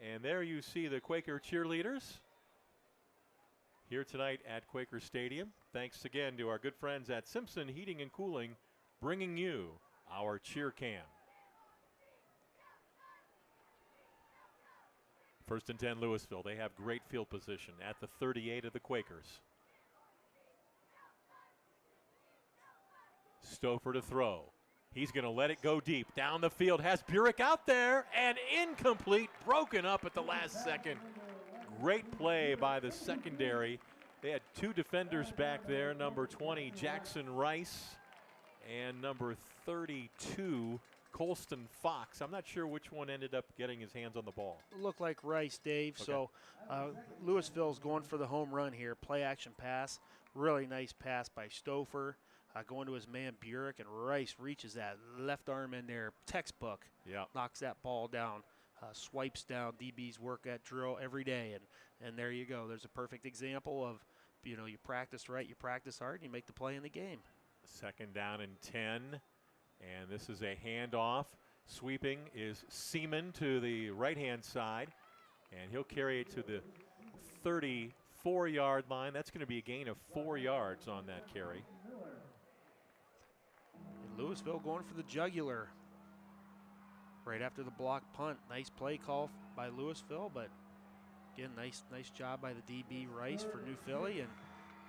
And there you see the Quaker cheerleaders here tonight at Quaker Stadium. Thanks again to our good friends at Simpson Heating and Cooling, bringing you our cheer cam. 1st and 10 Louisville. They have great field position at the 38 of the Quakers. Stouffer to throw. He's going to let it go deep. Down the field, has Burek out there, and incomplete, broken up at the last second. Great play by the secondary. They had 2 defenders back there, number 20, Jackson Rice, and number 32, Colston Fox. I'm not sure which one ended up getting his hands on the ball. It looked like Rice, Dave. Okay. So Louisville's going for the home run here. Play action pass. Really nice pass by Stouffer. Going to his man Burek, and Rice reaches that left arm in there. Textbook. Yeah. Knocks that ball down. Swipes down. DBs work at drill every day, and there you go. There's a perfect example of, you practice right, you practice hard, and you make the play in the game. 2nd down and 10, and this is a handoff. Sweeping is Seaman to the right-hand side, and he'll carry it to the 34-yard line. That's going to be a gain of 4 yards on that carry. And Louisville going for the jugular right after the block punt. Nice play call by Louisville, but again, nice job by the DB Rice for New Philly, and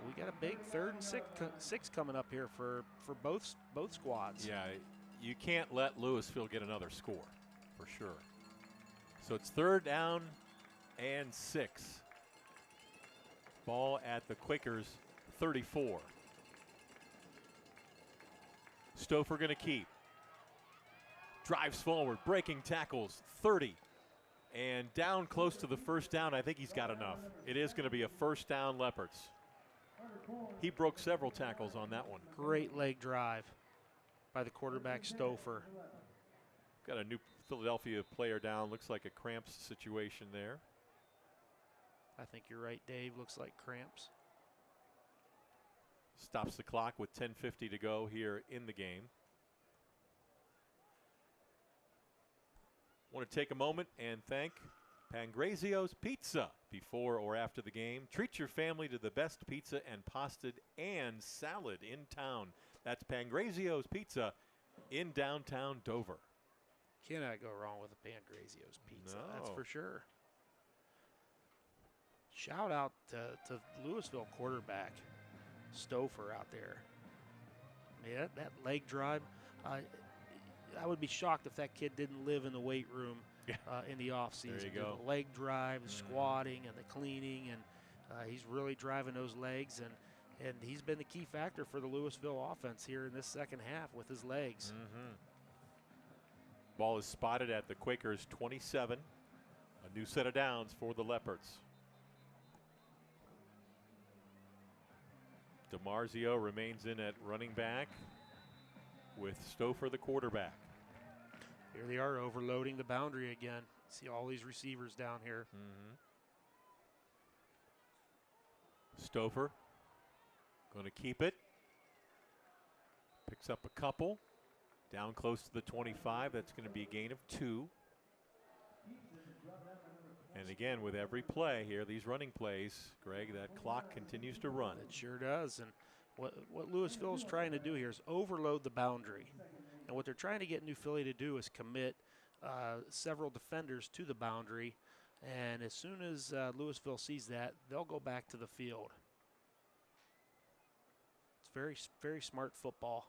we got a big 3rd and 6 coming up here for both squads. Yeah, you can't let Louisville get another score, for sure. So it's 3rd down and 6. Ball at the Quakers 34. Stouffer going to keep. Drives forward, breaking tackles, 30. And down close to the first down. I think he's got enough. It is going to be a first down, Leopards. He broke several tackles on that one. Great leg drive by the quarterback, Stouffer. Got a new Philadelphia player down. Looks like a cramps situation there. I think you're right, Dave. Looks like cramps. Stops the clock with 10:50 to go here in the game. Want to take a moment and thank Pangrazio's Pizza before or after the game. Treat your family to the best pizza and pasta and salad in town. That's Pangrazio's Pizza in downtown Dover. Cannot go wrong with a Pangrazio's Pizza, that's for sure. Shout out to Louisville quarterback Stouffer out there. I mean, that leg drive, I would be shocked if that kid didn't live in the weight room in the offseason. There you go. The leg drive, the squatting, and the cleaning, and he's really driving those legs, and he's been the key factor for the Louisville offense here in this second half with his legs. Ball is spotted at the Quakers 27. A new set of downs for the Leopards. DiMarzio remains in at running back with Stouffer the quarterback. Here they are overloading the boundary again. See all these receivers down here. Stouffer going to keep it. Picks up a couple. Down close to the 25. That's going to be a gain of 2. And again, with every play here, these running plays, Greg, that clock continues to run. It sure does. And what Louisville is trying to do here is overload the boundary. And what they're trying to get New Philly to do is commit several defenders to the boundary. And as soon as Louisville sees that, they'll go back to the field. It's very, very smart football.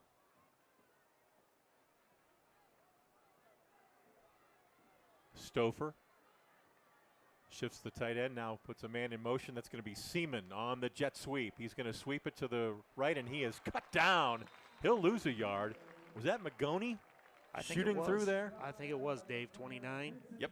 Stouffer shifts the tight end, now puts a man in motion. That's going to be Seaman on the jet sweep. He's going to sweep it to the right, and he is cut down. He'll lose a yard. Was that Magoni shooting through there? I think it was, Dave, 29. Yep.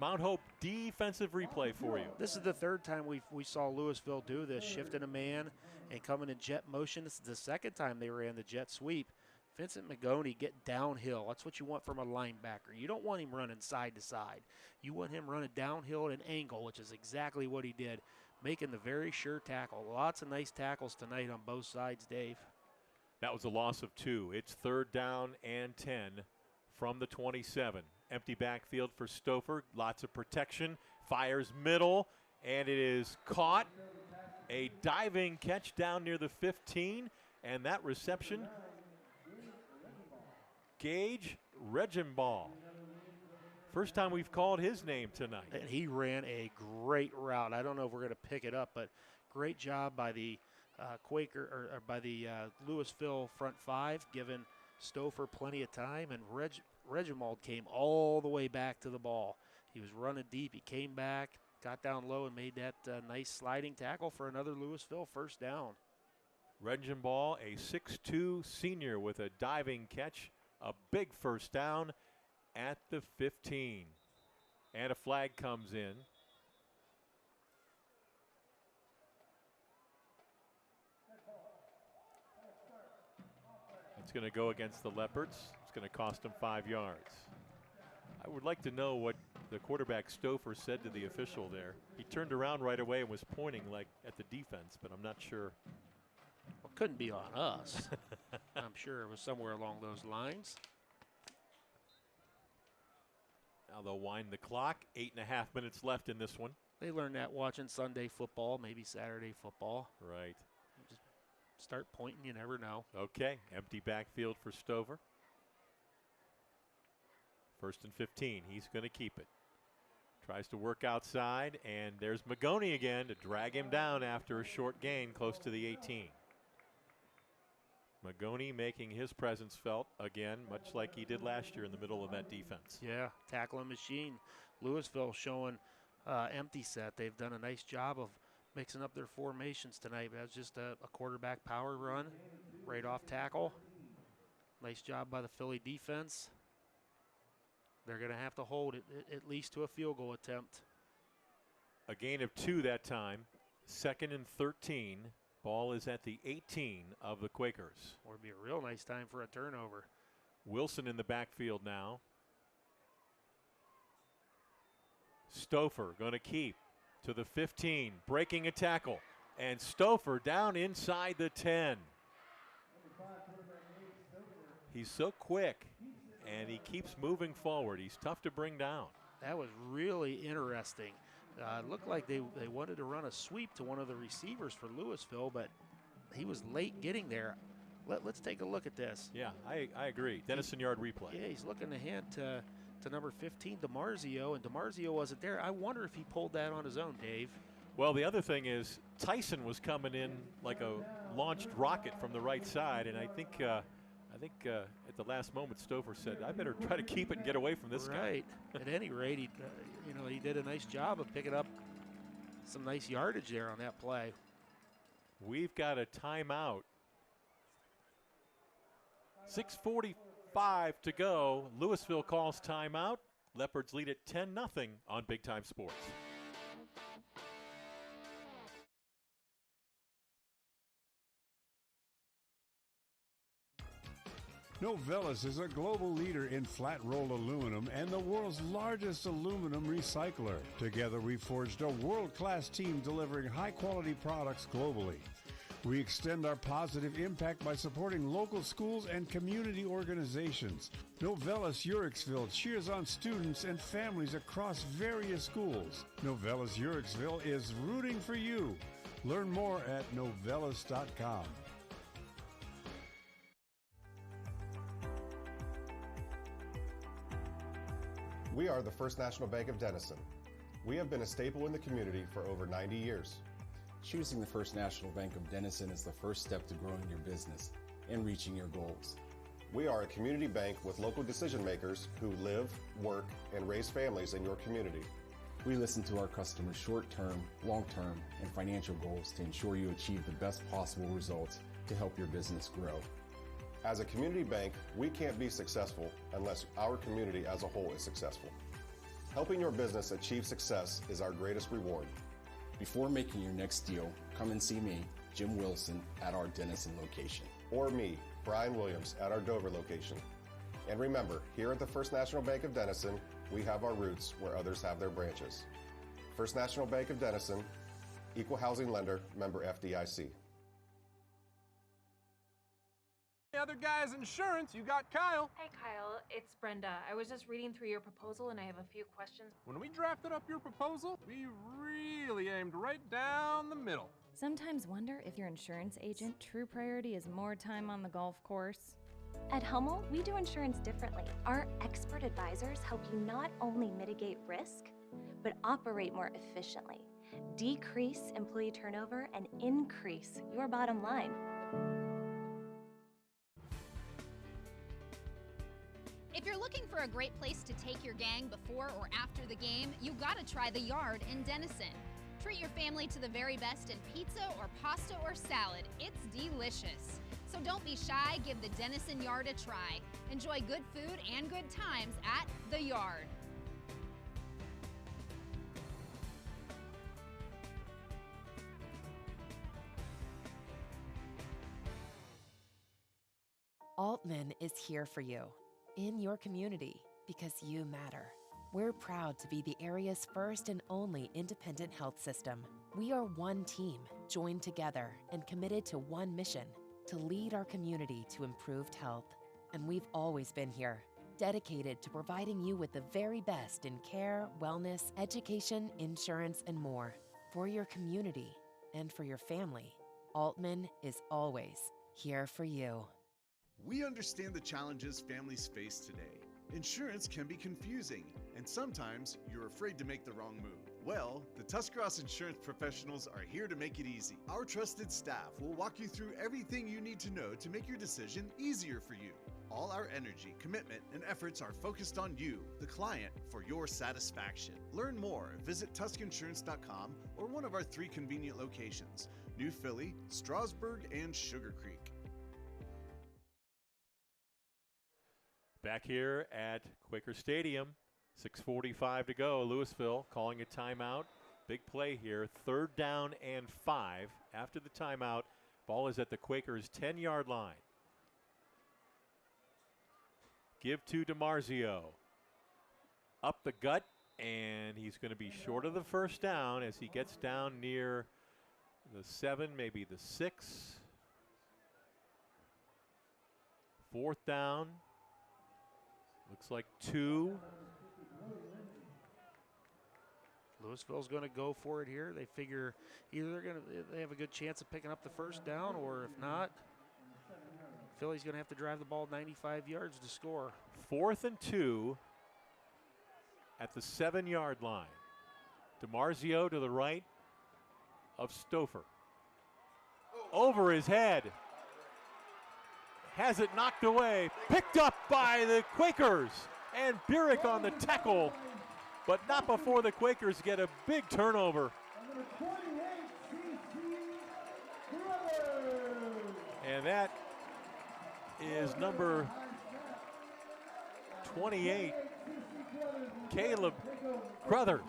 Mount Hope defensive replay for you. This is the third time we saw Louisville do this, shifting a man and coming in jet motion. This is the second time they ran the jet sweep. Vincent Magoni get downhill. That's what you want from a linebacker. You don't want him running side to side. You want him running downhill at an angle, which is exactly what he did, making the very sure tackle. Lots of nice tackles tonight on both sides, Dave. That was a loss of 2. It's 3rd down and 10 from the 27. Empty backfield for Stouffer. Lots of protection. Fires middle, and it is caught. A diving catch down near the 15, and that reception, Gage Regenball. First time we've called his name tonight. And he ran a great route. I don't know if we're going to pick it up, but great job by the by the Louisville front 5, giving Stouffer plenty of time, and Reginald came all the way back to the ball. He was running deep. He came back, got down low, and made that nice sliding tackle for another Louisville first down. Regenball, a 6'2 senior with a diving catch, a big first down at the 15. And a flag comes in. It's going to go against the Leopards. It's going to cost them 5 yards. I would like to know what the quarterback Stouffer said to the official there. He turned around right away and was pointing like at the defense, but I'm not sure. Well, it couldn't be on us. I'm sure it was somewhere along those lines. Now they'll wind the clock. 8.5 minutes left in this one. They learned that watching Sunday football, maybe Saturday football. Right. Just start pointing, you never know. Okay, empty backfield for Stouffer. 1st and 15. He's going to keep it. Tries to work outside, and there's Magoni again to drag him down after a short gain close to the 18. Magoni making his presence felt again, much like he did last year in the middle of that defense. Yeah, tackling machine. Louisville showing empty set. They've done a nice job of mixing up their formations tonight. That's just a quarterback power run right off tackle. Nice job by the Philly defense. They're going to have to hold it at least to a field goal attempt. A gain of 2 that time. 2nd and 13. Ball is at the 18 of the Quakers. Would be a real nice time for a turnover. Wilson in the backfield now. Stouffer going to keep to the 15, breaking a tackle. And Stouffer down inside the 10. He's so quick, and he keeps moving forward. He's tough to bring down. That was really interesting. It looked like they wanted to run a sweep to one of the receivers for Louisville, but he was late getting there. Let's take a look at this. Yeah, I agree. Dennison Yard replay. Yeah, he's looking to hand to number 15, DiMarzio, and DiMarzio wasn't there. I wonder if he pulled that on his own, Dave. Well, the other thing is Tyson was coming in like a launched rocket from the right side, and I think at the last moment Stouffer said, I better try to keep it and get away from this guy. Right. At any rate, he did a nice job of picking up some nice yardage there on that play. We've got a timeout. 6:45 to go. Louisville calls timeout. Leopards lead at 10-0 on Big Time Sports. Novellus is a global leader in flat-rolled aluminum and the world's largest aluminum recycler. Together, we forged a world-class team delivering high-quality products globally. We extend our positive impact by supporting local schools and community organizations. Novellus Uricksville cheers on students and families across various schools. Novellus Uricksville is rooting for you. Learn more at novellus.com. We are the First National Bank of Dennison. We have been a staple in the community for over 90 years. Choosing the First National Bank of Dennison is the first step to growing your business and reaching your goals. We are a community bank with local decision makers who live, work, and raise families in your community. We listen to our customers' short-term, long-term, and financial goals to ensure you achieve the best possible results to help your business grow. As a community bank, we can't be successful unless our community as a whole is successful. Helping your business achieve success is our greatest reward. Before making your next deal, come and see me, Jim Wilson, at our Dennison location. Or me, Brian Williams, at our Dover location. And remember, here at the First National Bank of Dennison, we have our roots where others have their branches. First National Bank of Dennison, Equal Housing Lender, member FDIC. Other guy's insurance, you got Kyle. Hey Kyle, it's Brenda. I was just reading through your proposal and I have a few questions. When we drafted up your proposal, we really aimed right down the middle. Sometimes wonder if your insurance agent true priority is more time on the golf course. At Hummel, we do insurance differently. Our expert advisors help you not only mitigate risk, but operate more efficiently, decrease employee turnover, and increase your bottom line. If you're looking for a great place to take your gang before or after the game, you gotta try The Yard in Dennison. Treat your family to the very best in pizza or pasta or salad. It's delicious. So don't be shy, give the Dennison Yard a try. Enjoy good food and good times at The Yard. Altman is here for you, in your community, because you matter. We're proud to be the area's first and only independent health system. We are one team, joined together and committed to one mission, to lead our community to improved health. And we've always been here, dedicated to providing you with the very best in care, wellness, education, insurance, and more. For your community and for your family, Altman is always here for you. We understand the challenges families face today. Insurance can be confusing, and sometimes you're afraid to make the wrong move. Well, the Tuscarawas Insurance Professionals are here to make it easy. Our trusted staff will walk you through everything you need to know to make your decision easier for you. All our energy, commitment, and efforts are focused on you, the client, for your satisfaction. Learn more. Visit TuskInsurance.com or one of our 3 convenient locations, New Philly, Strasburg, and Sugar Creek. Back here at Quaker Stadium, 6:45 to go. Louisville calling a timeout. Big play here. 3rd down and 5. After the timeout, ball is at the Quakers' 10-yard line. Give to DiMarzio. Up the gut, and he's going to be short of the first down as he gets down near the 7, maybe the 6. 4th down. Looks like 2. Louisville's going to go for it here. They figure either they have a good chance of picking up the first down, or if not, Philly's going to have to drive the ball 95 yards to score. 4th and 2 at the 7-yard line. DiMarzio to the right of Stouffer. Over his head. Has it knocked away. Picked up by the Quakers. And Burek on the tackle. But not before the Quakers get a big turnover. And that is number 28, Caleb Crothers.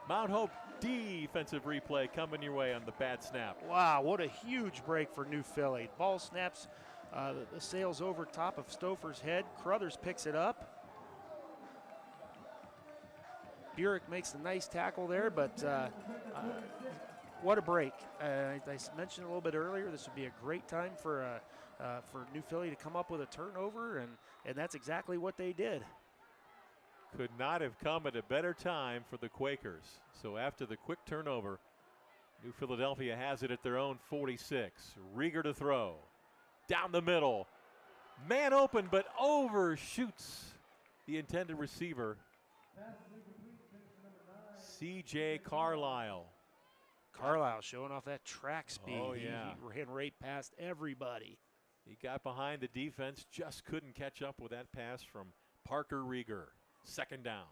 Mount Hope defensive replay coming your way on the bad snap. Wow, what a huge break for New Philly. Ball snaps, the sails over top of Stouffer's head. Crothers picks it up. Burek makes a nice tackle there, but what a break. I mentioned a little bit earlier, this would be a great time for New Philly to come up with a turnover, and that's exactly what they did. Could not have come at a better time for the Quakers. So after the quick turnover, New Philadelphia has it at their own 46. Rieger to throw. Down the middle. Man open, but overshoots the intended receiver. C.J. Carlisle. Carlisle showing off that track speed. Oh, yeah. He ran right past everybody. He got behind the defense, just couldn't catch up with that pass from Parker Rieger. 2nd down.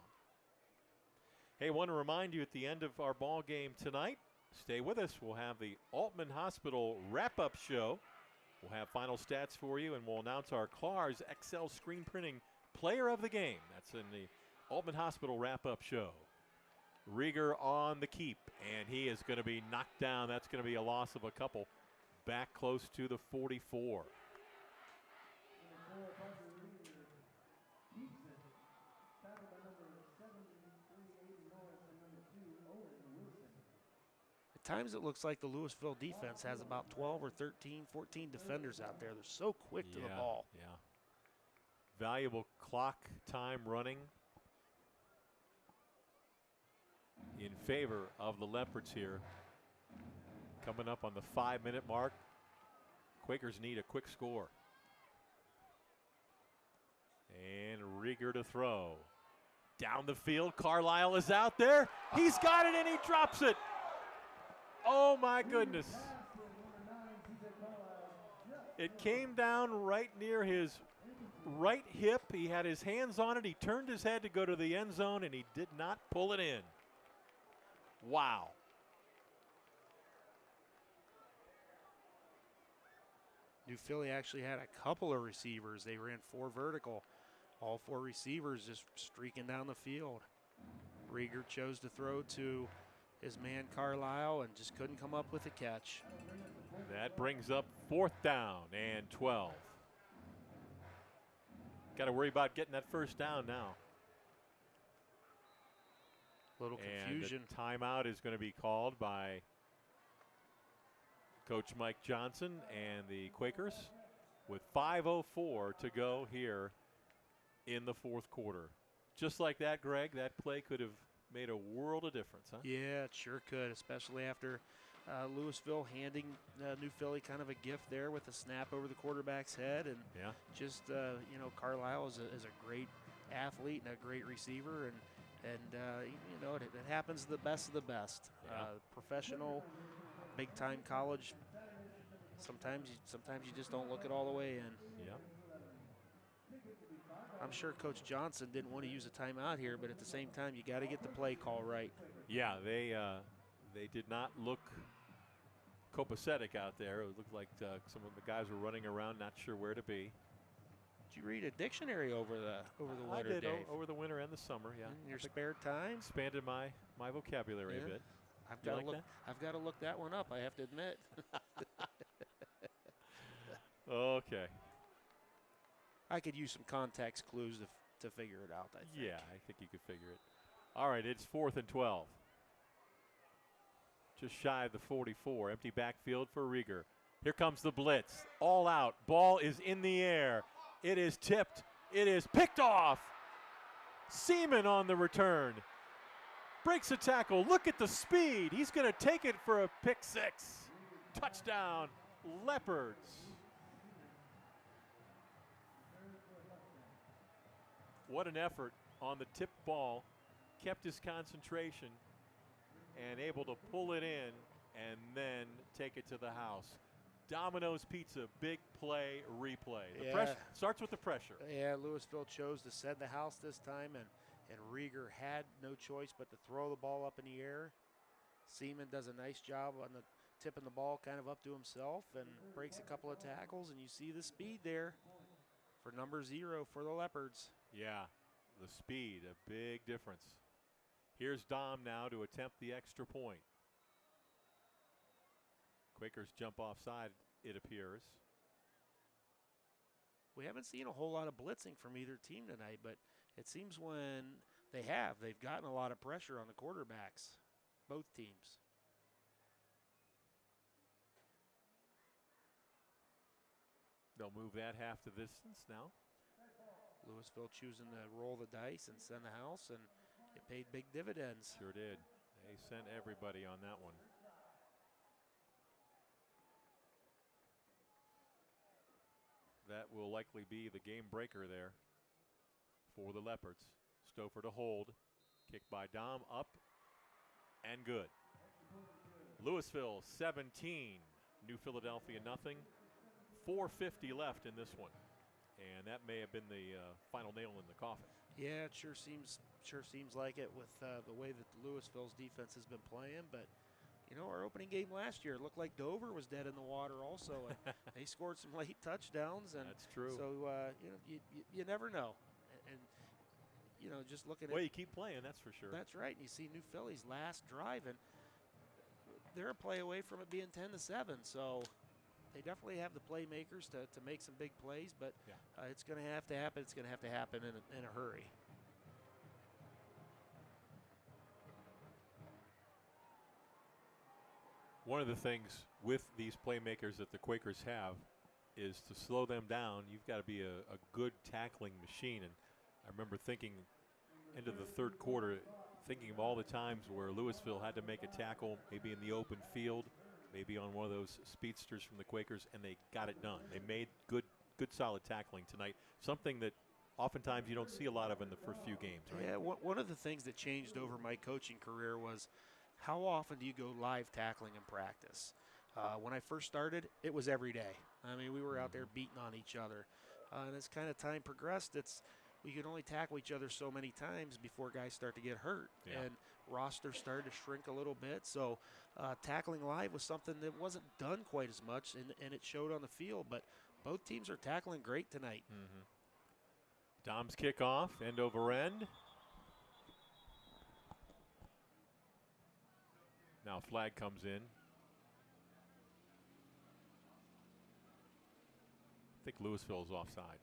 Hey, want to remind you at the end of our ball game tonight, stay with us. We'll have the Altman Hospital wrap-up show. We'll have final stats for you, and we'll announce our Clars XL screen printing player of the game. That's in the Altman Hospital wrap-up show. Rieger on the keep, and he is going to be knocked down. That's going to be a loss of a couple. Back close to the 44. At times it looks like the Louisville defense has about 12 or 13, 14 defenders out there. They're so quick to the ball. Yeah. Valuable clock time running in favor of the Leopards here. Coming up on the 5-minute mark. Quakers need a quick score. And Rieger to throw. Down the field, Carlisle is out there. He's got it and he drops it. Oh my goodness. It came down right near his right hip. He had his hands on it. He turned his head to go to the end zone and he did not pull it in. Wow. New Philly actually had a couple of receivers. They ran 4 vertical. All 4 receivers just streaking down the field. Rieger chose to throw to his man Carlisle and just couldn't come up with a catch. That brings up 4th down and 12. Got to worry about getting that first down now. Little confusion. And the timeout is going to be called by Coach Mike Johnson and the Quakers with 5:04 to go here in the 4th quarter. Just like that, Greg, that play could have made a world of difference, huh? Yeah, it sure could, especially after Louisville handing New Philly kind of a gift there with a snap over the quarterback's head. And just, Carlisle is a great athlete and a great receiver. And, you know, it happens to the best of the best. Yeah. Professional, big-time college, sometimes you just don't look it all the way in. Yeah. I'm sure Coach Johnson didn't want to use a timeout here, but at the same time, you got to get the play call right. Yeah, they did not look copacetic out there. It looked like some of the guys were running around, not sure where to be. Did you read a dictionary over the I winter, did Dave? over the winter and the summer, yeah. In your spare time? Expanded my vocabulary a bit. I've You got like to look. that? I've got to look that one up, I have to admit. Okay. I could use some context clues to figure it out, I think. Yeah, I think you could figure it. All right, it's 4th and 12. Just shy of the 44. Empty backfield for Rieger. Here comes the blitz. All out. Ball is in the air. It is tipped. It is picked off. Seaman on the return. Breaks a tackle. Look at the speed. He's going to take it for a pick 6. Touchdown, Leopards. What an effort on the tipped ball. Kept his concentration and able to pull it in and then take it to the house. Domino's Pizza, big play, replay. The pressure starts with the pressure. Yeah, Louisville chose to send the house this time, and Rieger had no choice but to throw the ball up in the air. Seaman does a nice job on the tipping the ball kind of up to himself and breaks a couple of tackles, and you see the speed there for number 0 for the Leopards. Yeah, the speed, a big difference. Here's Dom now to attempt the extra point. Quakers jump offside, it appears. We haven't seen a whole lot of blitzing from either team tonight, but it seems when they've gotten a lot of pressure on the quarterbacks, both teams. They'll move that half the distance now. Louisville choosing to roll the dice and send the house, and it paid big dividends. Sure did. They sent everybody on that one. That will likely be the game breaker there for the Leopards. Stouffer to hold. Kick by Dom, up and good. Louisville 17, New Philadelphia nothing. 4:50 left in this one. And that may have been the final nail in the coffin. Yeah, it sure seems like it with the way that Louisville's defense has been playing. But, you know, our opening game last year looked like Dover was dead in the water also. And they scored some late touchdowns. And that's true. So, you know, you never know. And, you know, just looking well, you keep playing, that's for sure. That's right. And you see New Philly's last drive, and they're a play away from it being 10-7. So they definitely have the playmakers to make some big plays, but it's going to have to happen. It's going to have to happen in a hurry. One of the things with these playmakers that the Quakers have is to slow them down. You've got to be a good tackling machine. And I remember thinking into the third quarter, thinking of all the times where Louisville had to make a tackle, maybe in the open field, maybe on one of those speedsters from the Quakers, and they got it done. They made good solid tackling tonight, something that oftentimes you don't see a lot of in the first few games. Right? Yeah, one of the things that changed over my coaching career was how often do you go live tackling in practice? When I first started, it was every day. I mean, we were out there beating on each other. And as kind of time progressed, we could only tackle each other so many times before guys start to get hurt. Yeah. And rosters started to shrink a little bit. So tackling live was something that wasn't done quite as much, and it showed on the field. But both teams are tackling great tonight. Mm-hmm. Dom's kickoff, end over end. Now flag comes in. I think Louisville's offside.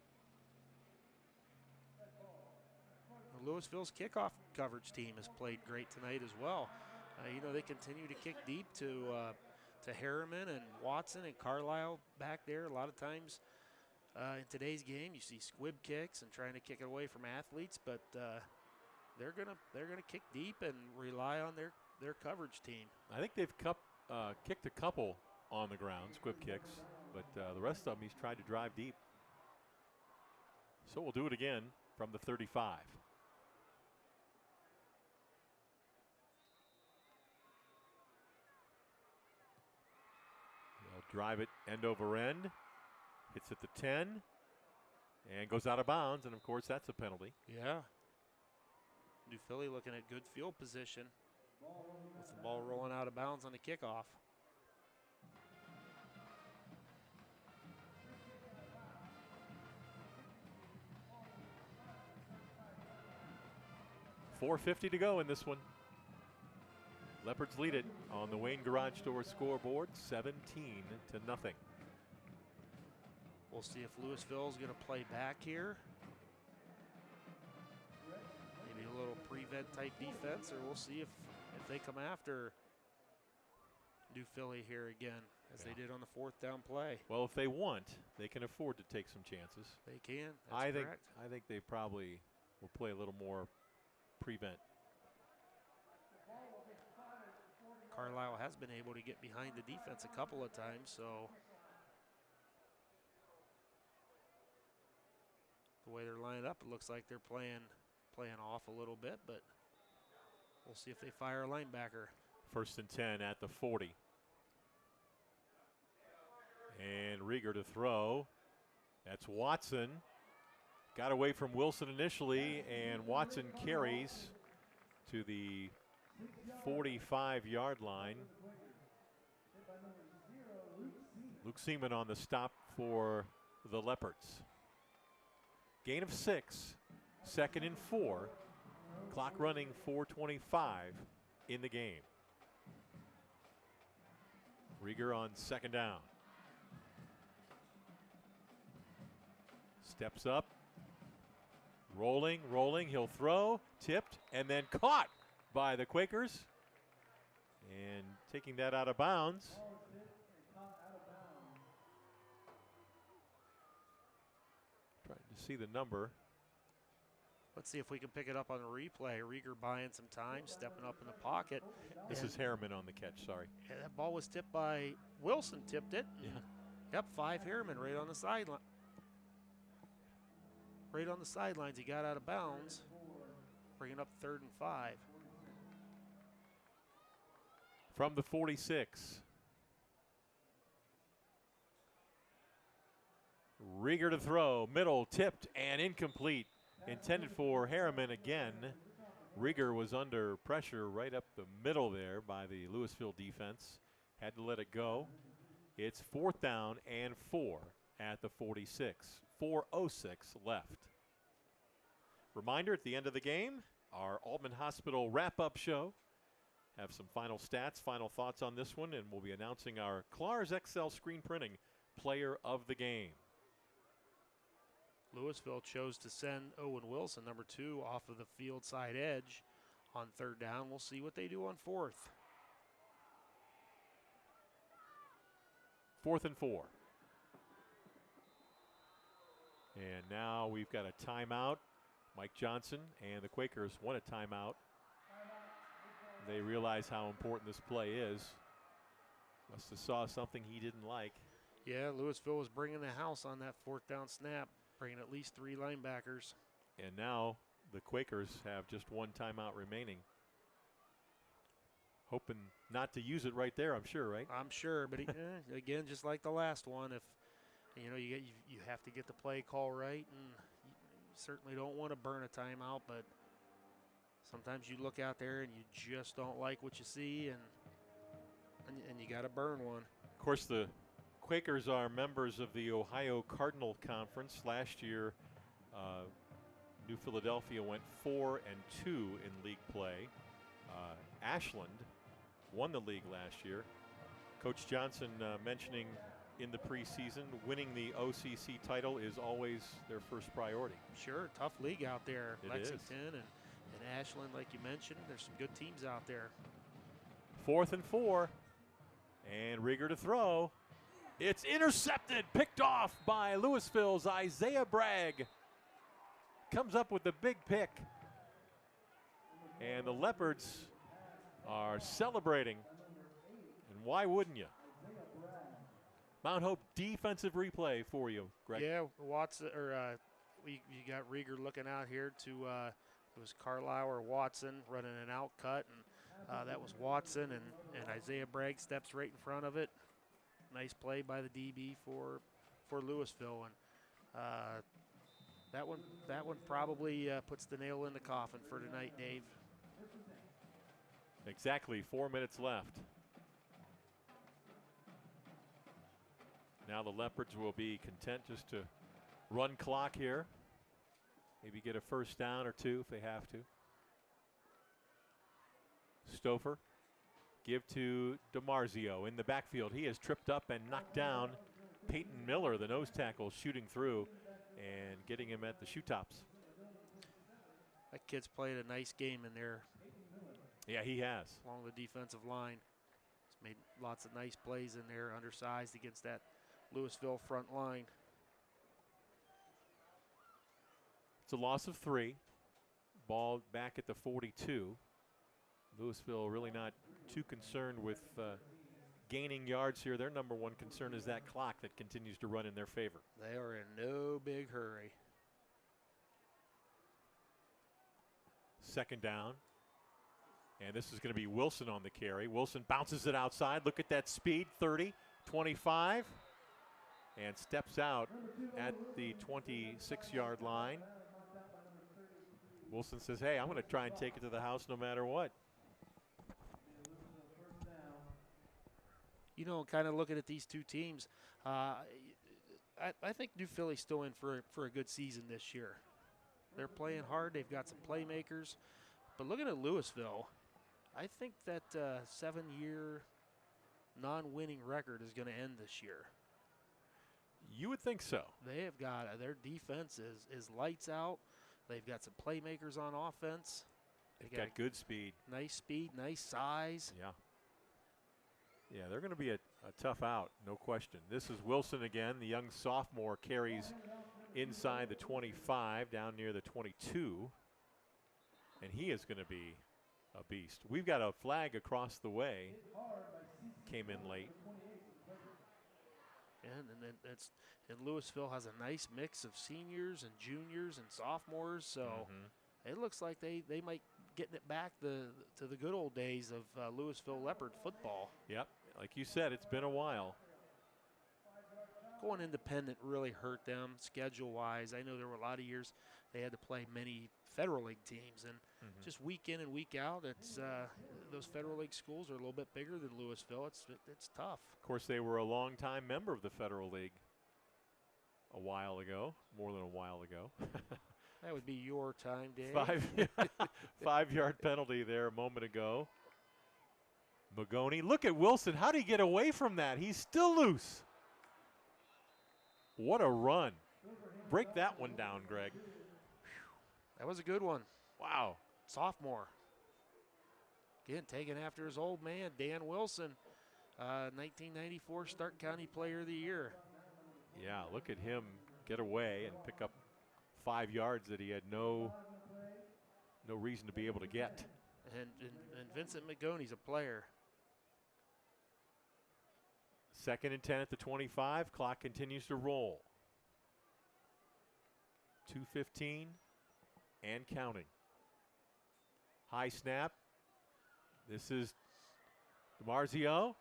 Louisville's kickoff coverage team has played great tonight as well. You know, they continue to kick deep to Harriman and Watson and Carlisle back there. A lot of times in today's game, you see squib kicks and trying to kick it away from athletes, but they're gonna kick deep and rely on their coverage team. I think they've kicked a couple on the ground, squib kicks, but the rest of them he's tried to drive deep. So we'll do it again from the 35. drive it end over end. Hits at the 10 and goes out of bounds, and of course that's a penalty. Yeah. New Philly looking at good field position with the ball rolling out of bounds on the kickoff. .450 to go in this one. Leopards lead it on the Wayne Garage Door scoreboard, 17-0. We'll see if Louisville's going to play back here. Maybe a little prevent type defense, or we'll see if they come after New Philly here again, as they did on the 4th down play. Well, if they want, they can afford to take some chances. They can. That's correct. I think they probably will play a little more prevent. Carlisle has been able to get behind the defense a couple of times, so the way they're lined up, it looks like they're playing off a little bit, but we'll see if they fire a linebacker. 1st and 10 at the 40. And Rieger to throw. That's Watson. Got away from Wilson initially, and Watson carries to the 45-yard line. Luke Seaman on the stop for the Leopards. Gain of 6, 2nd and 4. Clock running, 4:25 in the game. Rieger on 2nd down. Steps up. Rolling, he'll throw, tipped, and then caught by the Quakers. And taking that out of bounds. Trying to see the number. Let's see if we can pick it up on the replay. Rieger buying some time, stepping up in the pocket. This is Harriman on the catch, sorry. Yeah, that ball was tipped by Wilson, tipped it. Yeah. Yep, 5 Harriman right on the sideline. Right on the sidelines, he got out of bounds, bringing up 3rd and 5. From the 46. Rieger to throw, middle, tipped, and incomplete. Intended for Harriman again. Rieger was under pressure right up the middle there by the Louisville defense. Had to let it go. It's 4th down and 4 at the 46. 4:06 left. Reminder at the end of the game, our Altman Hospital wrap-up show. Have some final stats, final thoughts on this one, and we'll be announcing our Clar's XL screen printing player of the game. Louisville chose to send Owen Wilson, number 2, off of the field side edge on 3rd down. We'll see what they do on 4th. 4th and 4. And now we've got a timeout. Mike Johnson and the Quakers want a timeout. They realize how important this play is. Must have saw something he didn't like. Yeah, Louisville was bringing the house on that 4th down snap, bringing at least 3 linebackers. And now the Quakers have just 1 timeout remaining. Hoping not to use it right there, I'm sure, right? I'm sure, but again, just like the last one, if you have to get the play call right, and you certainly don't want to burn a timeout, but sometimes you look out there and you just don't like what you see, and you got to burn one. Of course, the Quakers are members of the Ohio Cardinal Conference. Last year, New Philadelphia went 4-2 in league play. Ashland won the league last year. Coach Johnson mentioning in the preseason, winning the OCC title is always their first priority. Sure, tough league out there. It Lexington is. and Ashland, like you mentioned, there's some good teams out there. 4th and 4, and Rieger to throw. It's intercepted, picked off by Louisville's Isaiah Bragg. Comes up with the big pick. And the Leopards are celebrating. And why wouldn't you? Mount Hope defensive replay for you, Greg. Yeah, Watson, you got Rieger looking out here to it was Carlisle or Watson running an out cut, and that was Watson, and Isaiah Bragg steps right in front of it. Nice play by the DB for Louisville, and that one probably puts the nail in the coffin for tonight, Dave. Exactly 4 minutes left. Now the Leopards will be content just to run clock here. Maybe get a first down or two if they have to. Stouffer, give to DiMarzio in the backfield. He has tripped up and knocked down Peyton Miller, the nose tackle, shooting through and getting him at the shoe tops. That kid's played a nice game in there. Yeah, he has. Along the defensive line. He's made lots of nice plays in there, undersized against that Louisville front line. It's a loss of 3. Ball back at the 42. Louisville really not too concerned with gaining yards here. Their number one concern is that clock that continues to run in their favor. They are in no big hurry. Second down. And this is going to be Wilson on the carry. Wilson bounces it outside. Look at that speed, 30, 25. And steps out at the 26-yard line. Wilson says, hey, I'm going to try and take it to the house no matter what. You know, kind of looking at these two teams, I think New Philly's still in for a good season this year. They're playing hard. They've got some playmakers. But looking at Louisville, I think that 7-year non-winning record is going to end this year. You would think so. They have got their defense is lights out. They've got some playmakers on offense. They've got good speed. Nice speed, nice size. Yeah. Yeah, they're going to be a tough out, no question. This is Wilson again. The young sophomore carries inside the 25, down near the 22. And he is going to be a beast. We've got a flag across the way. Came in late. And Louisville has a nice mix of seniors and juniors and sophomores, so it looks like they might get it back to the good old days of Louisville Leopard football. Yep, like you said, it's been a while. Going independent really hurt them schedule-wise. I know there were a lot of years they had to play many Federal League teams, and just week in and week out, it's those Federal League schools are a little bit bigger than Louisville. It's tough. Of course, they were a long-time member of the Federal League a while ago, more than a while ago. That would be your time, Dave. 5-yard penalty there a moment ago. Magoni, look at Wilson. How did he get away from that? He's still loose. What a run. Break that one down, Greg. That was a good one. Wow. Sophomore. Again, taken after his old man, Dan Wilson, 1994 Stark County Player of the Year. Yeah, look at him get away and pick up 5 yards that he had no reason to be able to get. And Vincent Magoni's a player. 2nd and 10 at the 25. Clock continues to roll. 2:15 and counting. High snap. This is DiMarzio.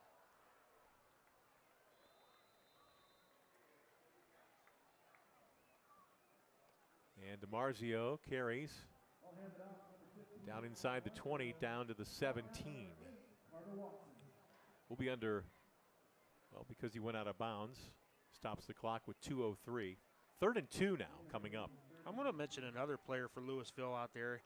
And DiMarzio carries down inside the 20, down to the 17. We'll be under, well, because he went out of bounds. Stops the clock with 2:03. 3rd and 2 now coming up. I'm going to mention another player for Louisville out there.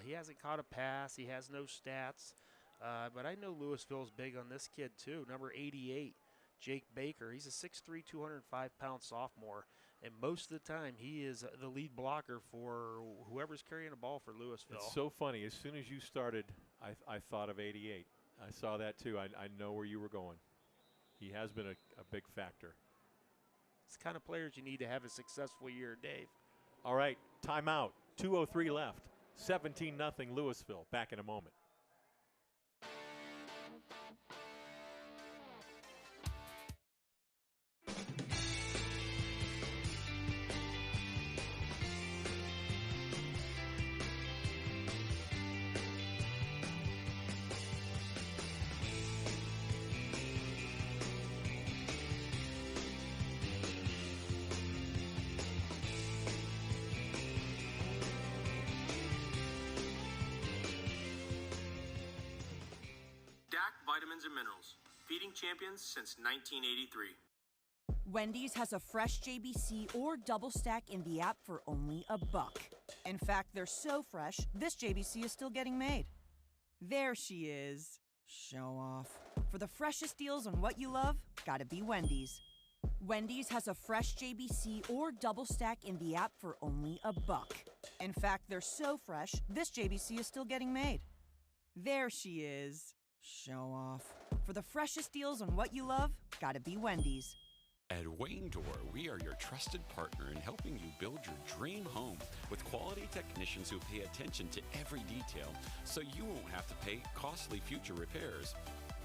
He hasn't caught a pass. He has no stats. But I know Louisville's big on this kid, too. Number 88, Jake Baker. He's a 6'3", 205-pound sophomore. And most of the time, he is the lead blocker for whoever's carrying the ball for Louisville. It's so funny. As soon as you started, I thought of 88. I saw that, too. I know where you were going. He has been a big factor. It's the kind of players you need to have a successful year, Dave. All right, timeout. 2:03 left. 17-0 Louisville. Back in a moment. vitamins and minerals. Feeding champions since 1983. Wendy's has a fresh JBC or double stack in the app for only $1. In fact, they're so fresh, this JBC is still getting made. There she is. Show off. For the freshest deals on what you love, gotta be Wendy's. Wendy's has a fresh JBC or double stack in the app for only $1. In fact, they're so fresh, this JBC is still getting made. There she is. Show off. For the freshest deals on what you love, gotta be Wendy's. At Wayne Door, we are your trusted partner in helping you build your dream home with quality technicians who pay attention to every detail so you won't have to pay costly future repairs.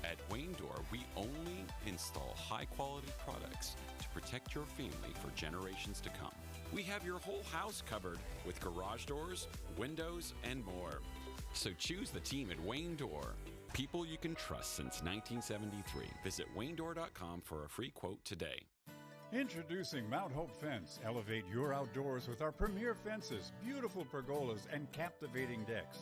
At Wayne Door, we only install high-quality products to protect your family for generations to come. We have your whole house covered with garage doors, windows, and more. So choose the team at Wayne Door. People you can trust since 1973. Visit waynedoor.com for a free quote today. Introducing Mount Hope Fence. Elevate your outdoors with our premier fences, beautiful pergolas, and captivating decks.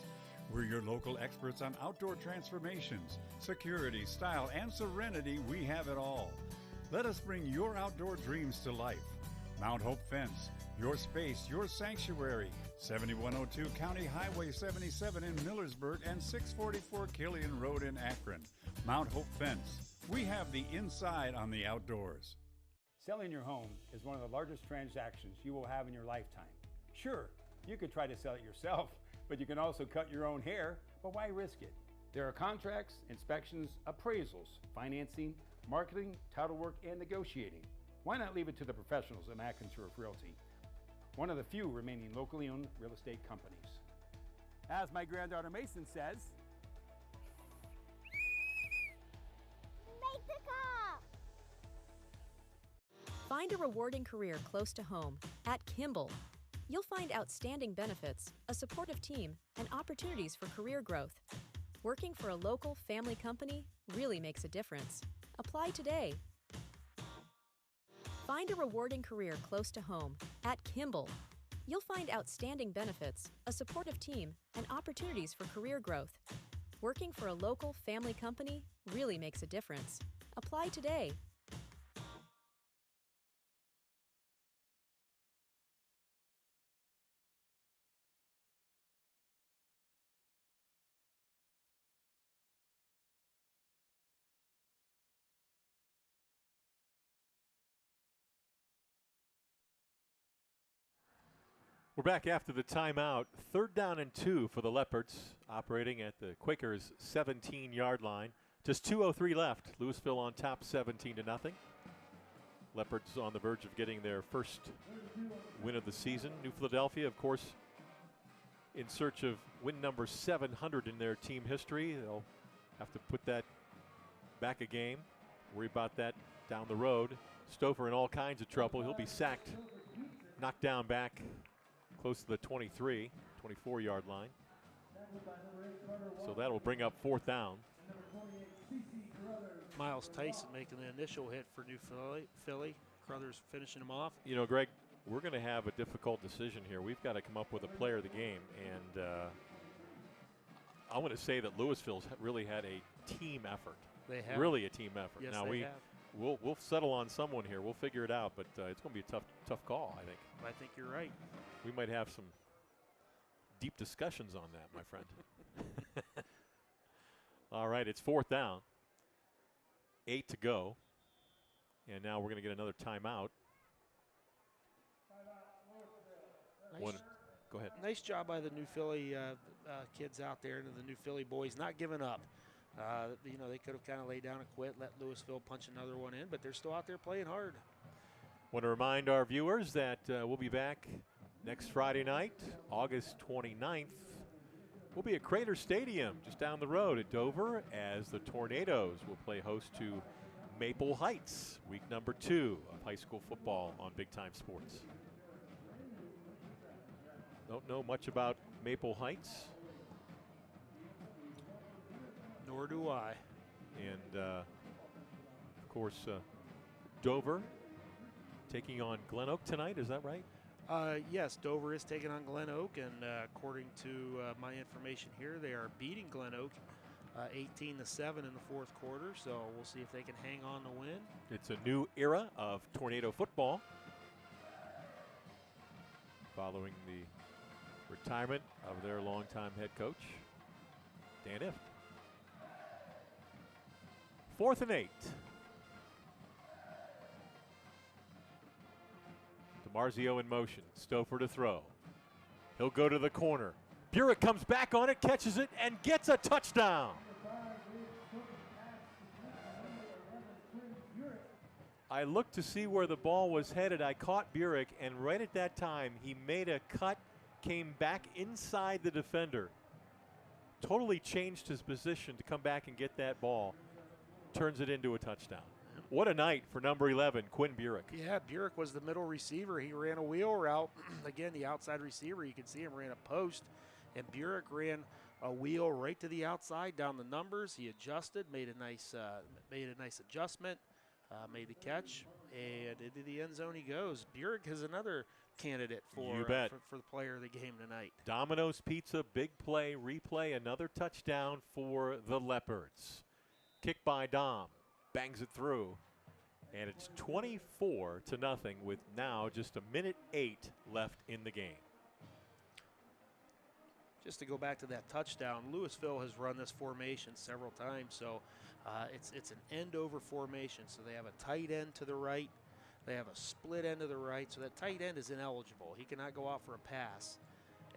We're your local experts on outdoor transformations, security, style, and serenity. We have it all. Let us bring your outdoor dreams to life. Mount Hope Fence, your space, your sanctuary. 7102 County Highway 77 in Millersburg and 644 Killian Road in Akron. Mount Hope Fence. We have the inside on the outdoors. Selling your home is one of the largest transactions you will have in your lifetime. Sure, you could try to sell it yourself, but you can also cut your own hair, but why risk it? There are contracts, inspections, appraisals, financing, marketing, title work, and negotiating. Why not leave it to the professionals at Atkins Turf Realty, one of the few remaining locally owned real estate companies? As my granddaughter Mason says, make the call! Find a rewarding career close to home at Kimball. You'll find outstanding benefits, a supportive team, and opportunities for career growth. Working for a local family company really makes a difference. Apply today. Find a rewarding career close to home at Kimball. You'll find outstanding benefits, a supportive team, and opportunities for career growth. Working for a local family company really makes a difference. Apply today. We're back after the timeout. 3rd down and 2 for the Leopards, operating at the Quakers' 17-yard line. Just 2:03 left. Louisville on top 17-0. Leopards on the verge of getting their first win of the season. New Philadelphia, of course, in search of win number 700 in their team history. They'll have to put that back a game. Worry about that down the road. Stover in all kinds of trouble. He'll be sacked, knocked down back close to the 23, 24-yard line. So that'll bring up 4th down. Miles Tyson making the initial hit for New Philly. Crothers finishing him off. You know, Greg, we're going to have a difficult decision here. We've got to come up with a player of the game. And I want to say that Louisville's really had a team effort. They have. Really a team effort. Yes, now they have. We'll settle on someone here. We'll figure it out, but it's going to be a tough call, I think. I think you're right. We might have some deep discussions on that, my friend. All right, it's 4th down. 8 to go. And now we're going to get another timeout. Go ahead. Nice job by the New Philly kids out there and the New Philly boys not giving up. You know, they could have kind of laid down and quit, let Louisville punch another one in, but they're still out there playing hard. Want to remind our viewers that we'll be back next Friday night, August 29th. We'll be at Crater Stadium just down the road at Dover as the Tornadoes will play host to Maple Heights, week number 2 of high school football on Big Time Sports. Don't know much about Maple Heights. Nor do I. And, of course, Dover taking on Glen Oak tonight, is that right? Yes, Dover is taking on Glen Oak, and according to my information here, they are beating Glen Oak 18-7 in the fourth quarter, so we'll see if they can hang on to win. It's a new era of Tornado football following the retirement of their longtime head coach, Dan Ift. 4th and 8. DiMarzio in motion. Stouffer to throw. He'll go to the corner. Burek comes back on it, catches it, and gets a touchdown. I looked to see where the ball was headed. I caught Burek, and right at that time, he made a cut, came back inside the defender. Totally changed his position to come back and get that ball. Turns it into a touchdown. What a night for number 11, Quinn Burek. Yeah, Burek was the middle receiver. He ran a wheel route. Again, the outside receiver, you can see him ran a post, and Burek ran a wheel right to the outside down the numbers. He adjusted, made a nice adjustment, made the catch, and into the end zone he goes. Burek is another candidate for the player of the game tonight. Domino's Pizza, big play, replay, another touchdown for the Leopards. Kick by Dom, bangs it through, and it's 24-0 with now just 1:08 left in the game. Just to go back to that touchdown, Louisville has run this formation several times, so it's an end-over formation. So they have a tight end to the right, they have a split end to the right, so that tight end is ineligible. He cannot go out for a pass,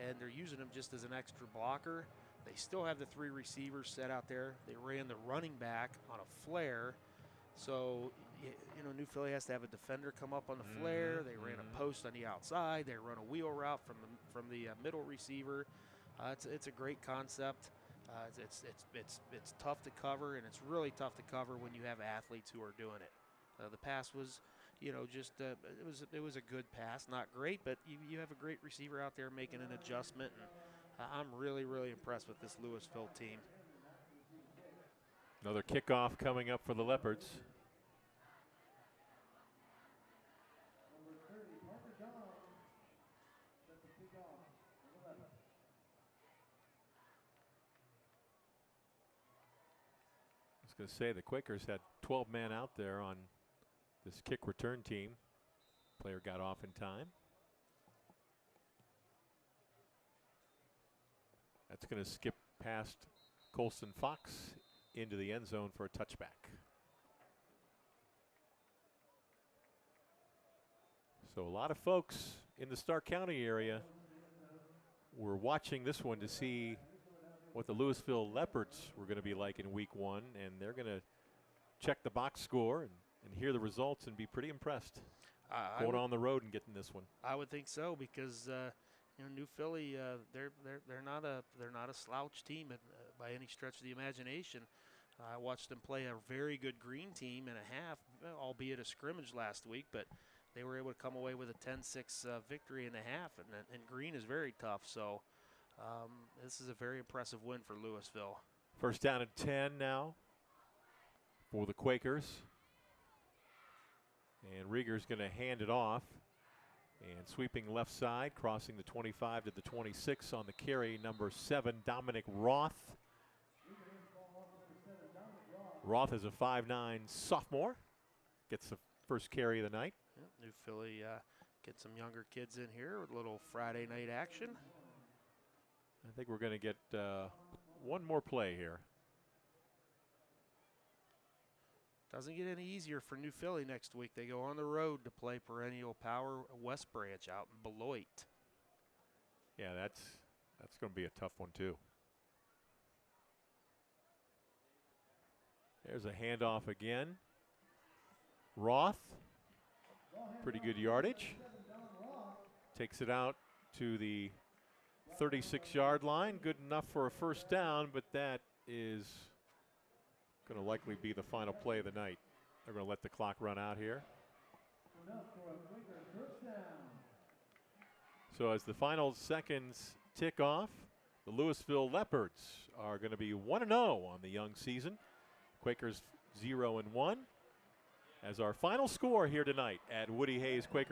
and they're using him just as an extra blocker. They still have the 3 receivers set out there. They ran the running back on a flare, so New Philly has to have a defender come up on the flare. They ran a post on the outside. They run a wheel route from the middle receiver. It's a great concept. It's tough to cover, and it's really tough to cover when you have athletes who are doing it. The pass was, it was a good pass, not great, but you have a great receiver out there making an adjustment, and I'm really, really impressed with this Louisville team. Another kickoff coming up for the Leopards. I was going to say the Quakers had 12 men out there on this kick return team. Player got off in time. That's going to skip past Colson Fox into the end zone for a touchback. So a lot of folks in the Stark County area were watching this one to see what the Louisville Leopards were going to be like in week 1, and they're going to check the box score and hear the results and be pretty impressed going on the road and getting this one. I would think so, because New Philly, they're not a slouch team by any stretch of the imagination. I watched them play a very good Green team in a half, albeit a scrimmage last week, but they were able to come away with a 10-6 victory in the half, and Green is very tough. So this is a very impressive win for Louisville. First down and 10 now for the Quakers. And Rieger's going to hand it off. And sweeping left side, crossing the 25 to the 26 on the carry, number 7, Dominic Roth. Roth is a 5'9" sophomore. Gets the first carry of the night. Yep, New Philly get some younger kids in here with a little Friday night action. I think we're going to get one more play here. Doesn't get any easier for New Philly next week. They go on the road to play perennial power West Branch out in Beloit. Yeah, that's going to be a tough one too. There's a handoff again. Roth, pretty good yardage. Takes it out to the 36-yard line. Good enough for a first down, but that is going to likely be the final play of the night. They're going to let the clock run out here. So as the final seconds tick off, the Louisville Leopards are going to be 1-0 on the young season. Quakers 0-1. As our final score here tonight at Woody Hayes Quakers